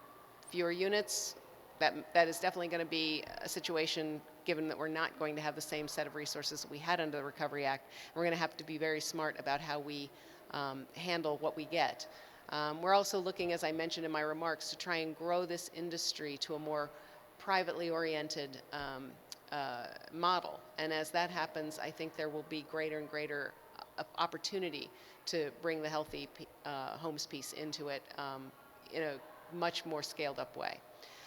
fewer units. That is definitely going to be a situation, given that we're not going to have the same set of resources that we had under the Recovery Act. We're going to have to be very smart about how we handle what we get. We're also looking, as I mentioned in my remarks, to try and grow this industry to a more privately oriented model. And as that happens, I think there will be greater and greater opportunity to bring the healthy homes piece into it in a much more scaled up way.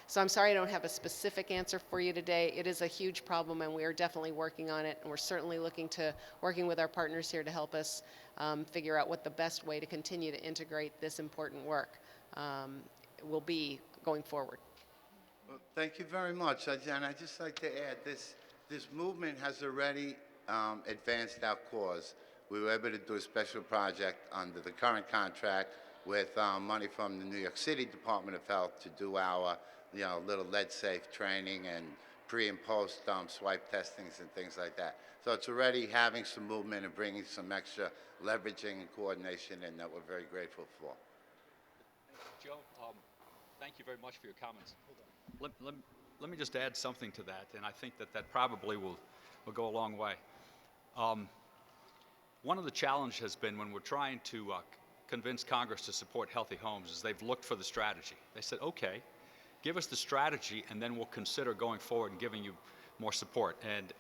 So I'm sorry I don't have a specific answer for you today. It is a huge problem, and we are definitely working on it, and we're certainly working with our partners here to help us figure out what the best way to continue to integrate this important work will be going forward. Well, thank you very much. And I'd just like to add, this movement has already advanced our cause. We were able to do a special project under the current contract with money from the New York City Department of Health to do our little lead-safe training and pre and post swipe testings and things like that. So it's already having some movement and bringing some extra leveraging and coordination in that we're very grateful for. Joe, thank you very much for your comments. Let me just add something to that, and I think that probably will go a long way. One of the challenges has been when we're trying to convince Congress to support healthy homes is they've looked for the strategy. They said, okay, give us the strategy, and then we'll consider going forward and giving you more support. And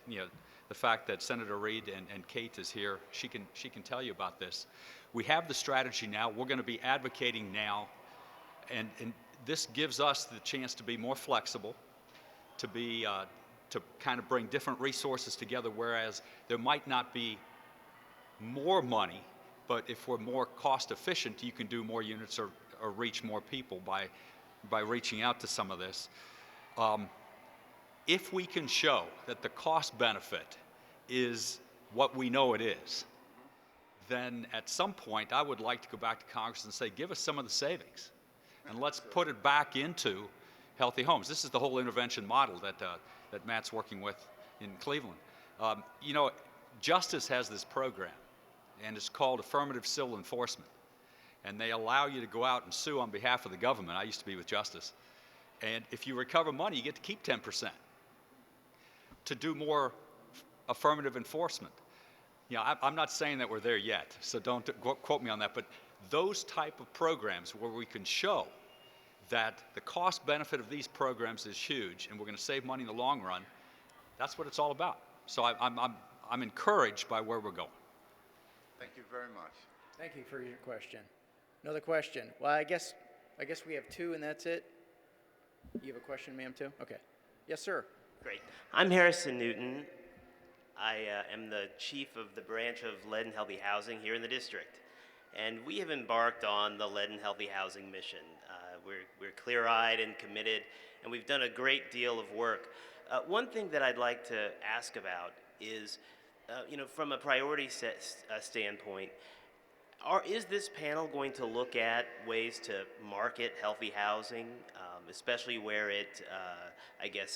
the fact that Senator Reid and Kate is here, she can tell you about this. We have the strategy now. We're going to be advocating now, and this gives us the chance to be more flexible, to kind of bring different resources together, whereas there might not be more money, but if we're more cost efficient, you can do more units or reach more people by reaching out to some of this. If we can show that the cost benefit is what we know it is, then at some point I would like to go back to Congress and say, give us some of the savings, and let's put it back into healthy homes. This is the whole intervention model that Matt's working with in Cleveland. Justice has this program, and it's called Affirmative Civil Enforcement. And they allow you to go out and sue on behalf of the government. I used to be with Justice. And if you recover money, you get to keep 10%. To do more affirmative enforcement. You know, I'm not saying that we're there yet, so don't quote me on that, but those type of programs where we can show that the cost benefit of these programs is huge and we're going to save money in the long run, that's what it's all about. So I'm encouraged by where we're going. Thank you very much. Thank you for your question. Another question. Well, I guess we have two and that's it. You have a question, ma'am, too? Okay. Yes, sir. Great. I'm Harrison Newton. I am the chief of the branch of Lead and Healthy Housing here in the district. And we have embarked on the Lead and Healthy Housing mission. We're clear-eyed and committed, and we've done a great deal of work. One thing that I'd like to ask about is, from a priority standpoint, is this panel going to look at ways to market healthy housing, especially where it,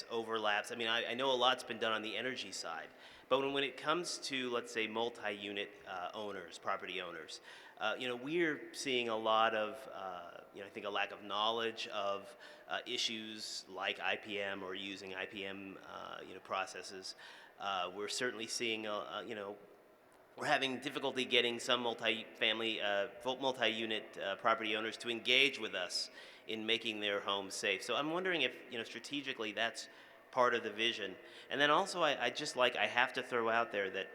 overlaps? I mean, I know a lot's been done on the energy side, but when it comes to, let's say, multi-unit owners, property owners, we're seeing a lot of, I think a lack of knowledge of issues like IPM or using IPM, processes. We're certainly seeing, we're having difficulty getting some multi-family, multi-unit property owners to engage with us in making their homes safe. So I'm wondering if, strategically that's part of the vision. And then also I have to throw out there that,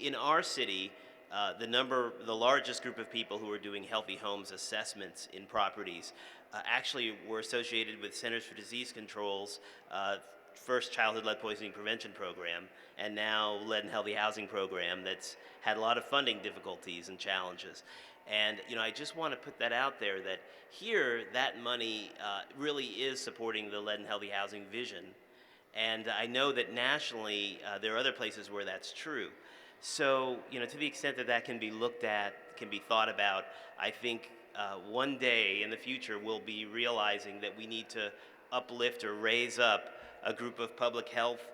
in our city, the largest group of people who are doing healthy homes assessments in properties actually were associated with Centers for Disease Control's first childhood lead poisoning prevention program, and now Lead and Healthy Housing program that's had a lot of funding difficulties and challenges. And I just want to put that out there that here that money really is supporting the Lead and Healthy Housing vision. And I know that nationally there are other places where that's true. So, to the extent that that can be looked at, can be thought about, I think one day in the future we'll be realizing that we need to uplift or raise up a group of public health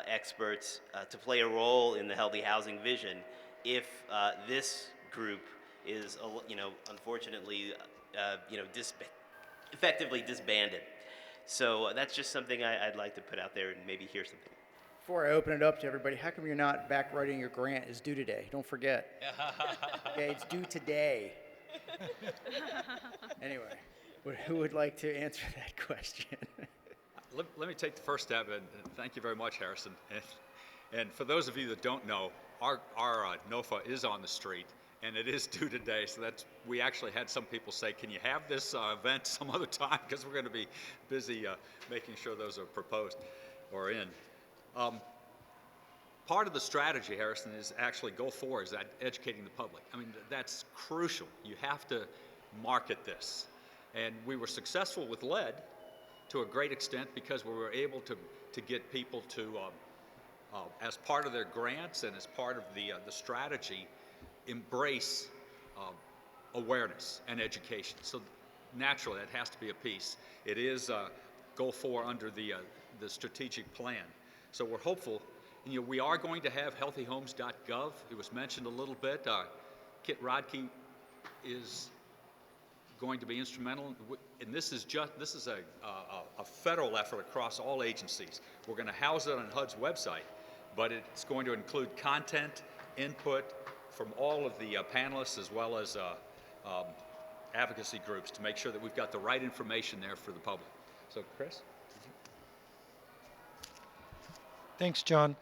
experts to play a role in the healthy housing vision if this group is, unfortunately, effectively disbanded. So that's just something I'd like to put out there and maybe hear something. Before I open it up to everybody, how come you're not back writing your grant? It's due today. Don't forget. Okay, it's due today. Anyway, who would like to answer that question? Let me take the first stab, and thank you very much, Harrison. And for those of you that don't know, our NOFA is on the street, and it is due today. So we actually had some people say, "Can you have this event some other time?" Because we're going to be busy making sure those are proposed or in. Part of the strategy, Harrison, is actually goal 4 is that educating the public. I mean, that's crucial. You have to market this. And we were successful with lead to a great extent because we were able to get people to, as part of their grants and as part of the strategy, embrace awareness and education. So naturally, that has to be a piece. It is goal 4 under the strategic plan. So we're hopeful. We are going to have healthyhomes.gov. It was mentioned a little bit. Kit Rodkey is going to be instrumental, and this is a federal effort across all agencies. We're going to house it on HUD's website, but it's going to include content, input from all of the panelists as well as advocacy groups to make sure that we've got the right information there for the public. So, Chris? Thanks, John.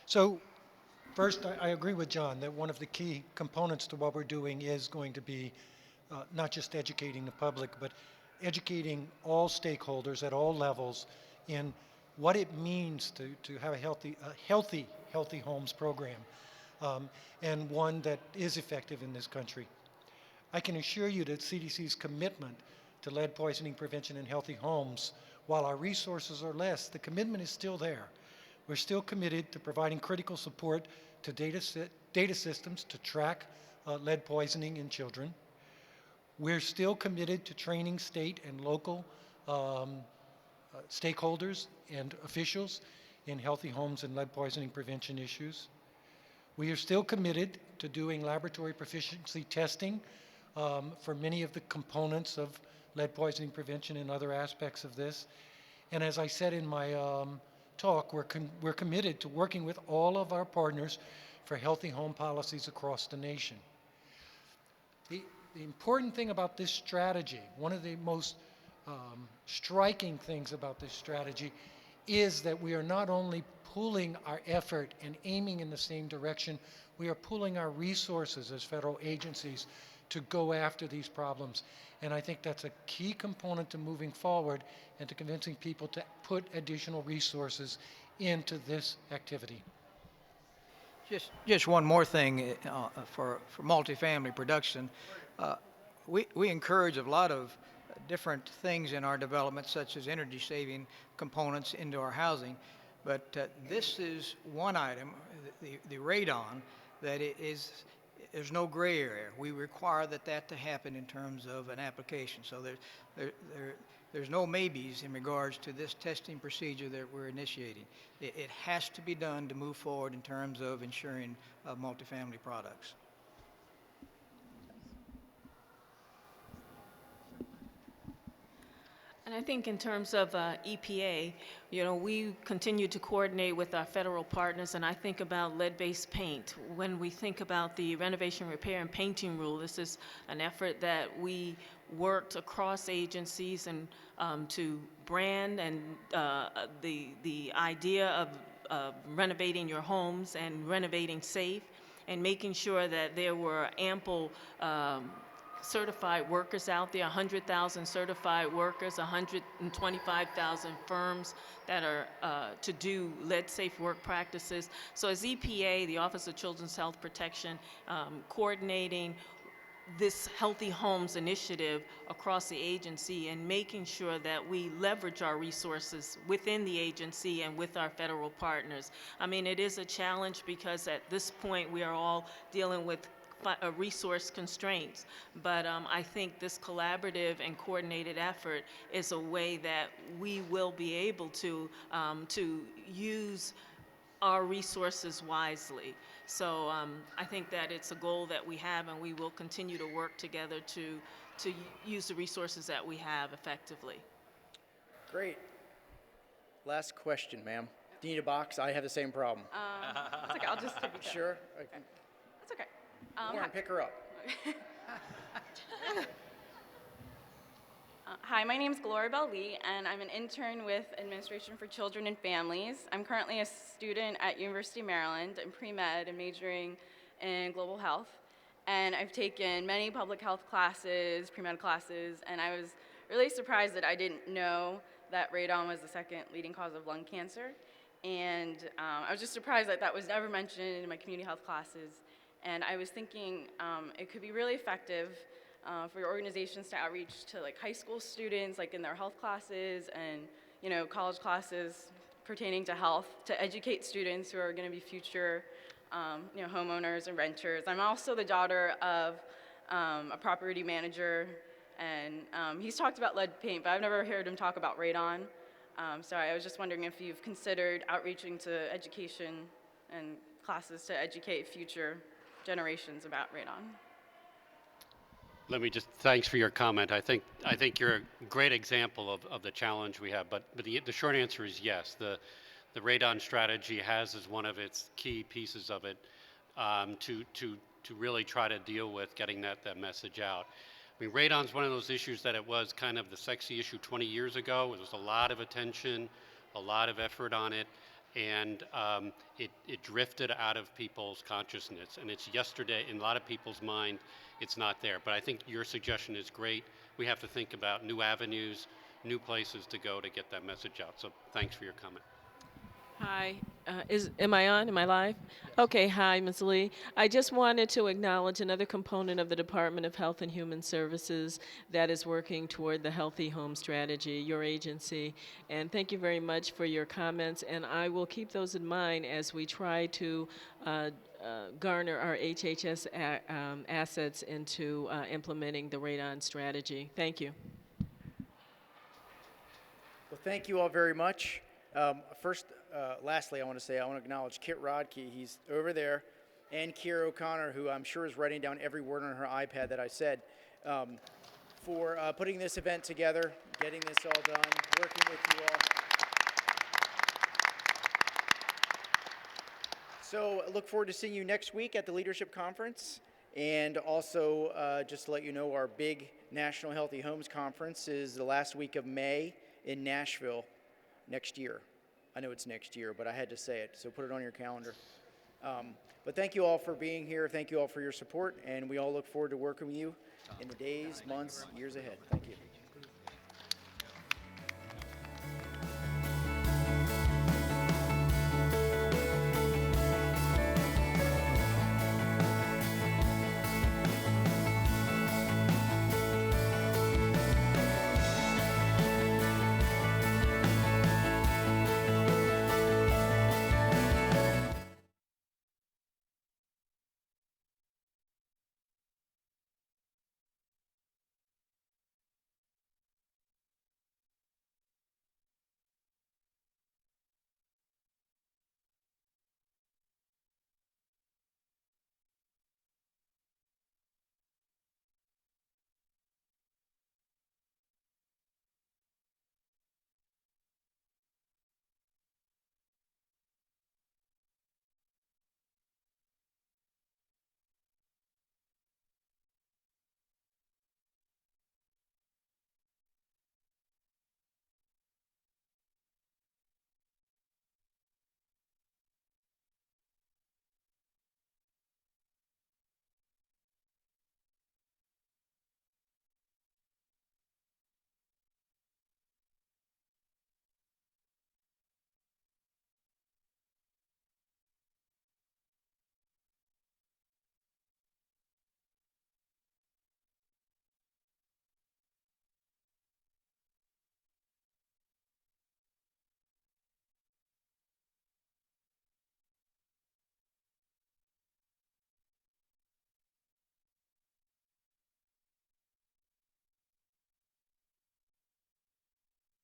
So first, I agree with John that one of the key components to what we're doing is going to be not just educating the public, but educating all stakeholders at all levels in what it means to have a healthy homes program, and one that is effective in this country. I can assure you that CDC's commitment to lead poisoning prevention in healthy homes, while our resources are less, the commitment is still there. We're still committed to providing critical support to data systems to track lead poisoning in children. We're still committed to training state and local stakeholders and officials in healthy homes and lead poisoning prevention issues. We are still committed to doing laboratory proficiency testing for many of the components of lead poisoning prevention and other aspects of this. And as I said in my talk, we're committed to working with all of our partners for healthy home policies across the nation. The important thing about this strategy, one of the most striking things about this strategy, is that we are not only pooling our effort and aiming in the same direction, we are pooling our resources as federal agencies to go after these problems. And I think that's a key component to moving forward and to convincing people to put additional resources into this activity. Just one more thing for multifamily production. We encourage a lot of different things in our development, such as energy saving components into our housing. But this is one item, the radon, that there's no gray area. We require that to happen in terms of an application. So there's no maybes in regards to this testing procedure that we're initiating. It has to be done to move forward in terms of ensuring multifamily products. And I think in terms of EPA, we continue to coordinate with our federal partners, and I think about lead-based paint. When we think about the renovation, repair, and painting rule, this is an effort that we worked across agencies and to brand and the idea of renovating your homes and renovating safe and making sure that there were ample certified workers out there, 100,000 certified workers, 125,000 firms that are to do lead-safe work practices. So as EPA, the Office of Children's Health Protection, coordinating this Healthy Homes initiative across the agency and making sure that we leverage our resources within the agency and with our federal partners. I mean, it is a challenge because at this point we are all dealing with resource constraints, but I think this collaborative and coordinated effort is a way that we will be able to use our resources wisely. So I think that it's a goal that we have, and we will continue to work together to use the resources that we have effectively. Great. Last question, ma'am. Do you need a box? I have the same problem. That's okay. I'll just take it. Sure. That's okay. Lauren, pick her up. Hi, my name is Gloria Bell Lee, and I'm an intern with Administration for Children and Families. I'm currently a student at University of Maryland. I'm pre-med and majoring in global health. And I've taken many public health classes, pre-med classes, and I was really surprised that I didn't know that radon was the second leading cause of lung cancer. And I was just surprised that that was never mentioned in my community health classes. And I was thinking it could be really effective for your organizations to outreach to high school students, in their health classes and college classes pertaining to health, to educate students who are going to be future homeowners and renters. I'm also the daughter of a property manager, and he's talked about lead paint, but I've never heard him talk about radon. So I was just wondering if you've considered outreaching to education and classes to educate future generations about radon. Let me just, thanks for your comment. I think you're a great example of the challenge we have, but the short answer is yes. The radon strategy has as one of its key pieces of it to really try to deal with getting that message out. I mean, radon's one of those issues that it was kind of the sexy issue 20 years ago. There was a lot of attention, a lot of effort on it, and it drifted out of people's consciousness. And it's yesterday, in a lot of people's mind, it's not there. But I think your suggestion is great. We have to think about new avenues, new places to go to get that message out. So thanks for your comment. Hi, am I on? Am I live? Okay, hi, Ms. Lee. I just wanted to acknowledge another component of the Department of Health and Human Services that is working toward the Healthy Home Strategy, your agency. And thank you very much for your comments, and I will keep those in mind as we try to garner our HHS assets into implementing the radon strategy. Thank you. Well, thank you all very much. Lastly, I want to acknowledge Kit Rodkey. He's over there, and Kira O'Connor, who I'm sure is writing down every word on her iPad that I said. for putting this event together, getting this all done, working with you all. So look forward to seeing you next week at the Leadership Conference. And also, just to let you know, our big National Healthy Homes Conference is the last week of May in Nashville next year. I know it's next year, but I had to say it, so put it on your calendar. But thank you all for being here. Thank you all for your support, and we all look forward to working with you in the days, months, years ahead. Thank you.